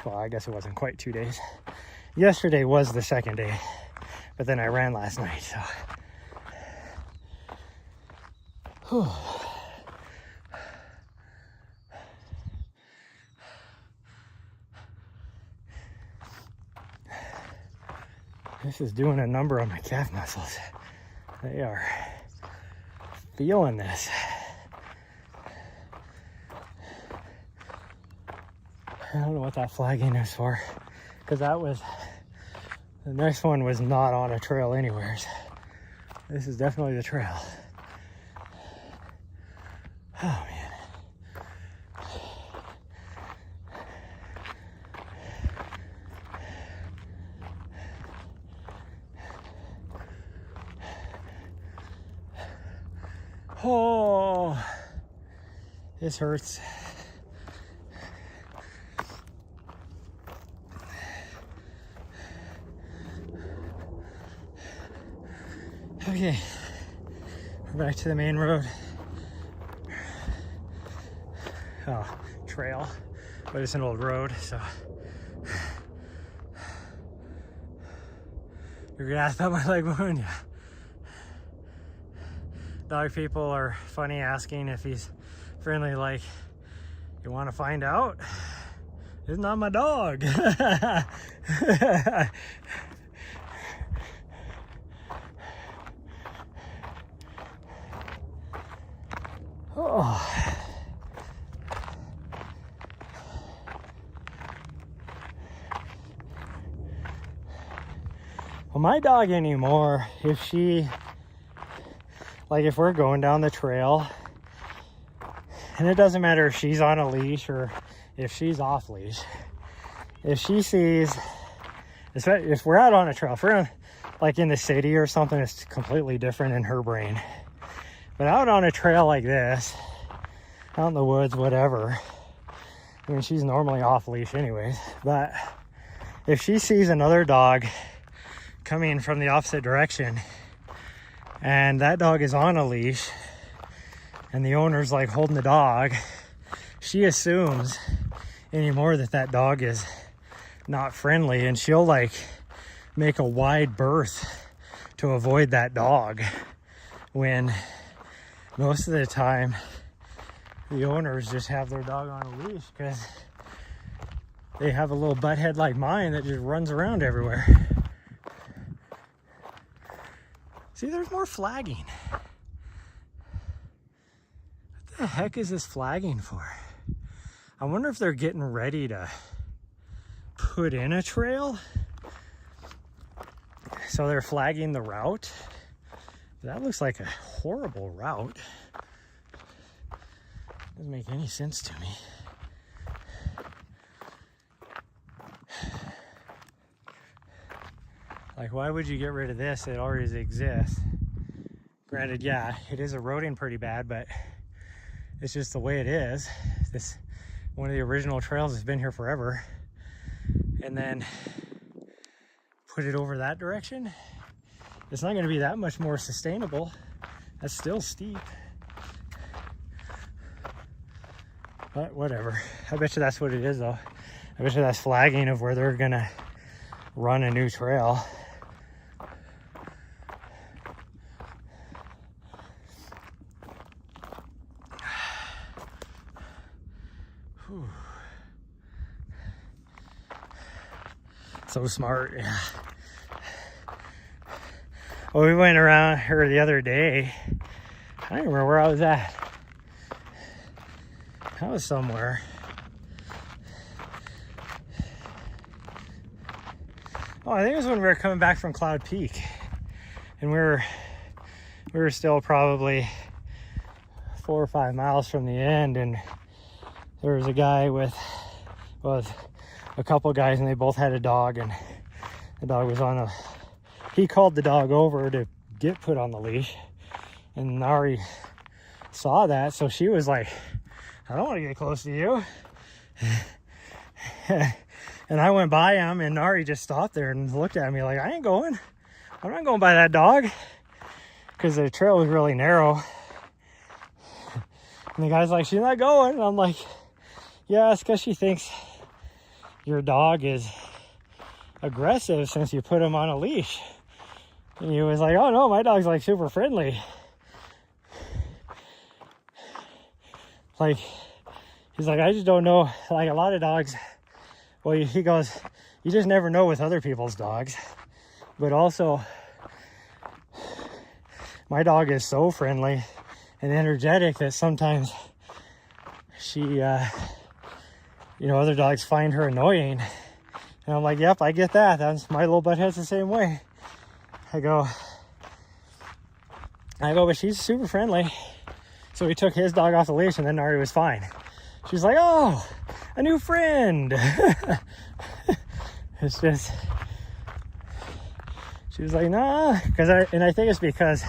A: Well, I guess it wasn't quite 2 days. Yesterday was the second day, but then I ran last night, so. Whew. This is doing a number on my calf muscles. They are feeling this. I don't know what that flagging is for, because the next one was not on a trail anywheres. This is definitely the trail. Oh man. Oh, this hurts. Okay, we're back to the main road. Oh, trail, but it's an old road, so. You're gonna ask about my leg wound? Yeah. Dog people are funny asking if he's friendly, like, you want to find out? It's not my dog. Oh. Well, my dog anymore, if we're going down the trail, and it doesn't matter if she's on a leash or if she's off leash, if she sees, if we're out on a trail, if we're like in the city or something, it's completely different in her brain. But out on a trail like this, out in the woods, whatever, I mean, she's normally off leash anyways, but if she sees another dog coming from the opposite direction and that dog is on a leash and the owner's like holding the dog, she assumes anymore that dog is not friendly, and she'll like make a wide berth to avoid that dog, when most of the time the owners just have their dog on a leash because they have a little butt head like mine that just runs around everywhere. See, there's more flagging. What the heck is this flagging for? I wonder if they're getting ready to put in a trail. So they're flagging the route. That looks like a horrible route. Doesn't make any sense to me. Like, why would you get rid of this? It already exists. Granted, yeah, it is eroding pretty bad, but it's just the way it is. This one of the original trails has been here forever. and then put it over that direction, it's not going to be that much more sustainable. That's still steep. But whatever. I bet you that's what it is though. I bet you that's flagging of where they're gonna run a new trail. Whew. So smart, yeah. Well, we went around here the other day. I don't remember where I was at. I was somewhere. Oh, I think it was when we were coming back from Cloud Peak, and we were still probably 4 or 5 miles from the end, and there was a guy with a couple guys, and they both had a dog, and the dog was on he called the dog over to get put on the leash, and Nari saw that, so she was like, I don't want to get close to you. And I went by him, and Nari just stopped there and looked at me like, I ain't going. I'm not going by that dog. Because the trail was really narrow. And the guy's like, she's not going. And I'm like, yeah, it's because she thinks your dog is aggressive since you put him on a leash. And he was like, oh no, my dog's like super friendly. Like, he's like, I just don't know. Like a lot of dogs, well, he goes, you just never know with other people's dogs. But also, my dog is so friendly and energetic that sometimes she, other dogs find her annoying. And I'm like, yep, I get that. That's my little butthead's the same way. I go, but she's super friendly. So we took his dog off the leash, and then Nari was fine. She's like, oh, a new friend. It's just, she was like, nah. I think it's because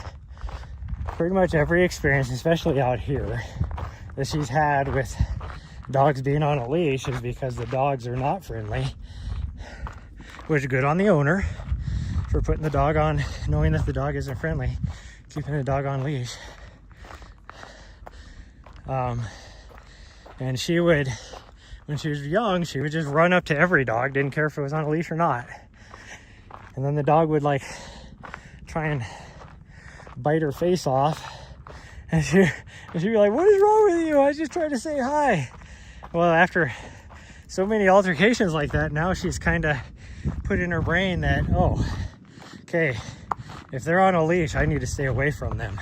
A: pretty much every experience, especially out here, that she's had with dogs being on a leash is because the dogs are not friendly. Which is good on the owner for putting the dog on, knowing that the dog isn't friendly, keeping the dog on leash. And she would, when she was young, she would just run up to every dog, didn't care if it was on a leash or not. And then the dog would like try and bite her face off. And she'd be like, what is wrong with you? I was just trying to say hi. Well, after so many altercations like that, now she's kind of put in her brain that, oh, okay, if they're on a leash, I need to stay away from them.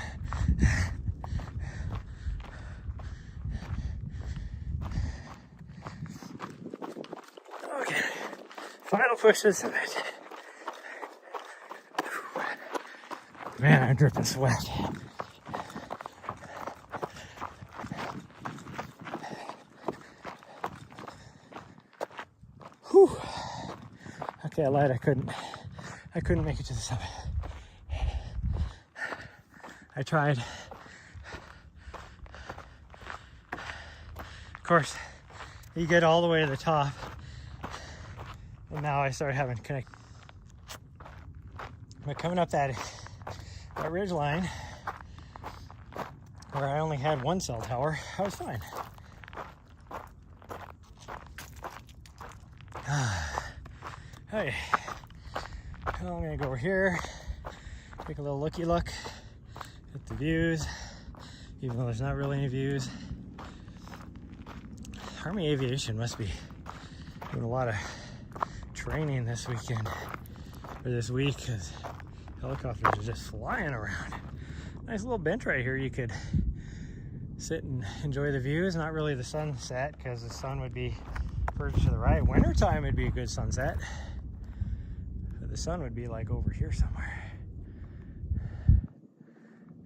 A: Okay, final pushes of it. Man, I'm dripping sweat. Whew. Okay, I lied. I couldn't make it to the summit. I tried. Of course, you get all the way to the top, and now I started having to connect. But coming up that ridge line, where I only had one cell tower, I was fine. Hey, well, I'm gonna go over here, take a little looky look at the views, even though there's not really any views. Army Aviation must be doing a lot of training this weekend, or this week, because helicopters are just flying around. Nice little bench right here. You could sit and enjoy the views. Not really the sunset, because the sun would be further to the right. Wintertime would be a good sunset. But the sun would be like over here somewhere.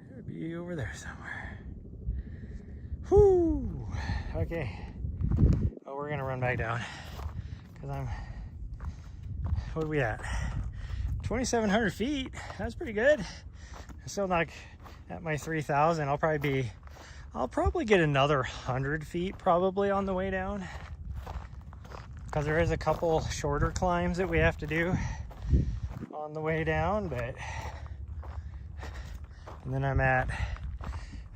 A: It would be over there somewhere. Whoo! Okay. Well, we're gonna run back down, because what are we at? 2,700 feet. That's pretty good. I'm still not at my 3,000. I'll probably get another 100 feet probably on the way down. because there is a couple shorter climbs that we have to do on the way down, but and then I'm at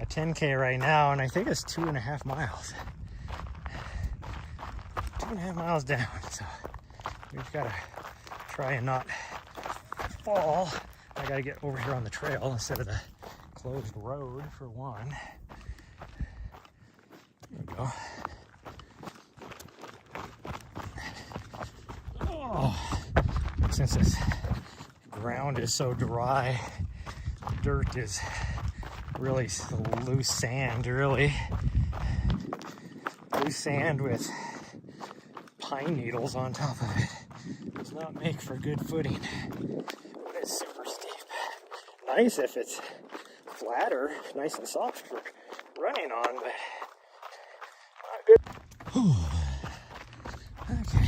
A: a 10K right now, and I think it's 2.5 miles. 2.5 miles down, so we've got to try and not fall. I got to get over here on the trail instead of the closed road for one. There we go. Oh, since this ground is so dry, dirt is really loose sand, really. Loose sand with pine needles on top of it does not make for good footing. It's super steep. Nice if it's flatter, nice and soft for running on, but not good. Okay.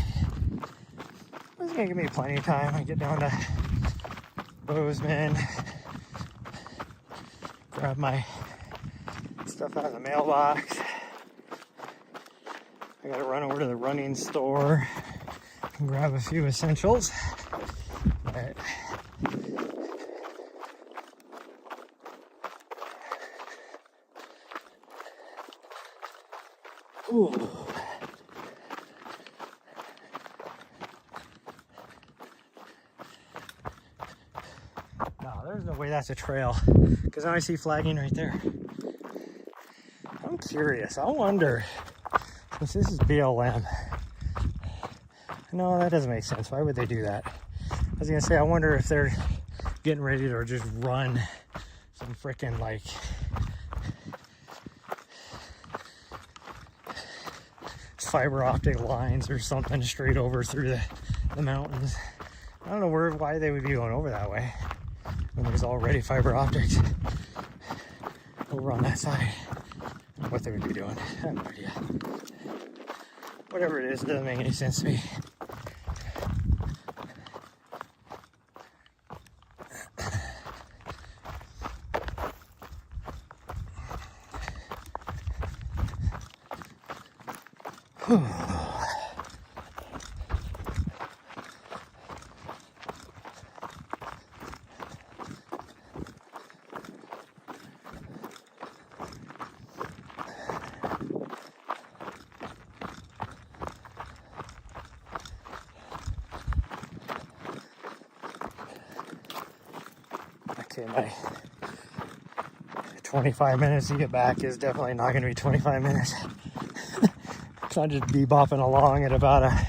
A: This is gonna give me plenty of time. I get down to Bozeman, grab my stuff out of the mailbox. I gotta run over to the running store and grab a few essentials. But ooh. No, there's no way that's a trail, because now I see flagging right there. I'm curious. I wonder, since this is BLM. No, that doesn't make sense. Why would they do that? I was gonna say, I wonder if they're getting ready to just run some freaking like fiber optic lines or something straight over through the mountains. I don't know why they would be going over that way when there's already fiber optics over on that side. I don't know what they would be doing. I have no idea. Whatever it is, it doesn't make any sense to me. Okay, my 25 minutes to get back is definitely not going to be 25 minutes. So I'll just be bopping along at about a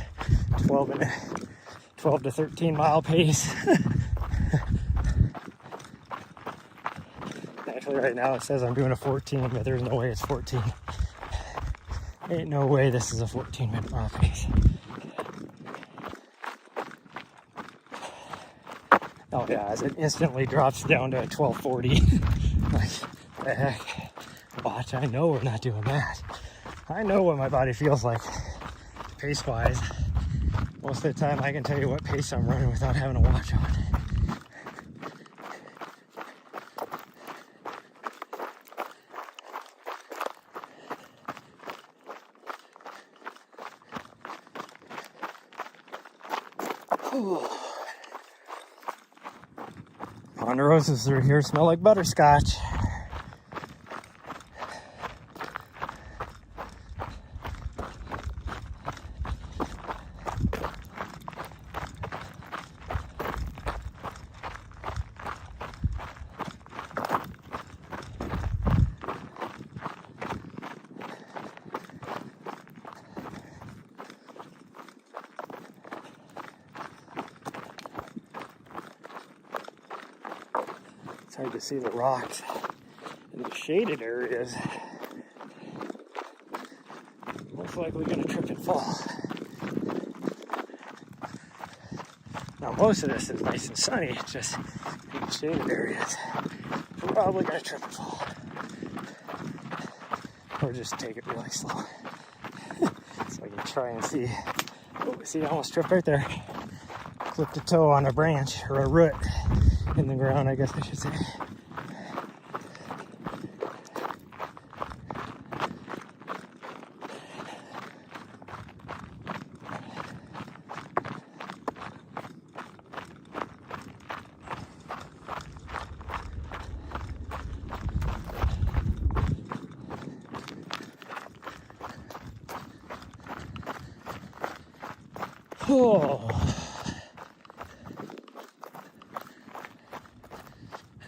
A: 12 to 13 mile pace. Actually, right now it says I'm doing a 14, but there's no way it's 14. Ain't no way this is a 14-minute mile pace. Oh yeah, as it instantly drops down to 12:40. Like, the heck? Watch, I know we're not doing that. I know what my body feels like, pace-wise. Most of the time I can tell you what pace I'm running without having a watch on. Ponderosas through here smell like butterscotch. It's hard to see the rocks in the shaded areas. Most likely gonna trip and fall. Now most of this is nice and sunny, it's just in the shaded areas. Probably gonna trip and fall. Or just take it really slow. So I can try and see. Oh, see, I almost tripped right there. Clipped a toe on a branch, or a root in the ground, I guess I should say. Oh.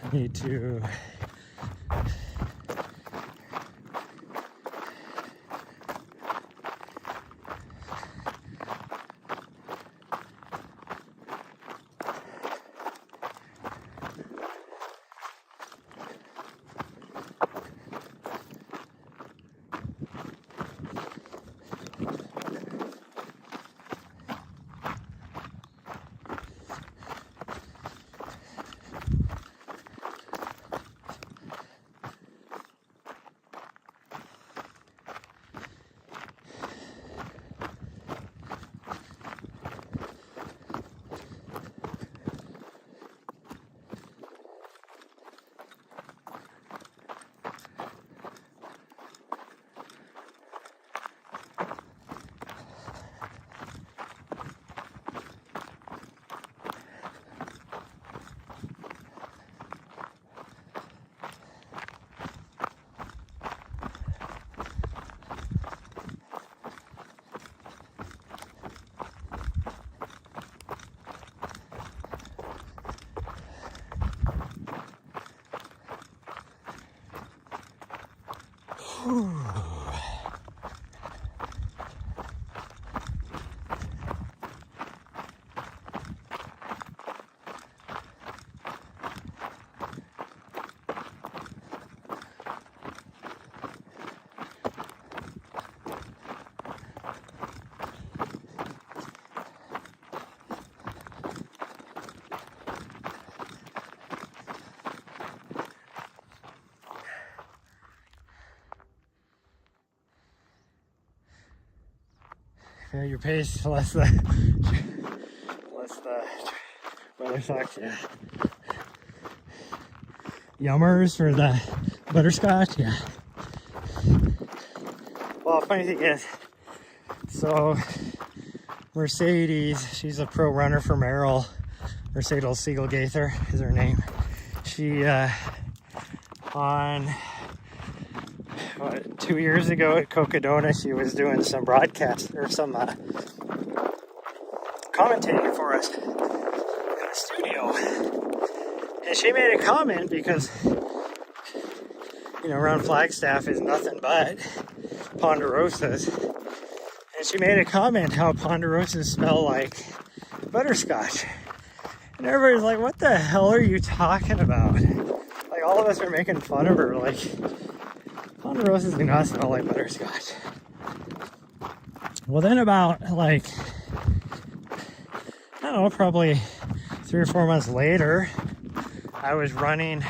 A: I need to your pace less the weather sucks, yeah. Yummers for the butterscotch, yeah. Well, funny thing is, so Mercedes, she's a pro runner for Merrill. Mercedes Siegel Gaither is her name. She on 2 years ago at Cocodona, she was doing some broadcast or some commentating for us in the studio, and she made a comment because, you know, around Flagstaff is nothing but ponderosas, and she made a comment how ponderosas smell like butterscotch, and everybody's like, what the hell are you talking about? Like, all of us are making fun of her, like, ponderosas do not smell like butterscotch. Well, then about, like, I don't know, probably 3 or 4 months later, I was running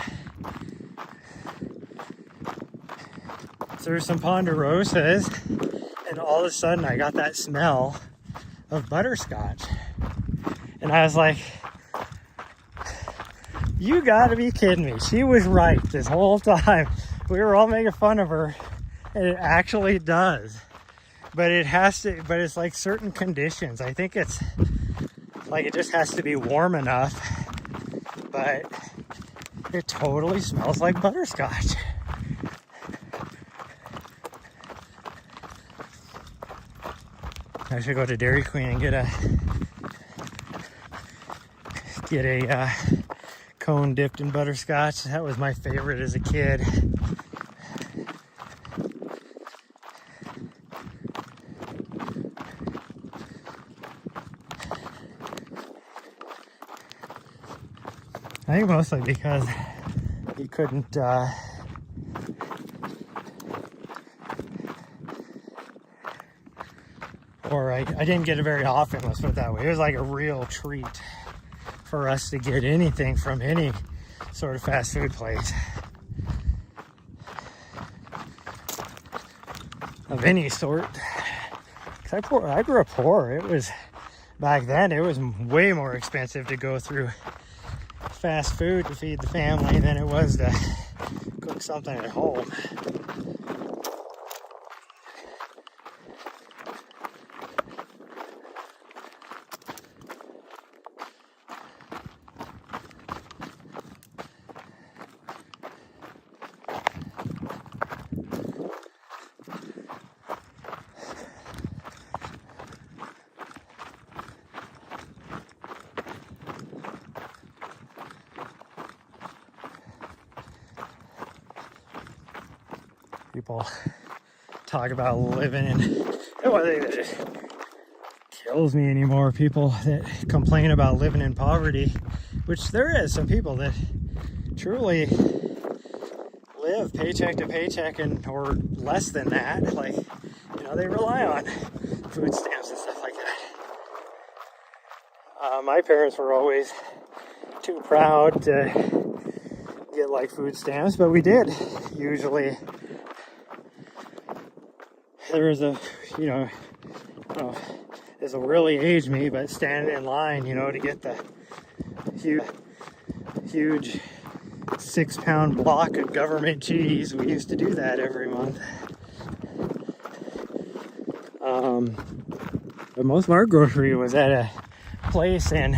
A: through some ponderosas, and all of a sudden I got that smell of butterscotch. And I was like, you gotta be kidding me. She was right this whole time. We were all making fun of her, and it actually does. But it has to, but it's like certain conditions. I think it's like, it just has to be warm enough, but it totally smells like butterscotch. I should go to Dairy Queen and get a cone dipped in butterscotch. That was my favorite as a kid. I think mostly because you couldn't or I didn't get it very often, let's put it that way. It was like a real treat for us to get anything from any sort of fast food place of any sort. 'Cause I grew up poor. It was, back then, it was way more expensive to go through fast food to feed the family than it was to cook something at home. People talk about living in, the one thing that just kills me anymore, people that complain about living in poverty, which there is some people that truly live paycheck to paycheck and or less than that. Like, you know, they rely on food stamps and stuff like that. My parents were always too proud to get like food stamps, but we did usually. There was a, you know, I don't know, this will really age me, but standing in line, you know, to get the huge 6-pound block of government cheese. We used to do that every month. But most of our grocery was at a place in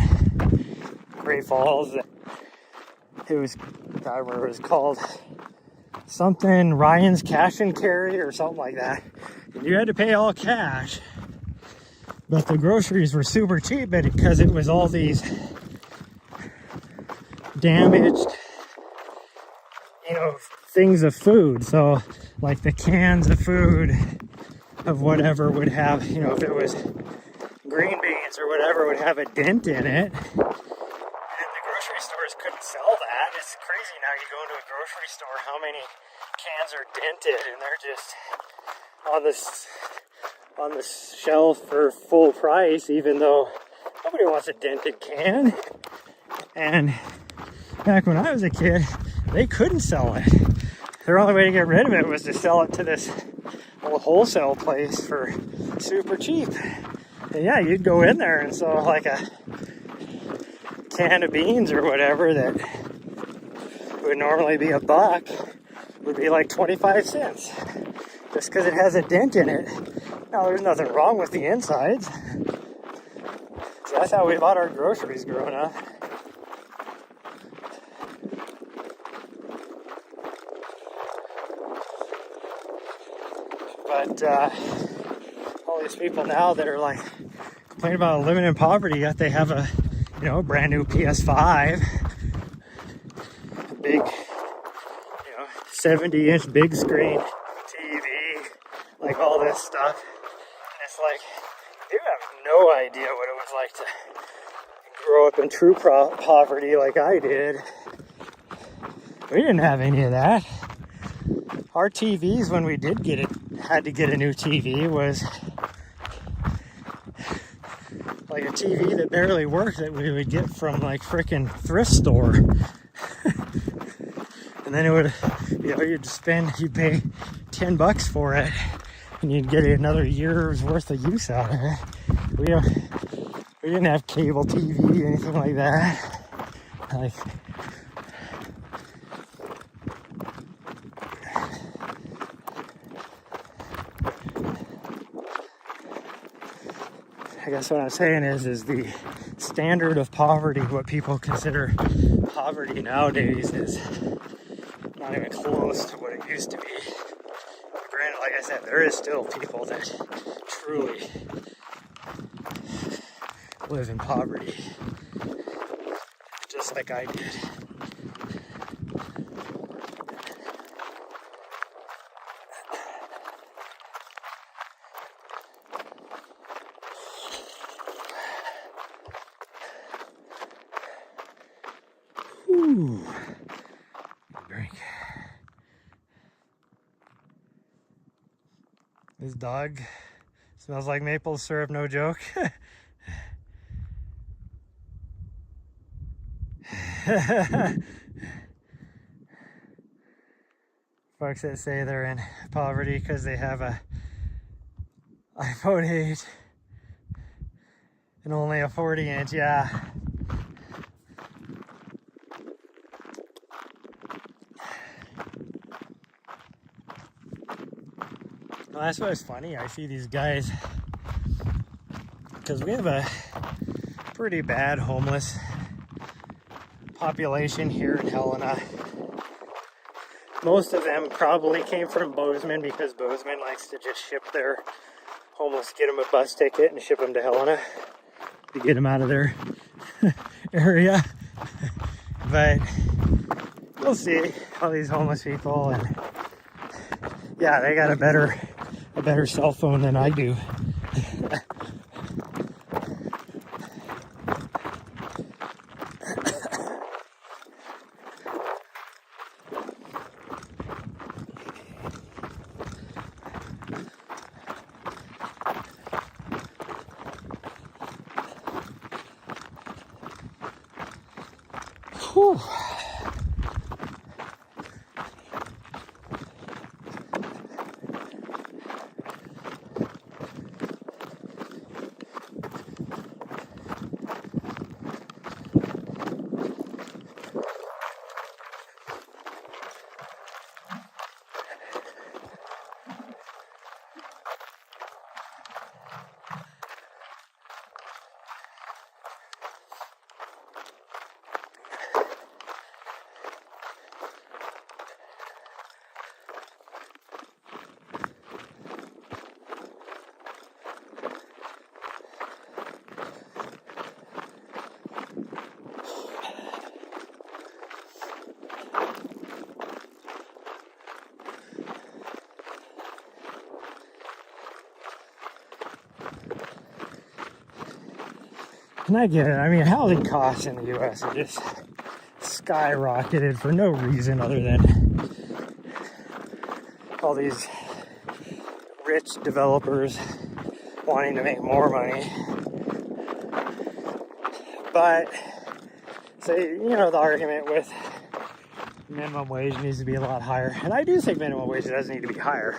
A: Great Falls. It was, I remember it was called something Ryan's Cash and Carry or something like that. And you had to pay all cash. But the groceries were super cheap because it was all these damaged, you know, things of food. So like the cans of food of whatever would have, you know, if it was green beans or whatever, would have a dent in it. And the grocery stores couldn't sell that. It's crazy now. You go into a grocery store, how many cans are dented, and they're just on the shelf for full price, even though nobody wants a dented can. And back when I was a kid, they couldn't sell it. Their only way to get rid of it was to sell it to this little wholesale place for super cheap. And yeah, you'd go in there and sell like a can of beans or whatever that would normally be $1 would be like 25 cents just because it has a dent in it. Now there's nothing wrong with the insides. So that's how we bought our groceries growing up. But all these people now that are like complaining about living in poverty, yet they have a, you know, brand new PS5, a big, you know, 70-inch big screen TV, like all this stuff. And it's like, you have no idea what it was like to grow up in true poverty like I did. We didn't have any of that. Our TVs, when we did get it, had to get a new TV, was like a TV that barely worked that we would get from like frickin' thrift store. And then it would, you know, you'd pay $10 for it and you'd get another year's worth of use out of it. We didn't have cable TV or anything like that. Like, I guess what I'm saying is the standard of poverty, what people consider poverty nowadays, is not even close to what it used to be. But granted, like I said, there is still people that truly live in poverty, just like I did. Ooh, drink. This dog smells like maple syrup, no joke. Folks that say they're in poverty because they have a iPhone 8 and only a 40-inch, yeah. Well, that's what's funny. I see these guys, because we have a pretty bad homeless population here in Helena. Most of them probably came from Bozeman, because Bozeman likes to just ship their homeless, get them a bus ticket and ship them to Helena to get them out of their area. But we'll see all these homeless people, and yeah, they got a better cell phone than I do. Whew. And I get it. I mean, housing costs in the U.S. are just skyrocketed for no reason other than all these rich developers wanting to make more money. But, say, you know, the argument with minimum wage needs to be a lot higher. And I do think minimum wage does need to be higher.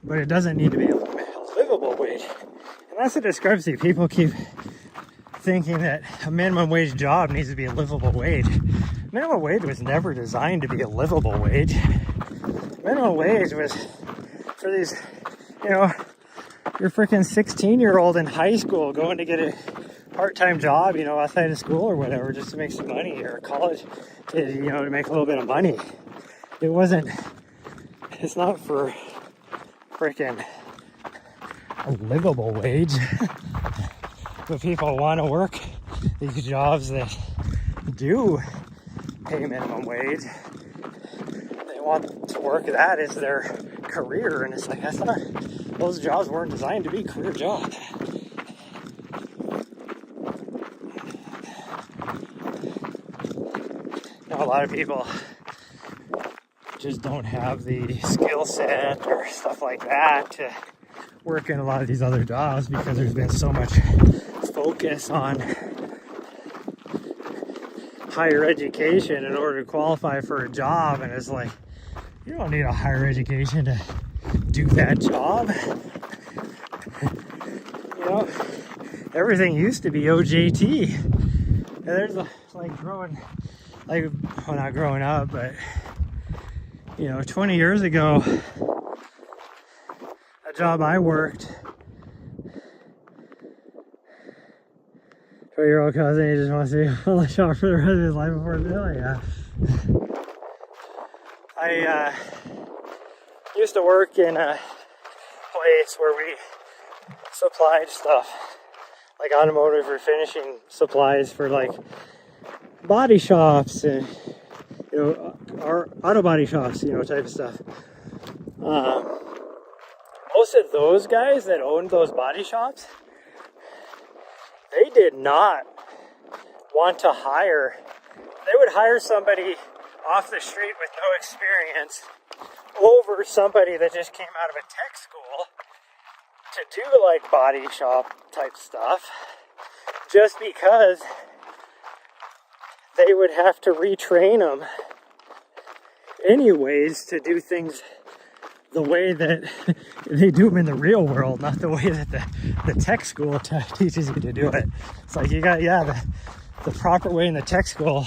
A: But it doesn't need to be a livable wage. And that's the discrepancy. People keep thinking that a minimum wage job needs to be a livable wage. Minimum wage was never designed to be a livable wage. Minimum wage was for these, you know, your freaking 16-year-old in high school going to get a part-time job, you know, outside of school or whatever, just to make some money, or college to, you know, to make a little bit of money. It's not for freaking a livable wage. But people want to work these jobs that do pay minimum wage. They want to work that as their career, and it's like, that's not, those jobs weren't designed to be career jobs. Now, a lot of people just don't have the skill set or stuff like that to work in a lot of these other jobs because there's been so much focus on higher education in order to qualify for a job, and it's like, you don't need a higher education to do that job. You know, everything used to be OJT, and there's not growing up, but you know, 20 years ago, a job I worked, 20-year-old cousin, he just wants to be on the shop for the rest of his life before it's done. Yeah. I used to work in a place where we supplied stuff, like automotive refinishing supplies for like body shops and, you know, our auto body shops, you know, type of stuff. Most of those guys that owned those body shops, they did not want to hire. They would hire somebody off the street with no experience over somebody that just came out of a tech school to do like body shop type stuff, just because they would have to retrain them anyways to do things the way that they do them in the real world, not the way that the tech school teaches you to do it. It's like, you got, the proper way in the tech school,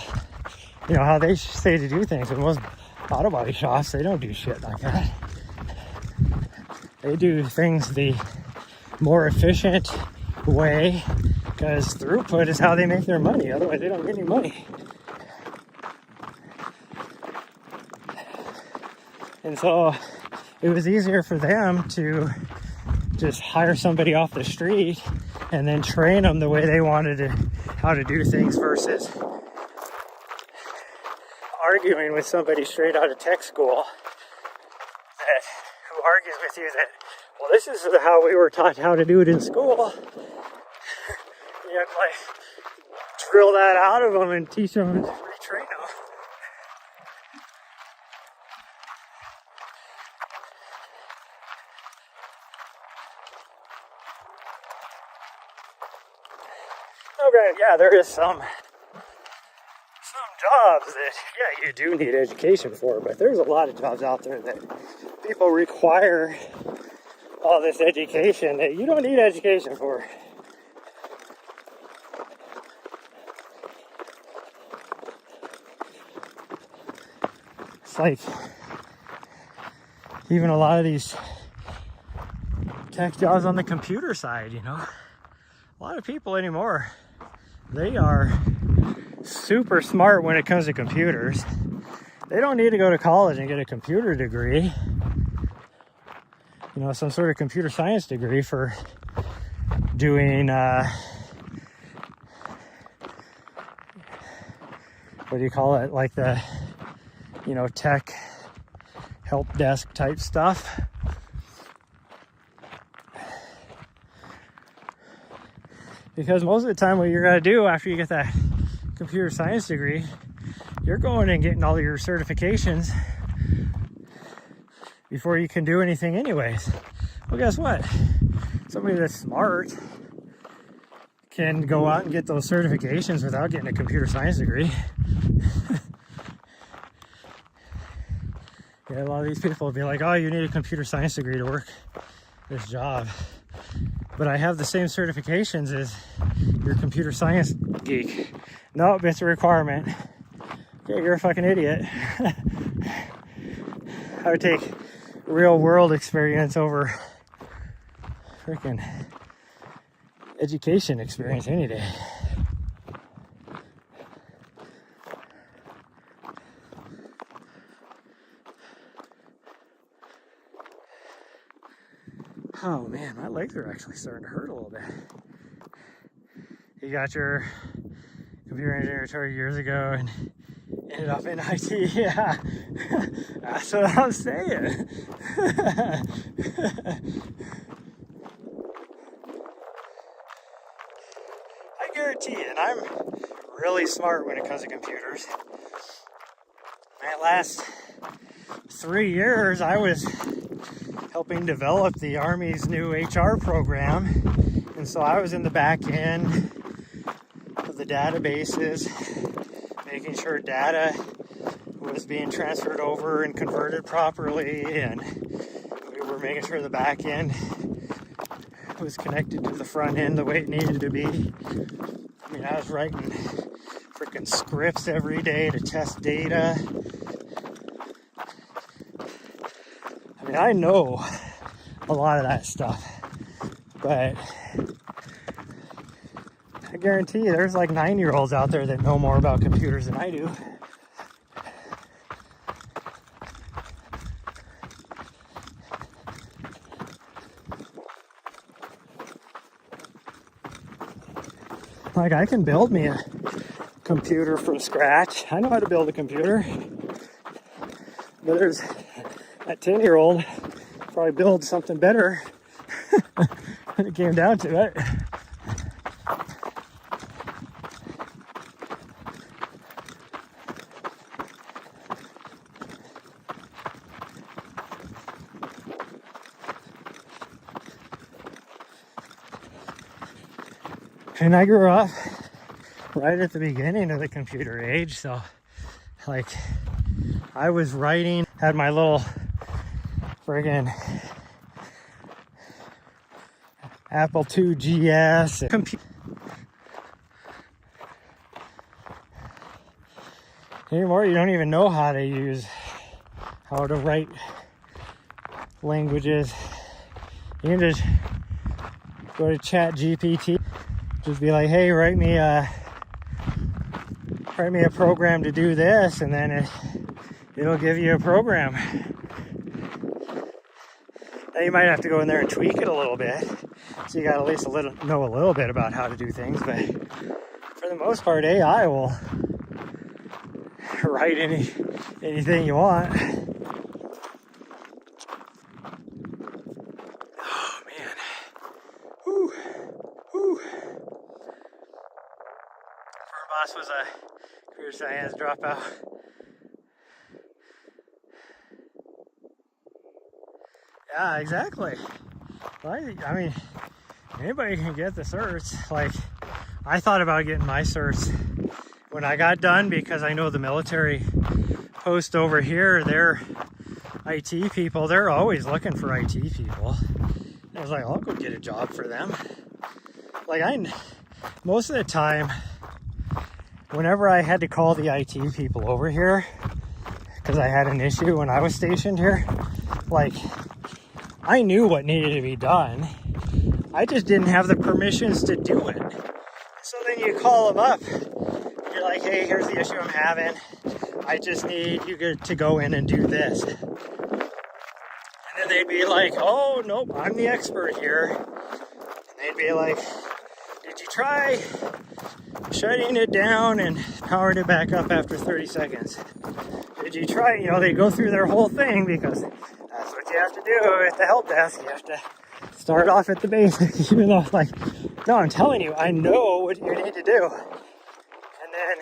A: you know, how they say to do things. And most auto body shops, they don't do shit like that. They do things the more efficient way, because throughput is how they make their money. Otherwise, they don't get any money. And so it was easier for them to just hire somebody off the street and then train them the way they wanted how to do things, versus arguing with somebody straight out of tech school argues with you that, well, this is how we were taught how to do it in school. You have to like drill that out of them and teach them and retrain them. Okay, yeah, there is some jobs that, yeah, you do need education for, but there's a lot of jobs out there that people require all this education that you don't need education for. It's like even a lot of these tech jobs on the computer side, you know, a lot of people anymore, they are super smart when it comes to computers. They don't need to go to college and get a computer degree, you know, some sort of computer science degree for doing what do you call it, like the, you know, tech help desk type stuff. Because most of the time what you're going to do after you get that computer science degree, you're going and getting all your certifications before you can do anything anyways. Well, guess what? Somebody that's smart can go out and get those certifications without getting a computer science degree. Yeah, a lot of these people will be like, oh, you need a computer science degree to work this job. But I have the same certifications as your computer science geek. Nope, it's a requirement. Yeah, you're a fucking idiot. I would take real world experience over freaking education experience any day. Oh man, my legs are actually starting to hurt a little bit. You got your computer engineer 30 years ago and ended up in IT. Yeah, that's what I'm saying. I guarantee you, and I'm really smart when it comes to computers. My last 3 years, I was helping develop the Army's new HR program, and so I was in the back end of the databases, making sure data was being transferred over and converted properly, and we were making sure the back end was connected to the front end the way it needed to be. I mean, I was writing freaking scripts every day to test data. I mean, I know a lot of that stuff, but I guarantee you there's like 9-year-olds out there that know more about computers than I do. Like, I can build me a computer from scratch. I know how to build a computer. But there's that 10-year-old probably build something better when it came down to it. And I grew up right at the beginning of the computer age, so like I was writing, had my little friggin' Apple II GS. Anymore, you don't even know how to write languages. You can just go to ChatGPT, just be like, hey, write me a program to do this, and then it'll give you a program. Now you might have to go in there and tweak it a little bit, so you got at least know a little bit about how to do things. But for the most part, AI will write anything you want. boss was a computer science dropout. Yeah, exactly. Right? I mean, anybody can get the certs. Like, I thought about getting my certs when I got done because I know the military post over here, they're IT people. They're always looking for IT people. I was like, I'll go get a job for them. Like, most of the time, whenever I had to call the IT people over here, because I had an issue when I was stationed here, like, I knew what needed to be done. I just didn't have the permissions to do it. So then you call them up. You're like, hey, here's the issue I'm having. I just need you to go in and do this. And then they'd be like, oh, nope, I'm the expert here. And they'd be like, did you try shutting it down and powering it back up after 30 seconds? Did you try, they go through their whole thing because that's what you have to do at the help desk. You have to start off at the basics, even though, like, no, I'm telling you, I know what you need to do. And then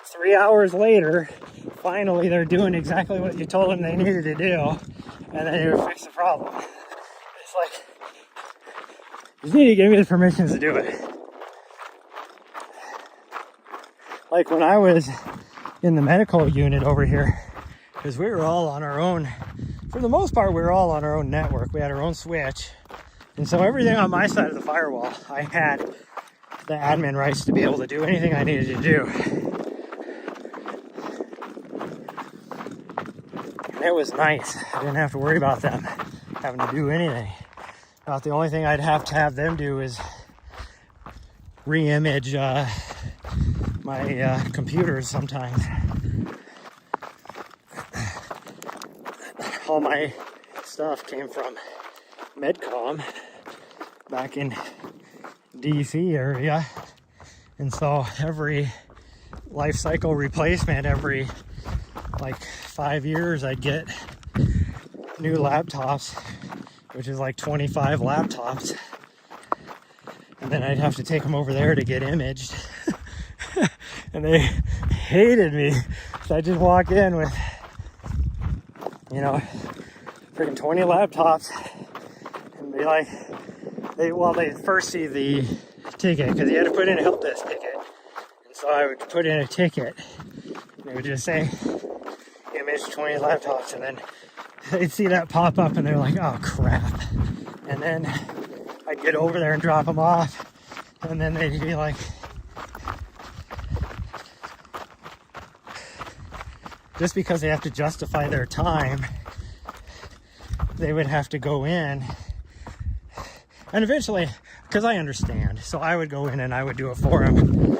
A: 3 hours later, finally, they're doing exactly what you told them they needed to do, and then you fix the problem. It's like, you need to give me the permissions to do it. Like when I was in the medical unit over here, because we were all on our own, for the most part, we were all on our own network. We had our own switch. And so everything on my side of the firewall, I had the admin rights to be able to do anything I needed to do. And it was nice. I didn't have to worry about them having to do anything. About the only thing I'd have to have them do is re-image my computers sometimes. All my stuff came from Medcom back in DC area, and so every life cycle replacement, every like 5 years, I'd get new laptops, which is like 25 laptops, and then I'd have to take them over there to get imaged. And they hated me, so I just walk in with freaking 20 laptops and be like, they first see the ticket, because you had to put in a help desk ticket. And so I would put in a ticket, and they would just say, image 20 laptops, and then they'd see that pop up, and they're like, oh crap. And then I'd get over there and drop them off, and then they'd be like, just because they have to justify their time, they would have to go in. And eventually, because I understand, so I would go in and I would do it for them.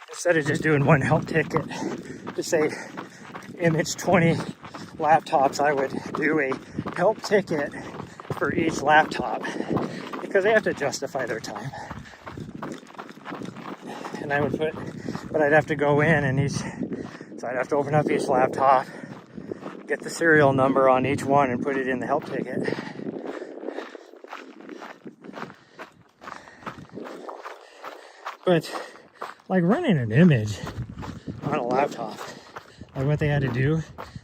A: Instead of just doing one help ticket to say, image 20 laptops, I would do a help ticket for each laptop, because they have to justify their time. And I would but I'd have to go in and so I'd have to open up each laptop, get the serial number on each one, and put it in the help ticket. But like running an image on a laptop, like what they had to do,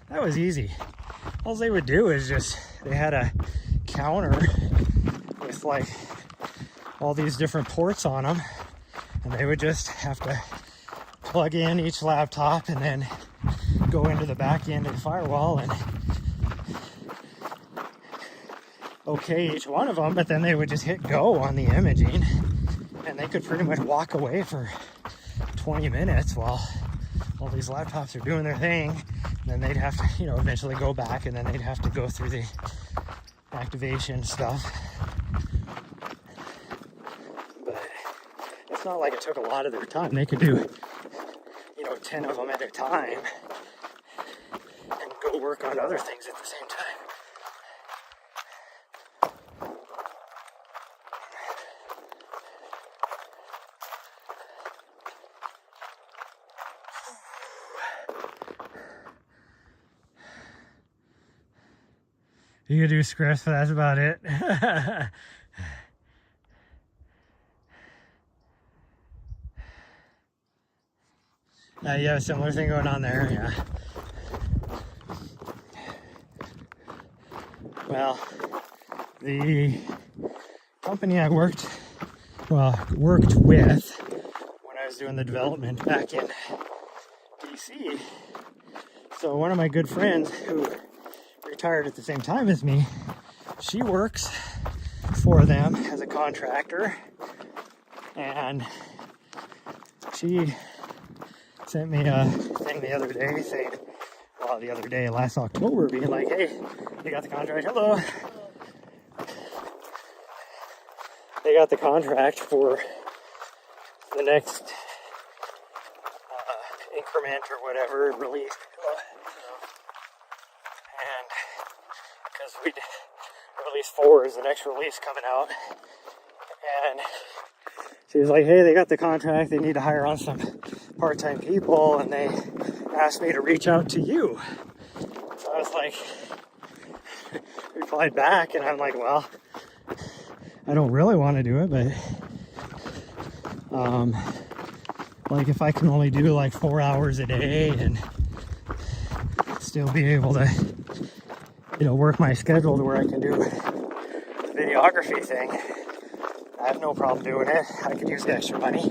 A: that was easy. All they would do is they had a counter with like all these different ports on them, and they would just have to plug in each laptop and then go into the back end of the firewall and okay each one of them, but then they would just hit go on the imaging, and they could pretty much walk away for 20 minutes while all these laptops are doing their thing. And then they'd have to, eventually go back, and then they'd have to go through the activation stuff. But it's not like it took a lot of their time. They could do 10 of them at a time and go work on other things at the same time. You can do scripts, but that's about it. You have a similar thing going on there, yeah. Well, the company I worked with when I was doing the development back in DC. So one of my good friends who retired at the same time as me, she works for them as a contractor, and she sent me a thing the other day saying, well, the other day, last October, being like, hey, you got the contract? Hello. They got the contract for the next increment or whatever release. And because release 4 is the next release coming out. And she was like, hey, they got the contract. They need to hire on some part-time people. And they asked me to reach out to you. So I was like, replied back. And I'm like, well, I don't really want to do it, but like if I can only do like 4 hours a day and still be able to, you know, work my schedule to where I can do the videography thing, I have no problem doing it. I could use the extra money.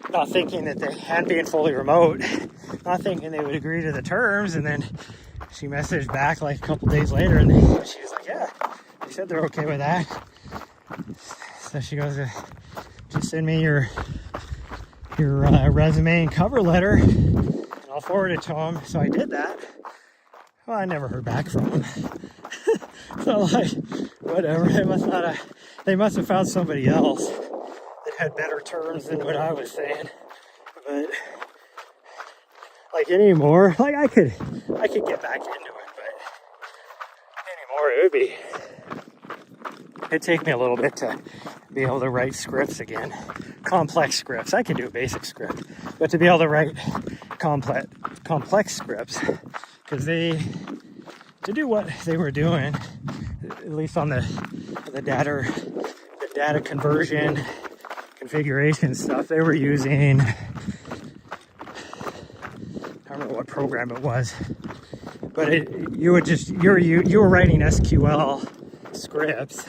A: Not thinking that and being fully remote, not thinking they would agree to the terms. And then she messaged back like a couple days later, and she was like, yeah, they said they're okay with that. So she goes, just send me your resume and cover letter, and I'll forward it to them. So I did that. Well, I never heard back from them. So like, whatever. They must have found somebody else that had better terms than what I was saying. But like anymore, like I could get back into it, but anymore it'd take me a little bit to be able to write scripts again. Complex scripts. I can do a basic script, but to be able to write complex scripts, because to do what they were doing, at least on the data conversion configuration stuff, they were using, I don't remember what program it was, but you were writing SQL scripts.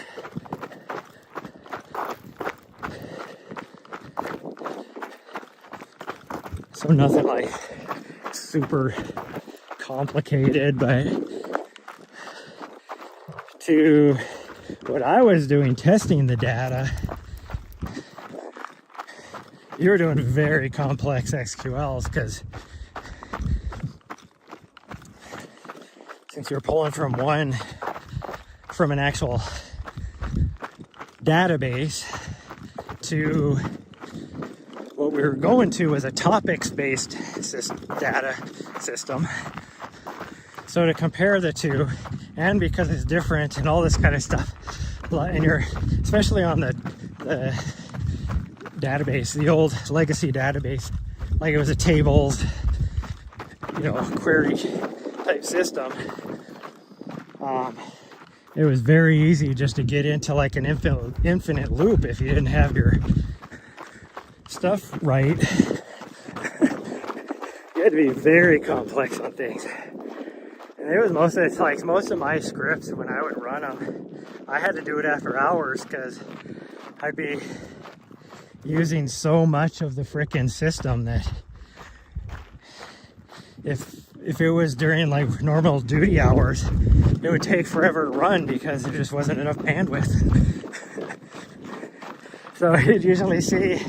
A: So nothing like super complicated, but to what I was doing, testing the data, you were doing very complex SQLs, because since you're pulling from an actual database to what we were going to was a topics-based data system. So to compare the two, and because it's different and all this kind of stuff, and you're especially on the database, the old legacy database, like it was a tables, query type system. It was very easy just to get into like an infinite loop if you didn't have your stuff right. You had to be very complex on things. And it was most of my scripts, when I would run them, I had to do it after hours, because I'd be using so much of the frickin' system that if it was during like normal duty hours, it would take forever to run because there just wasn't enough bandwidth. So you'd usually see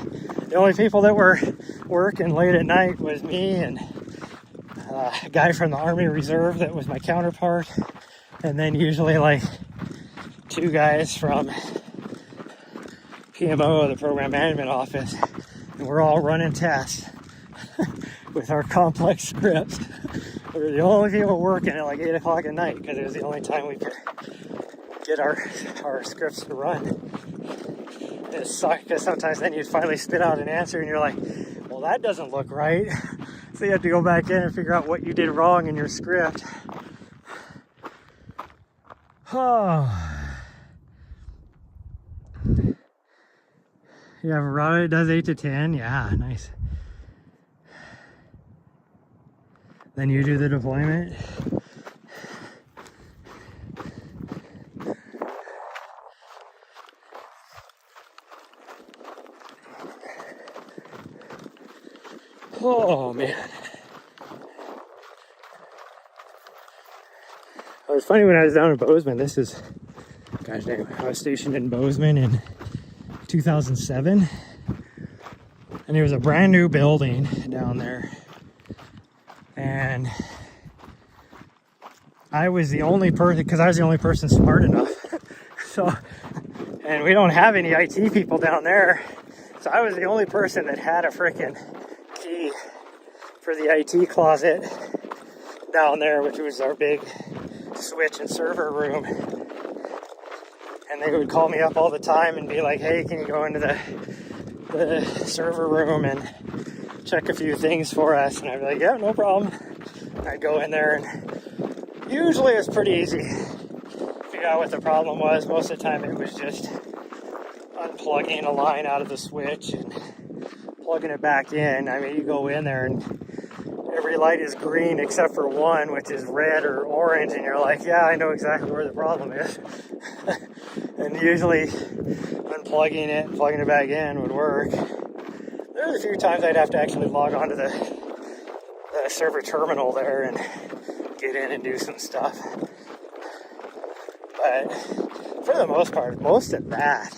A: the only people that were working late at night was me and a guy from the Army Reserve that was my counterpart, and then usually like 2 guys from PMO, the Program Management Office, and we're all running tests with our complex scripts. We were the only people working at like 8 o'clock at night, because it was the only time we could get our scripts to run. And it sucked, because sometimes then you'd finally spit out an answer and you're like, well, that doesn't look right. So you have to go back in and figure out what you did wrong in your script. Oh. Yeah, Verona does 8 to 10. Yeah, nice. Then you do the deployment. Oh man. It was funny when I was down in Bozeman. This is, gosh dang, I was stationed in Bozeman in 2007. And there was a brand new building down there. And I was the only person, because I was the only person smart enough. So, and we don't have any IT people down there. So I was the only person that had a freaking key for the IT closet down there, which was our big switch and server room. And they would call me up all the time and be like, hey, can you go into the server room and check a few things for us? And I'd be like, yeah, no problem. I'd go in there, and usually it's pretty easy to figure out what the problem was. Most of the time it was just unplugging a line out of the switch and plugging it back in. I mean, you go in there and every light is green except for one, which is red or orange, and you're like, yeah, I know exactly where the problem is. And usually unplugging it and plugging it back in would work. There was a few times I'd have to actually log onto the server terminal there and get in and do some stuff. But for the most part, most of that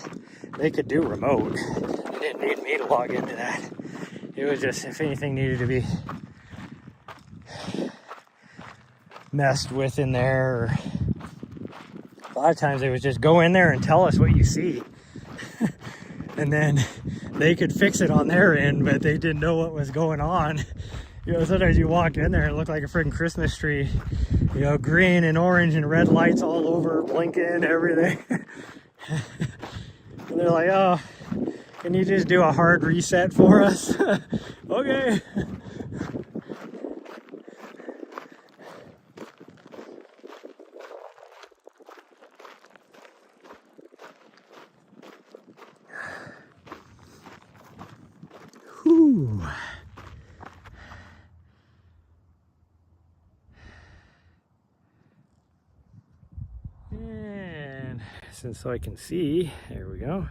A: they could do remote. They didn't need me to log into that. It was just, if anything needed to be messed with in there, or a lot of times they would just go in there and tell us what you see. And then they could fix it on their end, but they didn't know what was going on. You know, sometimes you walk in there and it looked like a freaking Christmas tree. You know, green and orange and red lights all over, blinking, everything. And they're like, oh, can you just do a hard reset for us? Okay. Whew. And since so I can see, there we go.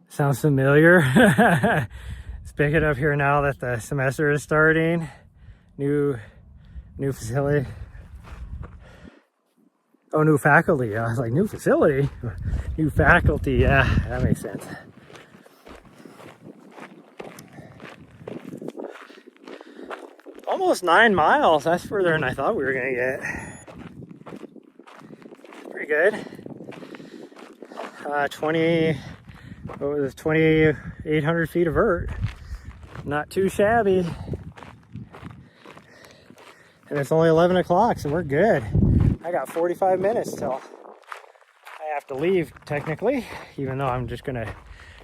A: Sounds familiar. Let's pick it up here now that the semester is starting. New facility. Oh, new faculty. I was like, new facility? New faculty. Yeah, that makes sense. Almost 9 miles. That's further than I thought we were going to get. Pretty good. 2,800 feet of vert. Not too shabby. And it's only 11 o'clock, so we're good. I got 45 minutes till I have to leave, technically, even though I'm just gonna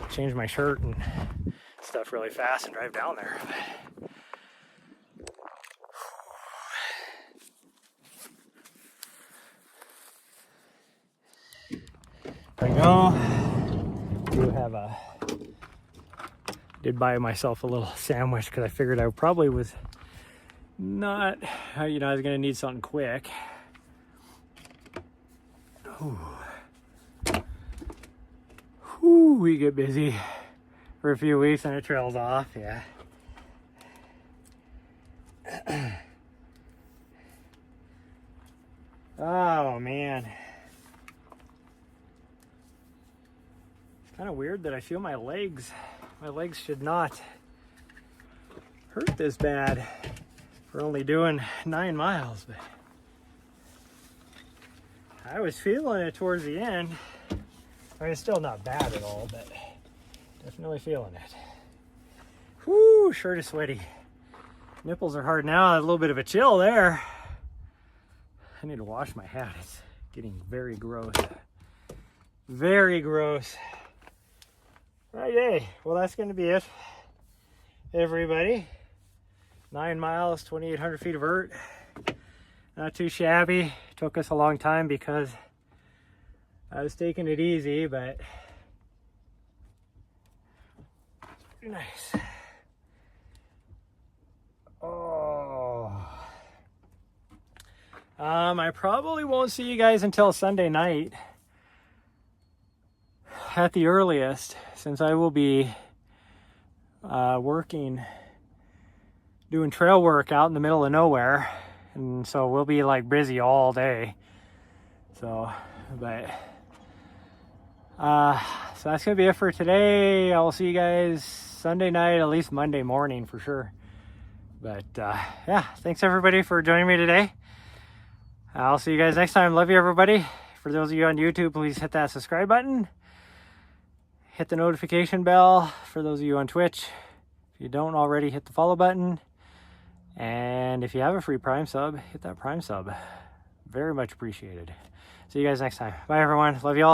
A: change my shirt and stuff really fast and drive down there. There we go. Did buy myself a little sandwich because I figured I probably was not, I was gonna need something quick. Ooh, we get busy for a few weeks and it trails off, yeah. Oh man. It's kind of weird that I feel my legs should not hurt this bad for only doing 9 miles, but I was feeling it towards the end. I mean, it's still not bad at all, but definitely feeling it. Whoo, shirt is sweaty. Nipples are hard now. A little bit of a chill there. I need to wash my hat. It's getting very gross. Very gross. Okay, well that's going to be it, everybody. 9 miles, 2,800 feet of vert. Not too shabby. Took us a long time because I was taking it easy, but Nice. Oh. I probably won't see you guys until Sunday night at the earliest, since I will be working, doing trail work out in the middle of nowhere, and so we'll be like busy all day. So, but so that's gonna be it for today. I'll see you guys Sunday night, at least Monday morning for sure. But yeah, thanks everybody for joining me today. I'll see you guys next time. Love you, everybody. For those of you on YouTube, please hit that subscribe button. Hit the notification bell. For those of you on Twitch, if you don't already, hit the follow button. And if you have a free Prime sub, hit that Prime sub. Very much appreciated. See you guys next time. Bye, everyone. Love you all.